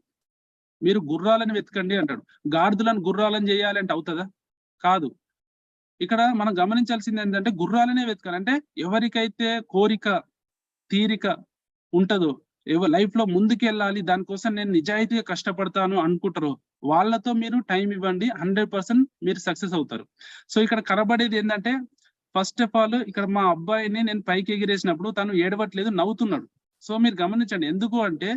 మీరు గుర్రాలను వెతకండి అంటాడు. గాడిదలను గుర్రాలను చేయాలంటే అవుతుందా? కాదు. ఇక్కడ మనం గమనించాల్సింది ఏంటంటే గుర్రాలనే వెతకాలి. అంటే ఎవరికైతే కోరిక తీరిక ఉంటదో, లైఫ్ లో ముందుకు వెళ్ళాలి దానికోసం నేను నిజాయితీగా కష్టపడతాను అనుకుంటారో వాళ్ళతో మీరు టైం ఇవ్వండి, 100% మీరు సక్సెస్ అవుతారు. సో ఇక్కడ కనబడేది ఏంటంటే ఫస్ట్ ఆఫ్ ఆల్ ఇక్కడ మా అబ్బాయిని నేను పైకి ఎగిరేసినప్పుడు తను ఏడవట్లేదు, నవ్వుతున్నాడు. సో మీరు గమనించండి, ఎందుకు అంటే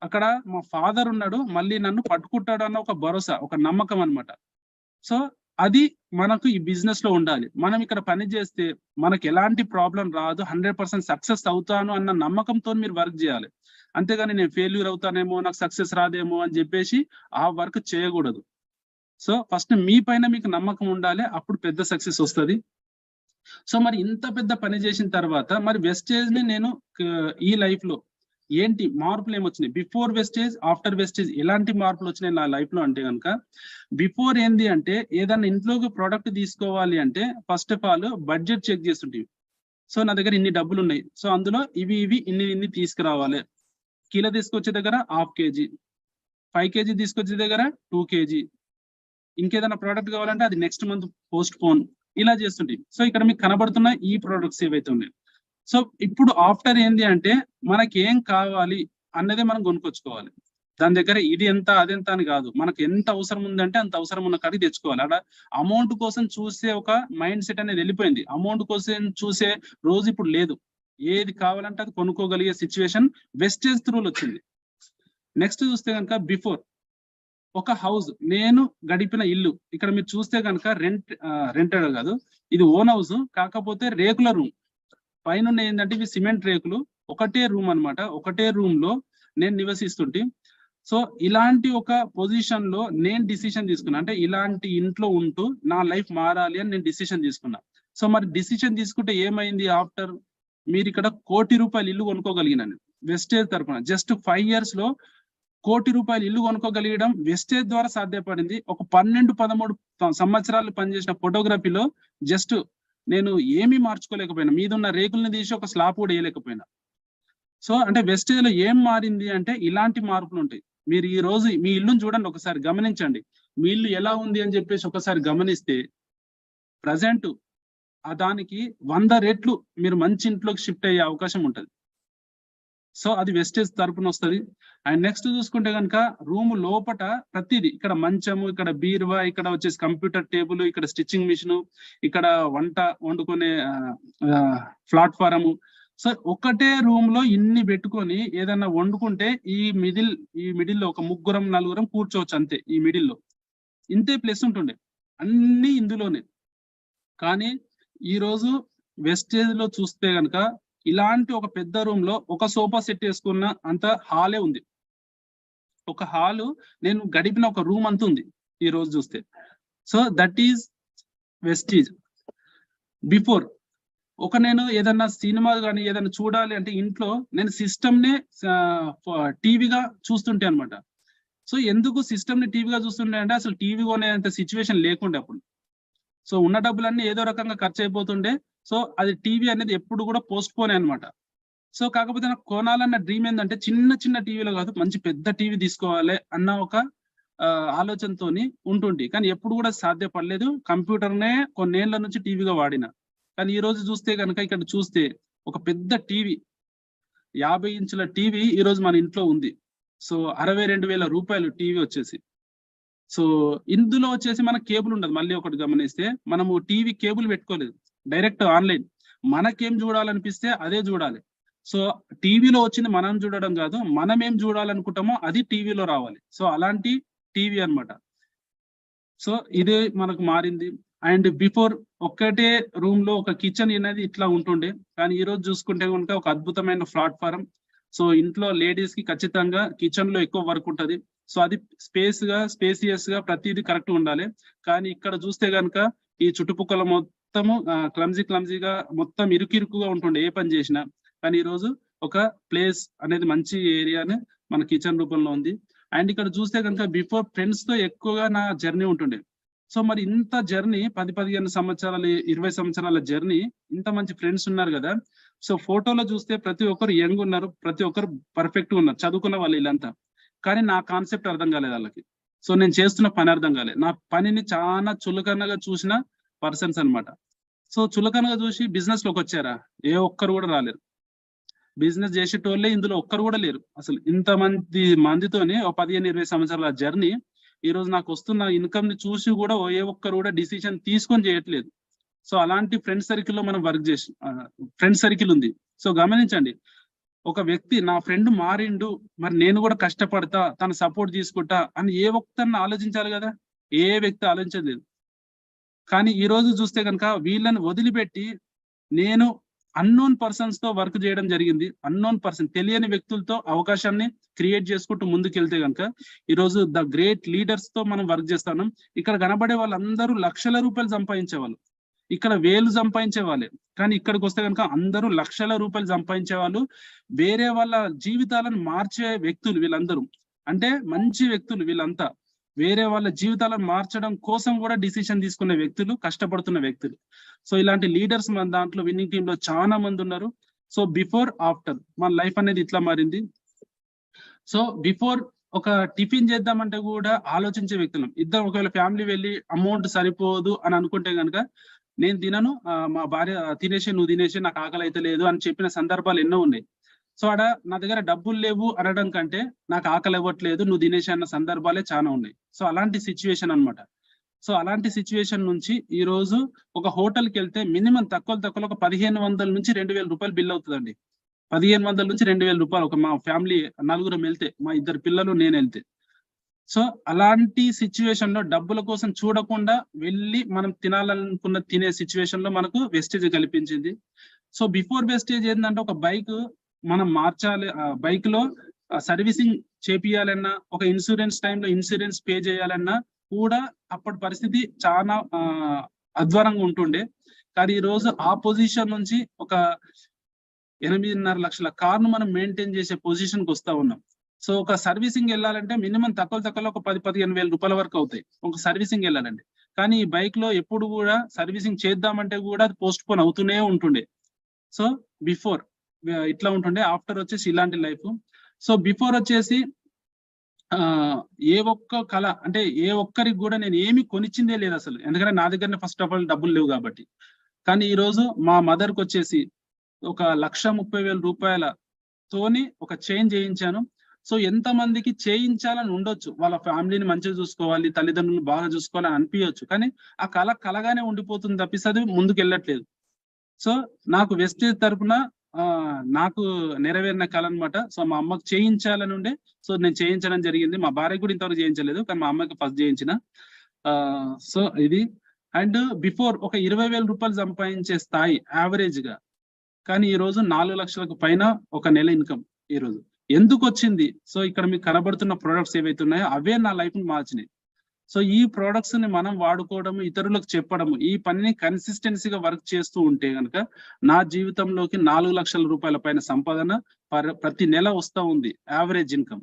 అక్కడ మా ఫాదర్ ఉన్నాడు, మళ్ళీ నన్ను పట్టుకుంటాడు అన్న ఒక భరోసా, ఒక నమ్మకం అన్నమాట. సో అది మనకు ఈ బిజినెస్ లో ఉండాలి. మనం ఇక్కడ పని చేస్తే మనకు ఎలాంటి ప్రాబ్లం రాదు, 100% సక్సెస్ అవుతాను అన్న నమ్మకంతో మీరు వర్క్ చేయాలి. అంతేగాని నేను ఫెయిల్యూర్ అవుతానేమో, నాకు సక్సెస్ రాదేమో అని చెప్పేసి ఆ వర్క్ చేయకూడదు. సో ఫస్ట్ మీ పైన మీకు నమ్మకం ఉండాలి, అప్పుడు పెద్ద సక్సెస్ వస్తుంది. సో మరి ఇంత పెద్ద పని చేసిన తర్వాత మరి వెస్టేజ్ ని నేను ఈ లైఫ్ లో ఏంటి మార్పులు ఏమొచ్చినాయి, బిఫోర్ వెస్టేజ్ ఆఫ్టర్ వెస్టేజ్ ఎలాంటి మార్పులు వచ్చినాయి నా లైఫ్ లో అంటే కనుక, బిఫోర్ ఏంది అంటే ఏదన్నా ఇంట్లోకి ప్రోడక్ట్ తీసుకోవాలి అంటే first of all budget check చేస్తుంటే సో నా దగ్గర ఇన్ని డబ్బులు ఉన్నాయి, సో అందులో ఇవి ఇన్ని తీసుకురావాలి. కిలో తీసుకొచ్చే దగ్గర 1/2 kg, 5 kg తీసుకొచ్చే దగ్గర 2 kg, ఇంకేదైనా ప్రోడక్ట్ కావాలంటే అది నెక్స్ట్ మంత్ పోస్ట్ పోన్, ఇలా చేస్తుంటాయి. సో ఇక్కడ మీకు కనబడుతున్న ఈ ప్రోడక్ట్స్ ఏవైతే ఉన్నాయి. సో ఇప్పుడు ఆఫ్టర్ ఏంది అంటే మనకి ఏం కావాలి అన్నదే మనం కొనుక్కొచ్చుకోవాలి. దాని దగ్గర ఇది ఎంత అదెంత అని కాదు, మనకు ఎంత అవసరం ఉందంటే అంత అవసరం ఉన్న కాడికి తెచ్చుకోవాలి. అక్కడ అమౌంట్ కోసం చూసే ఒక మైండ్ సెట్ అనేది వెళ్ళిపోయింది. అమౌంట్ కోసం చూసే రోజు ఇప్పుడు లేదు. ఏది కావాలంటే అది కొనుక్కోగలిగే సిచ్యువేషన్ వెస్టేజ్ త్రూలు వచ్చింది. నెక్స్ట్ చూస్తే కనుక బిఫోర్ ఒక హౌస్, నేను గడిపిన ఇల్లు, ఇక్కడ మీరు చూస్తే కనుక రెంటెడ్ కాదు, ఇది ఓన్ హౌస్, కాకపోతే రేకుల రూమ్. పైన ఏంటంటే ఇవి సిమెంట్ రేకులు, ఒకటే రూమ్ అన్నమాట. ఒకటే రూమ్ లో నేను నివసిస్తుంటే, సో ఇలాంటి ఒక పొజిషన్ లో నేను డిసిషన్ తీసుకున్నా. అంటే ఇలాంటి ఇంట్లో ఉంటూ నా లైఫ్ మారాలి అని నేను డిసిషన్ తీసుకున్నా. సో మరి డిసిషన్ తీసుకుంటే ఏమైంది? ఆఫ్టర్ మీరు ఇక్కడ 1 కోటి రూపాయలు ఇల్లు కొనుక్కోగలిగినాను వెస్టేజ్ తరఫున. జస్ట్ 5 years లో 1 కోటి రూపాయలు ఇల్లు కొనుక్కోగలిగడం వెస్టేజ్ ద్వారా సాధ్యపడింది. ఒక 12-13 సంవత్సరాలు పనిచేసిన ఫోటోగ్రఫీలో జస్ట్ నేను ఏమీ మార్చుకోలేకపోయినా, మీదున్న రేకుల్ని తీసి ఒక స్లాబ్ కూడా వేయలేకపోయినా. సో అంటే వెస్టేజ్ లో ఏం మారింది అంటే ఇలాంటి మార్పులు ఉంటాయి. మీరు ఈ రోజు మీ ఇల్లుని చూడండి, ఒకసారి గమనించండి. మీ ఇల్లు ఎలా ఉంది అని చెప్పేసి ఒకసారి గమనిస్తే ప్రజెంట్ దానికి 100 రెట్లు మీరు మంచి ఇంట్లోకి షిఫ్ట్ అయ్యే అవకాశం ఉంటుంది. సో అది వెస్టేజ్ తరపున వస్తుంది. అండ్ నెక్స్ట్ చూసుకుంటే కనుక రూమ్ లోపట ప్రతిదీ, ఇక్కడ మంచము, ఇక్కడ బీరువా, ఇక్కడ వచ్చేసి కంప్యూటర్ టేబుల్, ఇక్కడ స్టిచ్చింగ్ మిషన్, ఇక్కడ వంట వండుకునే ప్లాట్ఫారము. సో ఒకటే రూమ్ లో ఇన్ని పెట్టుకొని ఏదన్నా వండుకుంటే ఈ మిడిల్ లో ఒక 3-4 కూర్చోవచ్చు అంతే. ఈ మిడిల్ లో ఇంతే ప్లేస్ ఉంటుండే, అన్ని ఇందులోనే. కానీ ఈ రోజు వెస్టేజ్ లో చూస్తే కనుక ఇలాంటి ఒక పెద్ద రూమ్ లో ఒక సోఫా సెట్ వేసుకున్న అంత హాలే ఉంది. ఒక హాలు నేను గడిపిన ఒక రూమ్ అంత ఉంది ఈ రోజు చూస్తే. So that is Vestige. Before నేను ఏదన్నా సినిమా కానీ ఏదైనా చూడాలి అంటే ఇంట్లో నేను సిస్టమ్ నే టీవీగా చూస్తుంటే అనమాట. సో ఎందుకు సిస్టమ్ ని టీవీగా చూస్తుంటే అంటే అసలు టీవీ కొనేంత సిచ్యువేషన్ లేకుండే అప్పుడు. సో ఉన్న డబ్బులన్నీ ఏదో రకంగా ఖర్చు అయిపోతుండే. సో అది టీవీ అనేది ఎప్పుడు కూడా పోస్ట్ పోనే అనమాట. సో కాకపోతే నాకు కొనాలన్న డ్రీమ్ ఏంటంటే చిన్న టీవీలో కాదు, మంచి పెద్ద టీవీ తీసుకోవాలి అన్న ఒక ఆలోచనతోని ఉంటుంది. కానీ ఎప్పుడు కూడా సాధ్యపడలేదు. కంప్యూటర్నే కొన్నేళ్ల నుంచి టీవీగా వాడిన. కానీ ఈ రోజు చూస్తే కనుక ఇక్కడ చూస్తే ఒక పెద్ద టీవీ, 50 ఇంచుల టీవీ ఈ రోజు మన ఇంట్లో ఉంది. సో 62,000 రూపాయలు టీవీ వచ్చేసి. సో ఇందులో వచ్చేసి మన కేబుల్ ఉండదు. మళ్ళీ ఒకటి గమనిస్తే మనము టీవీ కేబుల్ పెట్టుకోలేదు, డైరెక్ట్ ఆన్లైన్. మనకేం చూడాలనిపిస్తే అదే చూడాలి. సో టీవీలో వచ్చింది మనం చూడడం కాదు, మనం ఏం చూడాలనుకుంటామో అది టీవీలో రావాలి. సో అలాంటి టీవీ అన్నమాట. సో ఇదే మనకు మారింది. అండ్ బిఫోర్ ఒక్కటే రూమ్ లో ఒక కిచెన్ అనేది ఇట్లా ఉంటుండే. కానీ ఈ రోజు చూసుకుంటే కనుక ఒక అద్భుతమైన ప్లాట్ఫారం. సో ఇంట్లో లేడీస్ కి ఖచ్చితంగా కిచెన్ లో ఎక్కువ వర్క్ ఉంటది. సో అది స్పేసియస్ గా ప్రతిదీ కరెక్ట్ ఉండాలి. కానీ ఇక్కడ చూస్తే కనుక ఈ చుట్టుపక్కల మొత్తము క్లమ్జీగా మొత్తం ఇరుకుగా ఉంటుండే ఏ పని చేసినా. కానీ ఈ రోజు ఒక ప్లేస్ అనేది మంచి ఏరియానే మన కిచెన్ రూపంలో ఉంది. అండ్ ఇక్కడ చూస్తే కనుక బిఫోర్ ఫ్రెండ్స్ తో ఎక్కువగా నా జర్నీ ఉంటుండే. సో మరి ఇంత జర్నీ 10-15 సంవత్సరాలు 20 సంవత్సరాల జర్నీ, ఇంత మంచి ఫ్రెండ్స్ ఉన్నారు కదా. సో ఫోటోలో చూస్తే ప్రతి ఒక్కరు యంగ్ ఉన్నారు, ప్రతి ఒక్కరు పర్ఫెక్ట్ ఉన్నారు, చదువుకున్న వాళ్ళు వీళ్ళంతా. కానీ నా కాన్సెప్ట్ అర్థం కాలేదు వాళ్ళకి. సో నేను చేస్తున్న పని అర్థం కాలేదు. నా పనిని చాలా చులకనగా చూసిన పర్సన్స్ అన్నమాట. సో చులకనగా చూసి బిజినెస్ లోకి వచ్చారా? ఏ ఒక్కరు కూడా రాలేరు. బిజినెస్ చేసేటోళ్ళే ఇందులో ఒక్కరు కూడా లేరు అసలు. ఇంత మందితోనే ఒక 15-20 సంవత్సరాల జర్నీ ఈ రోజు నాకు వస్తున్న ఇన్కమ్ ని చూసి కూడా ఏ ఒక్కరు కూడా డిసిషన్ తీసుకొని చేయట్లేదు. సో అలాంటి ఫ్రెండ్ సర్కిల్లో మనం వర్క్ చేసి ఫ్రెండ్ సర్కిల్ ఉంది. సో గమనించండి, ఒక వ్యక్తి నా ఫ్రెండ్ మారిండు, మరి నేను కూడా కష్టపడతా, తన సపోర్ట్ తీసుకుంటా అని ఏ ఒక్కరిని ఆలోచించాలి కదా. ఏ వ్యక్తి ఆలోచించలేదు. కానీ ఈ రోజు చూస్తే కనుక వీళ్ళని వదిలిపెట్టి నేను అన్నోన్ పర్సన్స్ తో వర్క్ చేయడం జరిగింది. అన్నోన్ పర్సన్, తెలియని వ్యక్తులతో అవకాశాన్ని క్రియేట్ చేసుకుంటూ ముందుకెళ్తే కనుక ఈ రోజు ద గ్రేట్ లీడర్స్ తో మనం వర్క్ చేస్తాను. ఇక్కడ కనబడే వాళ్ళందరూ లక్షల రూపాయలు సంపాదించేవాళ్ళు, ఇక్కడ వేలు సంపాదించే వాళ్ళే. కానీ ఇక్కడికి వస్తే కనుక అందరూ లక్షల రూపాయలు సంపాదించే వాళ్ళు, వేరే వాళ్ళ జీవితాలను మార్చే వ్యక్తులు వీళ్ళందరూ. అంటే మంచి వ్యక్తులు వీళ్ళంతా. వేరే వాళ్ళ జీవితాలను మార్చడం కోసం కూడా డిసిషన్ తీసుకునే వ్యక్తులు, కష్టపడుతున్న వ్యక్తులు. సో ఇలాంటి లీడర్స్ మన దాంట్లో విన్నింగ్ టీమ్ లో చాలా మంది ఉన్నారు. సో బిఫోర్ ఆఫ్టర్ మన లైఫ్ అనేది ఇట్లా మారింది. సో బిఫోర్ ఒక టిఫిన్ చేద్దామంటే కూడా ఆలోచించే వ్యక్తులం. ఇద్దరు ఒకవేళ ఫ్యామిలీ వెళ్ళి అమౌంట్ సరిపోదు అని అనుకుంటే కనుక నేను తినను, మా భార్య తినేసి నువ్వు తినేసి నాకు ఆకలి అయితే లేదు అని చెప్పిన సందర్భాలు ఎన్నో ఉన్నాయి. సో ఆడ నా దగ్గర డబ్బులు లేవు అనడం కంటే నాకు ఆకలి ఇవ్వట్లేదు నువ్వు తినేసి అన్న సందర్భాలే చాలా ఉన్నాయి. సో అలాంటి సిచ్యువేషన్ అన్నమాట. సో అలాంటి సిచ్యువేషన్ నుంచి ఈ రోజు ఒక హోటల్కి వెళ్తే మినిమం తక్కువలో ఒక 1500 నుంచి 2000 రూపాయలు బిల్ అవుతుందండి. 1500 నుంచి 2000 రూపాయలు ఒక మా ఫ్యామిలీ నలుగురం వెళ్తే, మా ఇద్దరు పిల్లలు నేను వెళ్తే. సో అలాంటి సిచ్యువేషన్ లో డబ్బుల కోసం చూడకుండా వెళ్ళి మనం తినాలనుకున్న తినే సిచ్యువేషన్ లో మనకు వెస్టేజ్ కల్పించింది. సో బిఫోర్ వెస్టేజ్ ఏంటంటే ఒక బైక్ మనం మార్చాలి, బైక్ లో సర్వీసింగ్ చేపియాలన్నా, ఒక ఇన్సూరెన్స్ టైంలో ఇన్సూరెన్స్ పే చేయాలన్నా కూడా అప్పటి పరిస్థితి చాలా అధ్వానంగా ఉంటుండే. కానీ ఈ రోజు ఆ పొజిషన్ నుంచి ఒక 8.5 లక్షల కార్ను మనం మెయింటైన్ చేసే పొజిషన్ కి వస్తా ఉన్నాం. సో ఒక సర్వీసింగ్ వెళ్ళాలంటే మినిమం తక్కువలో ఒక 10-15 వేల రూపాయల వరకు అవుతాయి ఒక సర్వీసింగ్ వెళ్ళాలంటే. కానీ ఈ బైక్ లో ఎప్పుడు కూడా సర్వీసింగ్ చేద్దామంటే కూడా అది పోస్ట్ పోన్ అవుతూనే ఉంటుండే. సో బిఫోర్ ఇట్లా ఉంటుండే, ఆఫ్టర్ వచ్చేసి ఇలాంటి లైఫ్. సో బిఫోర్ వచ్చేసి ఏ ఒక్క కళ అంటే ఏ ఒక్కరికి కూడా నేను ఏమి కొనిచ్చిందే లేదు అసలు, ఎందుకంటే నా దగ్గరనే ఫస్ట్ ఆఫ్ ఆల్ డబ్బులు లేవు కాబట్టి. కానీ ఈ రోజు మా మదర్ కి వచ్చేసి ఒక 1,30,000 రూపాయలతోని ఒక చైన్ చేయించాను. సో ఎంత మందికి చేయించాలని ఉండొచ్చు, వాళ్ళ ఫ్యామిలీని మంచిగా చూసుకోవాలి, తల్లిదండ్రులను బాగా చూసుకోవాలని అనిపించవచ్చు, కానీ ఆ కళ కలగానే ఉండిపోతుంది తప్పిస్తే అది ముందుకు వెళ్ళట్లేదు. సో నాకు వెస్టేజ్ తరపున నాకు నెరవేరిన కళ అనమాట. సో మా అమ్మకు చేయించాలని ఉండే, సో నేను చేయించడం జరిగింది. మా భార్య కూడా ఇంతవరకు చేయించలేదు, కానీ మా అమ్మకి ఫస్ట్ చేయించిన. సో ఇది. అండ్ బిఫోర్ ఒక 20,000 రూపాయలు సంపాదించే స్థాయి యావరేజ్ గా, కానీ ఈ రోజు 4 లక్షలకు పైన ఒక నెల ఇన్కమ్ ఈ రోజు. ఎందుకు వచ్చింది? సో ఇక్కడ మీకు కనబడుతున్న ప్రొడక్ట్స్ ఏవైతే ఉన్నాయో అవే నా లైఫ్ ని మార్చినాయి. సో ఈ ప్రొడక్ట్స్ ని మనం వాడుకోవడము, ఇతరులకు చెప్పడము, ఈ పనిని కన్సిస్టెన్సీగా వర్క్ చేస్తూ ఉంటే కనుక నా జీవితంలోకి 4 లక్షల రూపాయల పైన సంపాదన ప్రతి నెల వస్తూ ఉంది, యావరేజ్ ఇన్కమ్.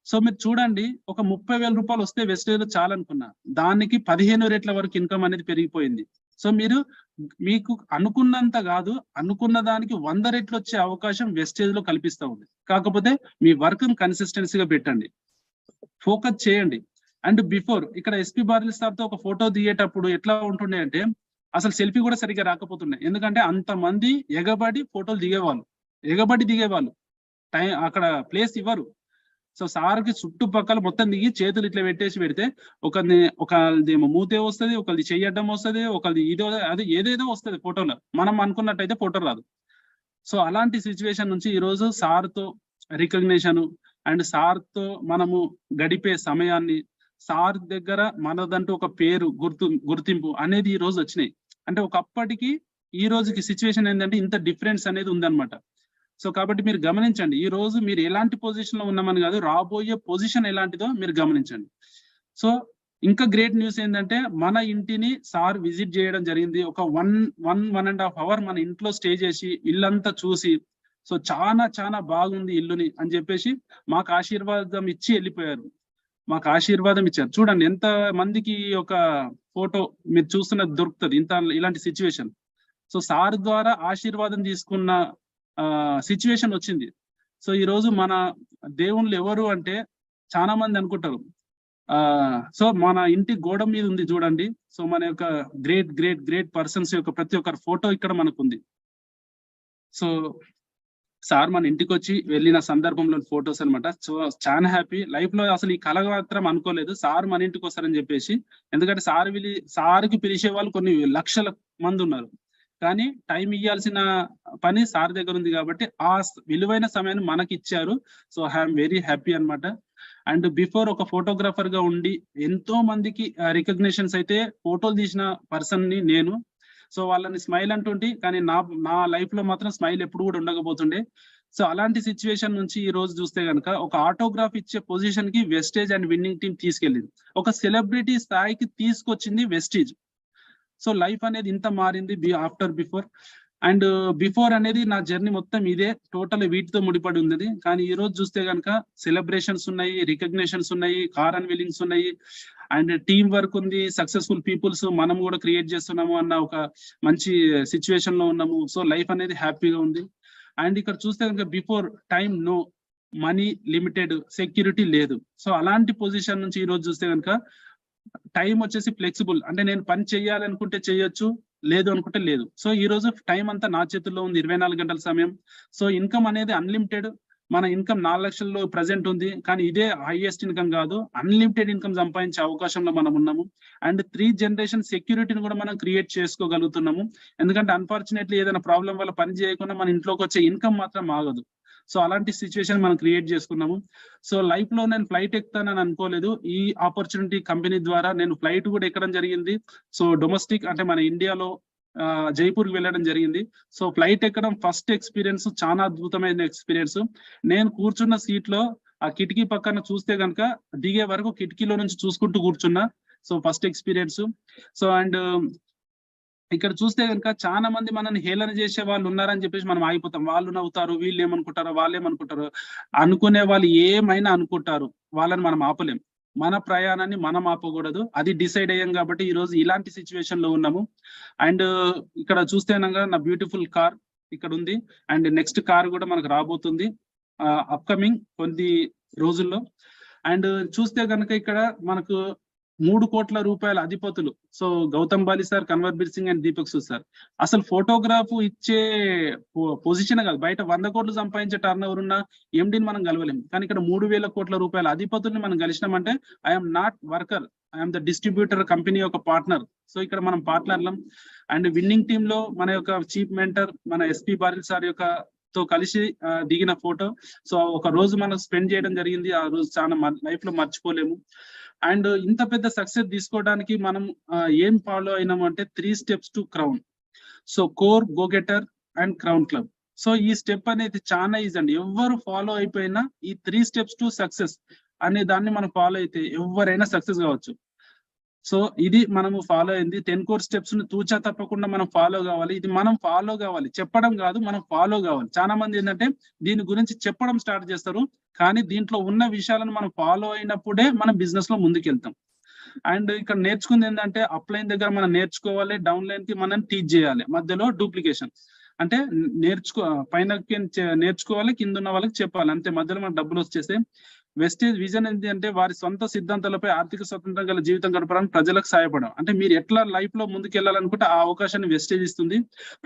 సో మీరు చూడండి, ఒక 30,000 రూపాయలు వస్తే వెస్టేజ్ చాలనుకున్నా, దానికి 15 రెట్ల వరకు ఇన్కమ్ అనేది పెరిగిపోయింది. సో మీరు మీకు అనుకున్నంత కాదు, అనుకున్న దానికి 100 రెట్లు వచ్చే అవకాశం వెస్టేజ్ లో కల్పిస్తూ ఉంది. కాకపోతే మీ వర్క్ కన్సిస్టెన్సీగా పెట్టండి, ఫోకస్ చేయండి. అండ్ బిఫోర్ ఇక్కడ ఎస్పీ బార్లీ సార్ తో ఒక ఫోటో దిగేటప్పుడు ఎట్లా ఉంటుండే అంటే అసలు సెల్ఫీ కూడా సరిగ్గా రాకపోతుండే, ఎందుకంటే అంతమంది ఎగబడి ఫోటోలు దిగేవాళ్ళు, అక్కడ ప్లేస్ ఇవ్వరు. సో సార్కి చుట్టుపక్కల మొత్తం దిగి చేతులు ఇట్లా పెడితే ఒకరిదేమో మూతే వస్తుంది, ఒకరిది చెయ్యడం వస్తుంది, ఒకరిది ఇదో అది ఏదేదో వస్తుంది ఫోటోలో, మనం అనుకున్నట్టయితే ఫోటో రాదు. సో అలాంటి సిచ్యువేషన్ నుంచి ఈ రోజు సార్తో రికగ్నిషన్ అండ్ సార్తో మనము గడిపే సమయాన్ని, సార్ దగ్గర మనదంటూ ఒక పేరు గుర్తింపు అనేది ఈ రోజు వచ్చినాయి. అంటే ఒకప్పటికి ఈ రోజుకి సిచ్యువేషన్ ఏంటంటే ఇంత డిఫరెన్స్ అనేది ఉందన్నమాట. సో కాబట్టి మీరు గమనించండి, ఈ రోజు మీరు ఎలాంటి పొజిషన్ లో ఉన్నామని కాదు, రాబోయే పొజిషన్ ఎలాంటిదో మీరు గమనించండి. సో ఇంకా గ్రేట్ న్యూస్ ఏంటంటే మన ఇంటిని సార్ విజిట్ చేయడం జరిగింది. ఒక 1.5 అవర్ మన ఇంట్లో స్టే చేసి ఇల్లంతా చూసి, సో చాలా బాగుంది ఇల్లుని అని చెప్పేసి మాకు ఆశీర్వాదం ఇచ్చి వెళ్ళిపోయారు. మాకు ఆశీర్వాదం ఇచ్చారు. చూడండి ఎంత మందికి ఒక ఫోటో మీరు చూస్తున్నది దొరుకుతుంది ఇలాంటి సిచ్యువేషన్. సో సార్ ద్వారా ఆశీర్వాదం తీసుకున్న సిచ్యువేషన్ వచ్చింది. సో ఈ రోజు మన దేవుళ్ళు ఎవరు అంటే చాలా మంది అనుకుంటారు. సో మన ఇంటి గోడ మీద ఉంది చూడండి, సో మన యొక్క గ్రేట్ పర్సన్స్ యొక్క ప్రతి ఒక్కరి ఫోటో ఇక్కడ మనకుంది. సో సార్ మన ఇంటికి వచ్చి వెళ్ళిన సందర్భంలో ఫొటోస్ అనమాట. సో చాలా హ్యాపీ. లైఫ్ లో అసలు ఈ కళ మాత్రం అనుకోలేదు సార్ మన ఇంటికి వస్తారని చెప్పేసి, ఎందుకంటే సార్కి పిలిచే వాళ్ళు కొన్ని లక్షల మంది ఉన్నారు, కానీ టైం ఇవ్వాల్సిన పని సార్ దగ్గర ఉంది కాబట్టి ఆ విలువైన సమయాన్ని మనకి ఇచ్చారు. సో ఐఎమ్ వెరీ హ్యాపీ అనమాట. అండ్ బిఫోర్ ఒక ఫోటోగ్రాఫర్ గా ఉండి ఎంతో మందికి రికగ్నిషన్స్ అయితే ఫోటోలు తీసిన పర్సన్ ని నేను. సో వాళ్ళని స్మైల్ అంటుంటే, కానీ నా లైఫ్ లో మాత్రం స్మైల్ ఎప్పుడు కూడా ఉండకపోతుండే. సో అలాంటి సిచ్యువేషన్ నుంచి ఈ రోజు చూస్తే కనుక ఒక ఆటోగ్రాఫ్ ఇచ్చే పొజిషన్ కి వెస్టేజ్ అండ్ విన్నింగ్ టీం తీసుకెళ్ళింది, ఒక సెలబ్రిటీ స్థాయికి తీసుకొచ్చింది వెస్టేజ్. సో లైఫ్ అనేది ఇంత మారింది ఆఫ్టర్ బిఫోర్. అండ్ బిఫోర్ అనేది నా జర్నీ మొత్తం ఇదే టోటల్ వీటితో ముడిపడి ఉంది. కానీ ఈ రోజు చూస్తే కనుక సెలబ్రేషన్స్ ఉన్నాయి, రికగ్నిషన్స్ ఉన్నాయి, కార్ అన్వీలింగ్స్ ఉన్నాయి, అండ్ టీమ్ వర్క్ ఉంది, సక్సెస్ఫుల్ పీపుల్స్ మనం కూడా క్రియేట్ చేస్తున్నాము అన్న ఒక మంచి సిచ్యువేషన్ లో ఉన్నాము. సో లైఫ్ అనేది హ్యాపీగా ఉంది. అండ్ ఇక్కడ చూస్తే కనుక before time no, money limited, security లేదు. సో అలాంటి పొజిషన్ నుంచి ఈ రోజు చూస్తే కనుక టైం వచ్చేసి ఫ్లెక్సిబుల్, అంటే నేను పని చేయాలనుకుంటే చేయొచ్చు, లేదు అనుకుంటే లేదు. సో ఈ రోజు టైం అంతా నా చేతుల్లో ఉంది, 24 గంటల సమయం. సో ఇన్కమ్ అనేది అన్లిమిటెడ్. మన ఇన్కమ్ 4 లక్షల్లో ప్రెసెంట్ ఉంది, కానీ ఇదే హైయెస్ట్ ఇన్కమ్ కాదు, అన్లిమిటెడ్ ఇన్కమ్ సంపాదించే అవకాశంలో మనం ఉన్నాము. అండ్ 3 జనరేషన్ సెక్యూరిటీని కూడా మనం క్రియేట్ చేసుకోగలుగుతున్నాము. ఎందుకంటే అన్ఫార్చునేట్లీ ఏదైనా ప్రాబ్లం వల్ల పని చేయకుండా మన ఇంట్లోకి వచ్చే ఇన్కమ్ మాత్రం ఆగదు. సో అలాంటి సిచ్యువేషన్ మనం క్రియేట్ చేసుకున్నాము. సో లైఫ్ లో నేను ఫ్లైట్ ఎక్కుతానని అనుకోలేదు. ఈ ఆపర్చునిటీ కంపెనీ ద్వారా నేను ఫ్లైట్ కూడా ఎక్కడం జరిగింది. సో డొమెస్టిక్ అంటే మన ఇండియాలో జైపూర్ కి వెళ్ళడం జరిగింది. సో ఫ్లైట్ ఎక్కడం ఫస్ట్ ఎక్స్పీరియన్స్, చాలా అద్భుతమైన ఎక్స్పీరియన్స్. నేను కూర్చున్న సీట్ లో ఆ కిటికీ పక్కన చూస్తే కనుక దిగే వరకు కిటికీలో నుంచి చూసుకుంటూ కూర్చున్నా. So first experience. So and ఇక్కడ చూస్తే కనుక చాలా మంది మనల్ని హేళన చేసే వాళ్ళు ఉన్నారని చెప్పేసి మనం ఆగిపోతాం. వాళ్ళు నవ్వుతారు, వీళ్ళు ఏమనుకుంటారో, వాళ్ళు ఏమనుకుంటారో, అనుకునే వాళ్ళు ఏమైనా అనుకుంటారు, వాళ్ళని మనం ఆపలేం. మన ప్రయాణాన్ని మనం ఆపకూడదు, అది డిసైడ్ అయ్యాం కాబట్టి ఈ రోజు ఇలాంటి సిచ్యువేషన్ లో ఉన్నాము. అండ్ ఇక్కడ చూస్తే కనుక నా బ్యూటిఫుల్ కార్ ఇక్కడ ఉంది. అండ్ నెక్స్ట్ కార్ కూడా మనకు రాబోతుంది అప్కమింగ్ కొన్ని రోజుల్లో. అండ్ చూస్తే కనుక ఇక్కడ మనకు 3 కోట్ల రూపాయల అధిపతులు. So Gautam Bali sir, Kanwarbir Singh and Deepak Sood sir. అసలు ఫోటోగ్రాఫ్ ఇచ్చే పొజిషన్ కాదు, బయట 100 కోట్లు సంపాదించే టర్న్ ఓవర్ ఉన్న ఎండిని మనం కలవలేం. కానీ ఇక్కడ 3,000 కోట్ల రూపాయల అధిపతుల్ని మనం కలిసినామంటే I'm not worker, I'm the distributor, company యొక్క పార్ట్నర్. సో ఇక్కడ మనం పార్ట్నర్లం. అండ్ విన్నింగ్ టీమ్ లో మన యొక్క చీఫ్ మెంటర్ మన ఎస్పీ బారిల్ సార్ యొక్క తో కలిసి దిగిన ఫోటో. సో ఒక రోజు మనం స్పెండ్ చేయడం జరిగింది. ఆ రోజు చాలా లైఫ్ లో మర్చిపోలేము. అండ్ ఇంత పెద్ద సక్సెస్ తీసుకోవడానికి మనం ఏం ఫాలో అయినాము అంటే 3 steps to crown. So core, go getter and crown club. So ఈ స్టెప్ అనేది చాలా ఈజీ అండి. ఎవరు ఫాలో అయిపోయినా ఈ 3 స్టెప్స్ టు సక్సెస్ అనే దాన్ని మనం ఫాలో అయితే ఎవరైనా సక్సెస్ కావచ్చు. సో ఇది మనము ఫాలో అయింది. 10 కోర్ స్టెప్స్ ని తూచా తప్పకుండా మనం ఫాలో కావాలి. ఇది మనం ఫాలో కావాలి, చెప్పడం కాదు, మనం ఫాలో కావాలి. చాలా మంది ఏంటంటే దీని గురించి చెప్పడం స్టార్ట్ చేస్తారు, కానీ దీంట్లో ఉన్న విషయాలను మనం ఫాలో అయినప్పుడే మనం బిజినెస్ లో ముందుకెళ్తాం. అండ్ ఇక్కడ నేర్చుకుంది ఏంటంటే అప్లైన్ దగ్గర మనం నేర్చుకోవాలి, డౌన్ లైన్ కి మనం టీచ్ చేయాలి. మధ్యలో డూప్లికేషన్ అంటే పైన నేర్చుకోవాలి, కింద ఉన్న వాళ్ళకి చెప్పాలి, అంతే. మధ్యలో మనకు డబ్బులు వచ్చేస్తే వెస్టేజ్ విజన్ ఏంటి అంటే వారి సొంత సిద్ధాంతాలపై ఆర్థిక స్వతంత్రం గల జీవితం గడపడానికి ప్రజలకు సహాయపడడం. అంటే మీరు ఎట్లా లైఫ్ లో ముందుకు వెళ్ళాలనుకుంటే ఆ అవకాశాన్ని వెస్టేజ్ ఇస్తుంది.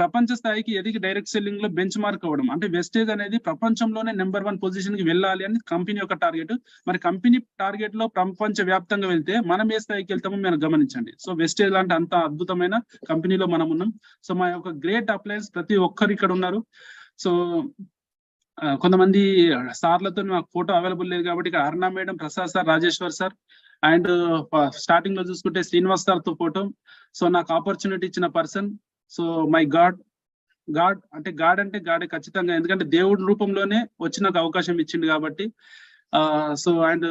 ప్రపంచ స్థాయికి ఎదిగి డైరెక్ట్ సెల్లింగ్ లో బెంచ్ మార్క్ అవ్వడం. అంటే వెస్టేజ్ అనేది ప్రపంచంలోనే నెంబర్ 1 పొజిషన్ కి వెళ్ళాలి అని కంపెనీ యొక్క టార్గెట్. మరి కంపెనీ టార్గెట్ లో ప్రపంచ వ్యాప్తంగా వెళ్తే మనం ఏ స్థాయికి వెళ్తామో మీరు గమనించండి. సో వెస్టేజ్ లాంటి అంత అద్భుతమైన కంపెనీలో మనం ఉన్నాం. సో మా యొక్క గ్రేట్ అప్లయన్స్ ప్రతి ఒక్కరు ఇక్కడ ఉన్నారు. సో కొంతమంది సార్లతో నాకు ఫోటో అవైలబుల్ లేదు కాబట్టి ఇక్కడ Aruna madam, Prasad sir, Rajeshwar sir and starting లో చూసుకుంటే శ్రీనివాస్ సార్ తో ఫోటో. సో నాకు ఆపర్చునిటీ ఇచ్చిన పర్సన్. సో మై గాడ్ అంటే గాడే ఖచ్చితంగా, ఎందుకంటే దేవుడి రూపంలోనే వచ్చి నాకు అవకాశం ఇచ్చింది కాబట్టి. సో అండ్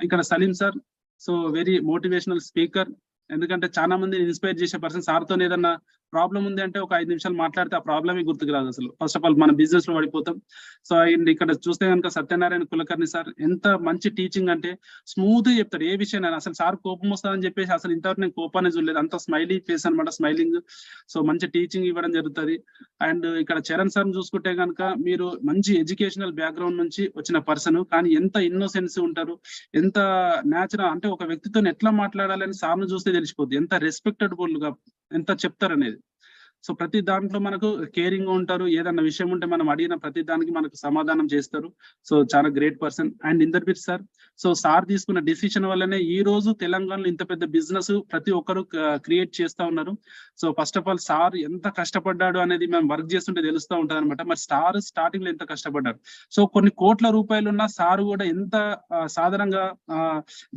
ఇక్కడ Salim sir, so very motivational speaker. ఎందుకంటే చాలా మంది ఇన్స్పైర్ చేసే పర్సన్. సార్తో ఏదన్నా ప్రాబ్లం ఉంది అంటే ఒక 5 నిమిషాలు మాట్లాడితే ఆ ప్రాబ్లమే గుర్తుకు రాదు అసలు. ఫస్ట్ ఆఫ్ ఆల్ మన బిజినెస్ లో పడిపోతాం. సో ఇక్కడ చూస్తే కనుక సత్యనారాయణ కులకర్ణి సార్ ఎంత మంచి టీచింగ్ అంటే స్మూత్ గా చెప్తాడు ఏ విషయం. అసలు సార్ కోపం వస్తుందని చెప్పేసి అసలు ఇంతవరకు నేను కోపాన్ని చూడలేదు, అంత స్మైలీ ఫేస్ అనమాట, స్మైలింగ్. సో మంచి టీచింగ్ ఇవ్వడం జరుగుతుంది. అండ్ ఇక్కడ చరణ్ సార్ చూసుకుంటే కనుక మీరు మంచి ఎడ్యుకేషనల్ బ్యాక్గ్రౌండ్ నుంచి వచ్చిన పర్సన్, కానీ ఎంత ఇన్నోసెన్స్ ఉంటారు, ఎంత న్యాచురల్ అంటే ఒక వ్యక్తితో ఎట్లా మాట్లాడాలని సార్ను చూస్తే తెలిసిపోద్ది, ఎంత రెస్పెక్టబుల్ గా ఎంత చెప్తారనేది. సో ప్రతి దాంట్లో మనకు కేరింగ్ ఉంటారు. ఏదన్నా విషయం ఉంటే మనం అడిగిన ప్రతి దానికి మనకు సమాధానం చేస్తారు. సో చాలా great person. And Inderbir sir. So sir తీసుకున్న డిసిషన్ వల్లనే ఈ రోజు తెలంగాణలో ఇంత పెద్ద బిజినెస్ ప్రతి ఒక్కరు క్రియేట్ చేస్తా ఉన్నారు. So first of all sir ఎంత కష్టపడ్డాడు అనేది మేము వర్క్ చేస్తుంటే తెలుస్తూ ఉంటది అనమాట. మరి సార్ స్టార్టింగ్ లో ఎంత కష్టపడ్డారు. సో కొన్ని కోట్ల రూపాయలు ఉన్న సార్ కూడా ఎంత సాధారణంగా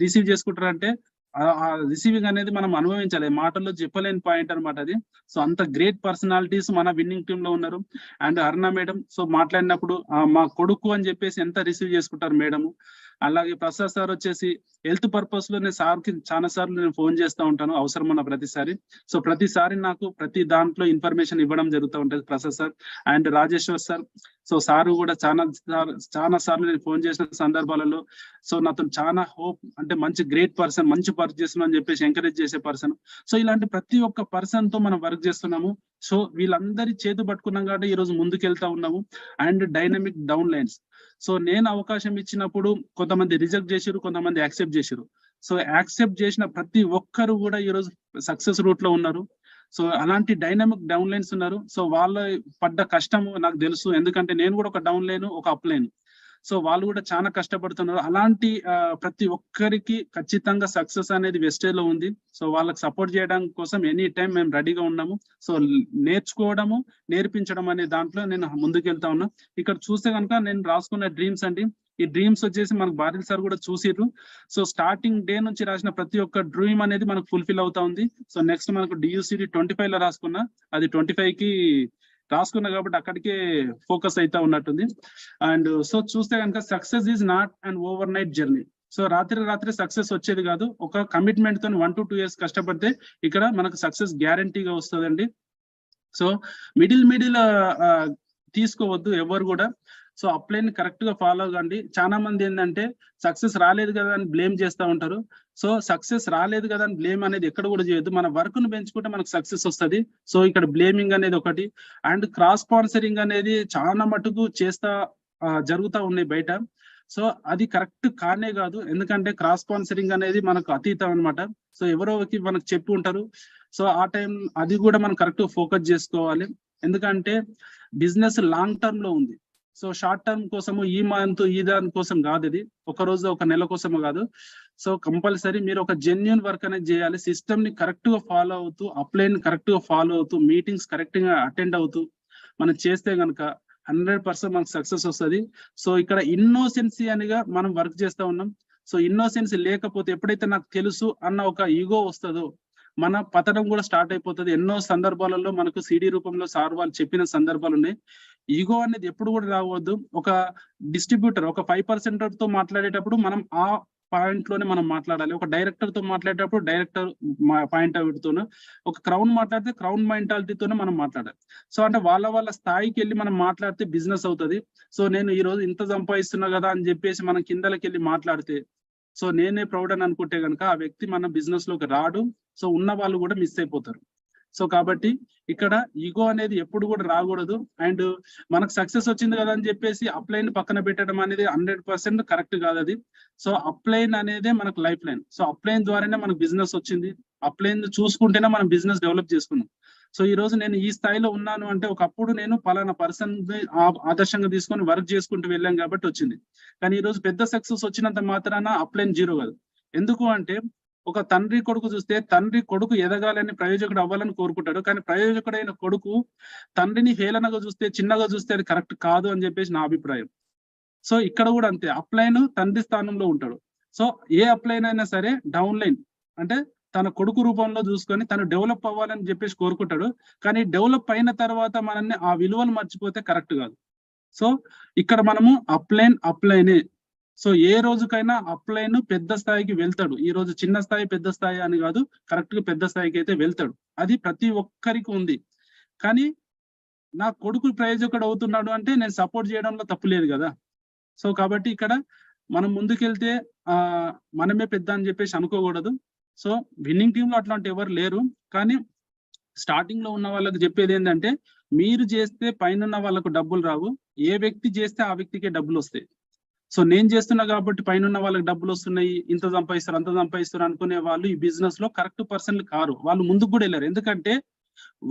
రిసీవ్ చేసుకుంటారు అంటే ఆ రిసీవింగ్ అనేది మనం అనుభవించాలి, మాటల్లో చెప్పలేని పాయింట్ అనమాట అది. సో అంత గ్రేట్ పర్సనాలిటీస్ మన విన్నింగ్ టీమ్ లో ఉన్నారు. అండ్ అరుణ మేడం, సో మాట్లాడినప్పుడు మా కొడుకు అని చెప్పేసి ఎంత రిసీవ్ చేసుకుంటారు మేడము. అలాగే ప్రసాద్ సార్ వచ్చేసి హెల్త్ పర్పస్ లో నేను సార్కి చాలా సార్లు నేను ఫోన్ చేస్తూ ఉంటాను అవసరం ఉన్న ప్రతిసారి. సో ప్రతిసారి నాకు ప్రతి దాంట్లో ఇన్ఫర్మేషన్ ఇవ్వడం జరుగుతూ ఉంటుంది Prasad sir and Rajeshwar sir. So sir కూడా చాలా సార్లు నేను ఫోన్ చేసిన సందర్భాలలో సో నాతో చాలా హోప్ అంటే మంచి గ్రేట్ పర్సన్, మంచి వర్క్ చేస్తున్నాం అని చెప్పేసి ఎంకరేజ్ చేసే పర్సన్. సో ఇలాంటి ప్రతి ఒక్క పర్సన్ తో మనం వర్క్ చేస్తున్నాము. సో వీళ్ళందరి చేతు పట్టుకున్నాం కాబట్టి ఈ రోజు ముందుకెళ్తా ఉన్నాము. And dynamic down lines. So నేను అవకాశం ఇచ్చినప్పుడు కొంతమంది రిజెక్ట్ చేసిరు, కొంతమంది యాక్సెప్ట్ చేసిరు. సో యాక్సెప్ట్ చేసిన ప్రతి ఒక్కరు కూడా ఈ రోజు సక్సెస్ రూట్ లో ఉన్నారు. సో అలాంటి డైనమిక్ డౌన్ లైన్స్ ఉన్నారు. సో వాళ్ళ పడ్డ కష్టం నాకు తెలుసు, ఎందుకంటే నేను కూడా ఒక డౌన్ లైన్, ఒక అప్ లైన్. సో వాళ్ళు కూడా చాలా కష్టపడుతున్నారు. అలాంటి ప్రతి ఒక్కరికి ఖచ్చితంగా సక్సెస్ అనేది వెస్టేజ్ లో ఉంది. సో వాళ్ళకి సపోర్ట్ చేయడం కోసం ఎనీ టైం మేము రెడీగా ఉన్నాము. సో నేర్చుకోవడము, నేర్పించడం అనే దాంట్లో నేను ముందుకెళ్తా ఉన్నా. ఇక్కడ చూస్తే కనుక నేను రాసుకున్న డ్రీమ్స్ అండి. ఈ డ్రీమ్స్ వచ్చేసి మనకు బారిల్ సార్ కూడా చూసిర్రు. సో స్టార్టింగ్ డే నుంచి రాసిన ప్రతి ఒక్క డ్రీమ్ అనేది మనకు ఫుల్ఫిల్ అవుతా ఉంది. సో నెక్స్ట్ మనకు DUCD 25 లో రాసుకున్నా, అది 25 కి రాసుకున్నా కాబట్టి అక్కడికే ఫోకస్ అవుతా ఉన్నట్టుంది. అండ్ సో చూస్తే కనుక success is not and over night journey. So రాత్రి సక్సెస్ వచ్చేది కాదు. ఒక కమిట్మెంట్ తో 1 to 2 years కష్టపడితే ఇక్కడ మనకు సక్సెస్ గ్యారంటీగా వస్తుందండి. సో మిడిల్ తీసుకోవద్దు ఎవరు కూడా. సో అప్లైన్ కరెక్ట్ గా ఫాలో అవ్వండి. చాలా మంది ఏంటంటే సక్సెస్ రాలేదు కదా అని బ్లేమ్ చేస్తూ ఉంటారు. సో సక్సెస్ రాలేదు కదా అని బ్లేమ్ అనేది ఎక్కడ కూడా చేయొద్దు. మన వర్క్ ను పెంచుకుంటే మనకు సక్సెస్ వస్తుంది. సో ఇక్కడ బ్లేమింగ్ అనేది ఒకటి. అండ్ క్రాస్ స్పాన్సరింగ్ అనేది చాలా మటుకు జరుగుతూ ఉన్నాయి బయట. సో అది కరెక్ట్ కానే కాదు, ఎందుకంటే క్రాస్ స్పాన్సరింగ్ అనేది మనకు అతీతం అనమాట. సో ఎవరోకి మనకు చెప్పి ఉంటారు. సో ఆ టైం అది కూడా మనం కరెక్ట్ ఫోకస్ చేసుకోవాలి, ఎందుకంటే బిజినెస్ లాంగ్ టర్మ్ లో ఉంది. సో షార్ట్ టర్మ్ కోసము ఈ మంత్ ఈ దాని కోసం కాదు, ఇది ఒక రోజు ఒక నెల కోసము కాదు. సో కంపల్సరీ మీరు ఒక జెన్యున్ వర్క్ అనేది చేయాలి. సిస్టమ్ ని కరెక్ట్ గా ఫాలో అవుతూ, అప్లైన్ కరెక్ట్ గా ఫాలో అవుతూ, మీటింగ్స్ కరెక్ట్ గా అటెండ్ అవుతూ మనం చేస్తే కనుక 100% మనకు సక్సెస్ వస్తుంది. సో ఇక్కడ ఇన్నోసెన్సీ అనిగా మనం వర్క్ చేస్తా ఉన్నాం. సో ఇన్నోసెన్సీ లేకపోతే ఎప్పుడైతే నాకు తెలుసు అన్న ఒక ఈగో వస్తుందో మన పతనం కూడా స్టార్ట్ అయిపోతుంది. ఎన్నో సందర్భాలలో మనకు CD రూపంలో సార్ వాళ్ళు చెప్పిన సందర్భాలు ఉన్నాయి. ఈగో అనేది ఎప్పుడు కూడా రావద్దు. ఒక డిస్ట్రిబ్యూటర్ ఒక 5% తో మాట్లాడేటప్పుడు మనం ఆ పాయింట్ లోనే మనం మాట్లాడాలి. ఒక డైరెక్టర్ తో మాట్లాడేటప్పుడు డైరెక్టర్ పాయింట్ ఆఫ్ వ్యూతోనే, ఒక క్రౌన్ మాట్లాడితే క్రౌన్ మెంటాలిటీతోనే మనం మాట్లాడాలి. సో అంటే వాళ్ళ స్థాయికి వెళ్ళి మనం మాట్లాడితే బిజినెస్ అవుతుంది. సో నేను ఈ రోజు ఇంత సంపాదిస్తున్నా కదా అని చెప్పేసి మనం కిందలకి వెళ్ళి మాట్లాడితే, సో నేనే ప్రౌడ్ అని అనుకుంటే కనుక ఆ వ్యక్తి మన బిజినెస్ లోకి రాడు. సో ఉన్న వాళ్ళు కూడా మిస్ అయిపోతారు. సో కాబట్టి ఇక్కడ ఈగో అనేది ఎప్పుడు కూడా రాకూడదు. అండ్ మనకు సక్సెస్ వచ్చింది కదా అని చెప్పేసి అప్లైన్ పక్కన పెట్టడం అనేది 100% కరెక్ట్ కాదు అది. సో అప్లైన్ అనేది మనకు లైఫ్ లైన్. సో అప్లైన్ ద్వారానే మనకు బిజినెస్ వచ్చింది. అప్లైన్ చూసుకుంటేనే మనం బిజినెస్ డెవలప్ చేసుకున్నాం. సో ఈ రోజు నేను ఈ స్థాయిలో ఉన్నాను అంటే ఒకప్పుడు నేను పలానా పర్సన్ ఆదర్శంగా తీసుకొని వర్క్ చేసుకుంటూ వెళ్ళాం కాబట్టి వచ్చింది. కానీ ఈ రోజు పెద్ద సక్సెస్ వచ్చినంత మాత్రాన అప్లైన్ జీరో కాదు. ఎందుకు అంటే ఒక తండ్రి కొడుకు చూస్తే, తండ్రి కొడుకు ఎదగాలని, ప్రయోజకుడు అవ్వాలని కోరుకుంటాడు. కానీ ప్రయోజకుడైన కొడుకు తండ్రిని హేళనగా చూస్తే, చిన్నగా చూస్తే అది కరెక్ట్ కాదు అని చెప్పేసి నా అభిప్రాయం. సో ఇక్కడ కూడా అంతే, అప్లైన్ తండ్రి స్థానంలో ఉంటాడు. సో ఏ అప్లైన్ అయినా సరే డౌన్ లైన్ అంటే తన కొడుకు రూపంలో చూసుకొని తను డెవలప్ అవ్వాలని చెప్పేసి కోరుకుంటాడు. కానీ డెవలప్ అయిన తర్వాత మనల్ని ఆ విలువలు మర్చిపోతే కరెక్ట్ కాదు. సో ఇక్కడ మనము అప్లైనే. సో ఏ రోజుకైనా అప్లైన్ పెద్ద స్థాయికి వెళ్తాడు. ఈ రోజు చిన్న స్థాయి పెద్ద స్థాయి అని కాదు, కరెక్ట్ గా పెద్ద స్థాయికి అయితే వెళ్తాడు. అది ప్రతి ఒక్కరికి ఉంది. కానీ నా కొడుకు ప్రయోజకుడు అవుతున్నాడు అంటే నేను సపోర్ట్ చేయడంలో తప్పు లేదు కదా. సో కాబట్టి ఇక్కడ మనం ముందుకెళ్తే మనమే పెద్ద అని చెప్పేసి అనుకోకూడదు. సో విన్నింగ్ టీమ్ లో అట్లాంటి ఎవరు లేరు. కానీ స్టార్టింగ్ లో ఉన్న వాళ్ళకి చెప్పేది ఏంటంటే, మీరు చేస్తే పైన వాళ్ళకు డబ్బులు రావు, ఏ వ్యక్తి చేస్తే ఆ వ్యక్తికే డబ్బులు వస్తాయి. సో నేను చేస్తున్నా కాబట్టి పైన వాళ్ళకి డబ్బులు వస్తున్నాయి, ఇంత సంపాదిస్తారు అంత సంపాదిస్తారు అనుకునే వాళ్ళు ఈ బిజినెస్ లో కరెక్ట్ పర్సన్లు కారు. వాళ్ళు ముందుకు కూడా వెళ్ళారు. ఎందుకంటే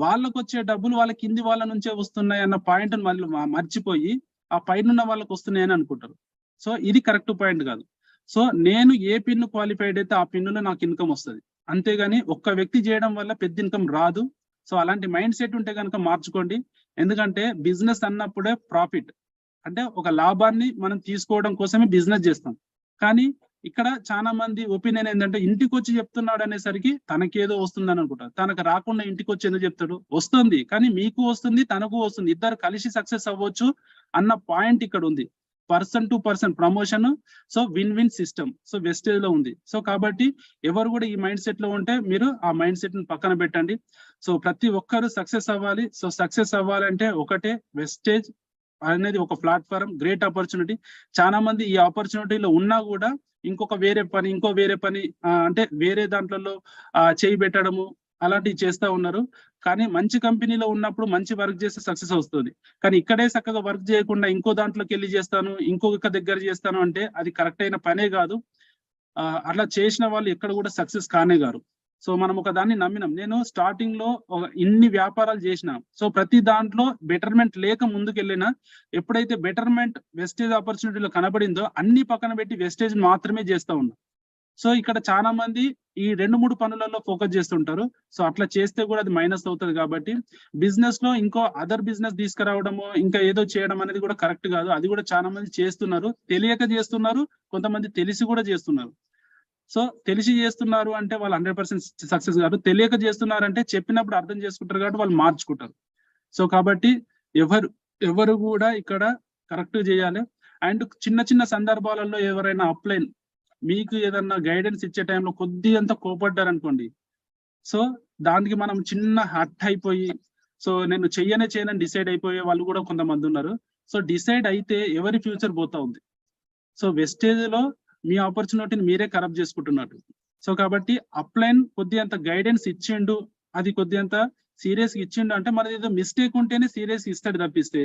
వాళ్ళకు వచ్చే డబ్బులు వాళ్ళ కింది వాళ్ళ నుంచే వస్తున్నాయి అన్న పాయింట్ మళ్ళీ మర్చిపోయి ఆ పైన వాళ్ళకి వస్తున్నాయని అనుకుంటారు. సో ఇది కరెక్ట్ పాయింట్ కాదు. సో నేను ఏ పిన్ క్వాలిఫైడ్ అయితే ఆ పిన్నులో నాకు ఇన్కమ్ వస్తుంది, అంతేగాని ఒక్క వ్యక్తి చేయడం వల్ల పెద్ద ఇన్కమ్ రాదు. సో అలాంటి మైండ్ సెట్ ఉంటే కనుక మార్చుకోండి. ఎందుకంటే బిజినెస్ అన్నప్పుడే ప్రాఫిట్ అంటే ఒక లాభాన్ని మనం తీసుకోవడం కోసమే బిజినెస్ చేస్తాం. కానీ ఇక్కడ చాలా మంది ఒపీనియన్ ఏంటంటే, ఇంటికి వచ్చి చెప్తున్నాడు అనేసరికి తనకేదో వస్తుందని అనుకుంటారు. తనకు రాకుండా ఇంటికి వచ్చి ఎందుకు చెప్తాడు? వస్తుంది, కానీ మీకు వస్తుంది, తనకు వస్తుంది, ఇద్దరు కలిసి సక్సెస్ అవ్వచ్చు అన్న పాయింట్ ఇక్కడ ఉంది. Person to person promotion. So win win system so Vestige లో ఉంది. సో కాబట్టి ఎవరు కూడా ఈ మైండ్ సెట్ లో ఉంటే మీరు ఆ మైండ్ సెట్ ని పక్కన పెట్టండి. సో ప్రతి ఒక్కరు సక్సెస్ అవ్వాలి. సో సక్సెస్ అవ్వాలంటే ఒకటే, వెస్టేజ్ అనేది ఒక ప్లాట్ఫారం, గ్రేట్ ఆపర్చునిటీ. చాలా మంది ఈ ఆపర్చునిటీలో ఉన్నా కూడా ఇంకొక వేరే పని అంటే వేరే దాంట్లో చేయి పెట్టడము అలాంటివి చేస్తా ఉన్నారు. కానీ మంచి కంపెనీలో ఉన్నప్పుడు మంచి వర్క్ చేస్తే సక్సెస్ వస్తుంది. కానీ ఇక్కడే చక్కగా వర్క్ చేయకుండా ఇంకో దాంట్లోకి వెళ్ళి చేస్తాను, ఇంకొక దగ్గర చేస్తాను అంటే అది కరెక్ట్ అయిన పనే కాదు. అట్లా చేసిన వాళ్ళు ఎక్కడ కూడా సక్సెస్ కానే గారు. సో మనం ఒక దాన్ని నమ్మినాం. నేను స్టార్టింగ్ లో ఇన్ని వ్యాపారాలు చేసిన, సో ప్రతి దాంట్లో బెటర్మెంట్ లేక ముందుకెళ్ళినా, ఎప్పుడైతే బెటర్మెంట్ వెస్టేజ్ ఆపర్చునిటీలో కనబడిందో అన్ని పక్కన పెట్టి వెస్టేజ్ మాత్రమే చేస్తా ఉన్నా. సో ఇక్కడ చాలా మంది ఈ 2-3 పనులలో ఫోకస్ చేస్తుంటారు. సో అట్లా చేస్తే కూడా అది మైనస్ అవుతుంది. కాబట్టి బిజినెస్ లో ఇంకో అదర్ బిజినెస్ తీసుకురావడము, ఇంకా ఏదో చేయడం అనేది కూడా కరెక్ట్ కాదు. అది కూడా చాలా మంది చేస్తున్నారు, తెలియక చేస్తున్నారు, కొంతమంది తెలిసి కూడా చేస్తున్నారు. సో తెలిసి చేస్తున్నారు అంటే వాళ్ళు 100% సక్సెస్ కాదు. తెలియక చేస్తున్నారు అంటే చెప్పినప్పుడు అర్థం చేసుకుంటారు కాబట్టి వాళ్ళు మార్చుకుంటారు. సో కాబట్టి ఎవరు కూడా ఇక్కడ కరెక్ట్ చేయాలి. అండ్ చిన్న చిన్న సందర్భాలలో ఎవరైనా అప్లైన్ మీకు ఏదన్నా గైడెన్స్ ఇచ్చే టైంలో కొద్దిగా కోపడ్డారు అనుకోండి, సో దానికి మనం చిన్న హర్ట్ అయిపోయి సో నేను చేయనని డిసైడ్ అయిపోయే వాళ్ళు కూడా కొంతమంది ఉన్నారు. సో డిసైడ్ అయితే ఎవరి ఫ్యూచర్ పోతా ఉంది. సో వెస్టేజ్ లో మీ ఆపర్చునిటీని మీరే ఖరాబ్ చేసుకుంటున్నారు. సో కాబట్టి అప్లైన్ కొద్దిగా గైడెన్స్ ఇచ్చిండు, అది కొద్దిగా సీరియస్ ఇచ్చిండు అంటే మరి ఏదో మిస్టేక్ ఉంటేనే సీరియస్ ఇస్తాడు తప్పిస్తే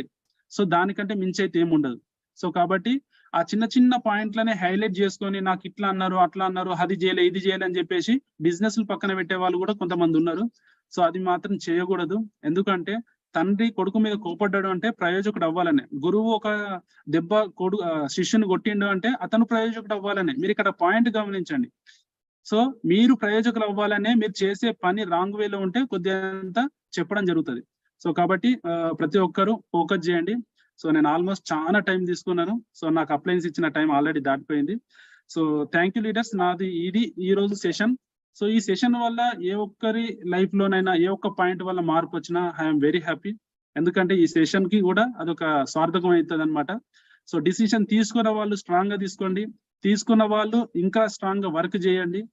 సో దానికంటే మించి అయితే ఏముండదు. సో కాబట్టి ఆ చిన్న చిన్న పాయింట్లనే హైలైట్ చేసుకొని నాకు ఇట్లా అన్నారు, అట్లా అన్నారు, అది చేయలే, ఇది చేయలే అని చెప్పేసి బిజినెస్ పక్కన పెట్టే వాళ్ళు కూడా కొంతమంది ఉన్నారు. సో అది మాత్రం చేయకూడదు. ఎందుకంటే తండ్రి కొడుకు మీద కోపడ్డాడు అంటే ప్రయోజకుడు అవ్వాలనే, గురువు ఒక దెబ్బ శిష్యుని కొట్టిండు అంటే అతను ప్రయోజకుడు అవ్వాలనే. మీరు ఇక్కడ పాయింట్ గమనించండి. సో మీరు ప్రయోజకులు అవ్వాలనే మీరు చేసే పని రాంగ్ వేలో ఉంటే కొద్దిగా చెప్పడం జరుగుతుంది. సో కాబట్టి ప్రతి ఒక్కరు ఫోకస్ చేయండి. సో నేను ఆల్మోస్ట్ చాలా టైం తీసుకున్నాను. సో నాకు అప్లైన్స్ ఇచ్చిన టైం ఆల్రెడీ దాటిపోయింది. So thank you leaders. నాది ఇది ఈ రోజు సెషన్. సో ఈ సెషన్ వల్ల ఏ ఒక్కరి లైఫ్ లోనైనా ఏ ఒక్క పాయింట్ వల్ల మార్పు వచ్చినా ఐఎమ్ వెరీ హ్యాపీ. ఎందుకంటే ఈ సెషన్ కి కూడా అదొక సార్థకం అవుతుంది అనమాట. సో డిసిషన్ తీసుకున్న వాళ్ళు స్ట్రాంగ్ గా తీసుకోండి, తీసుకున్న వాళ్ళు ఇంకా స్ట్రాంగ్ గా వర్క్ చేయండి.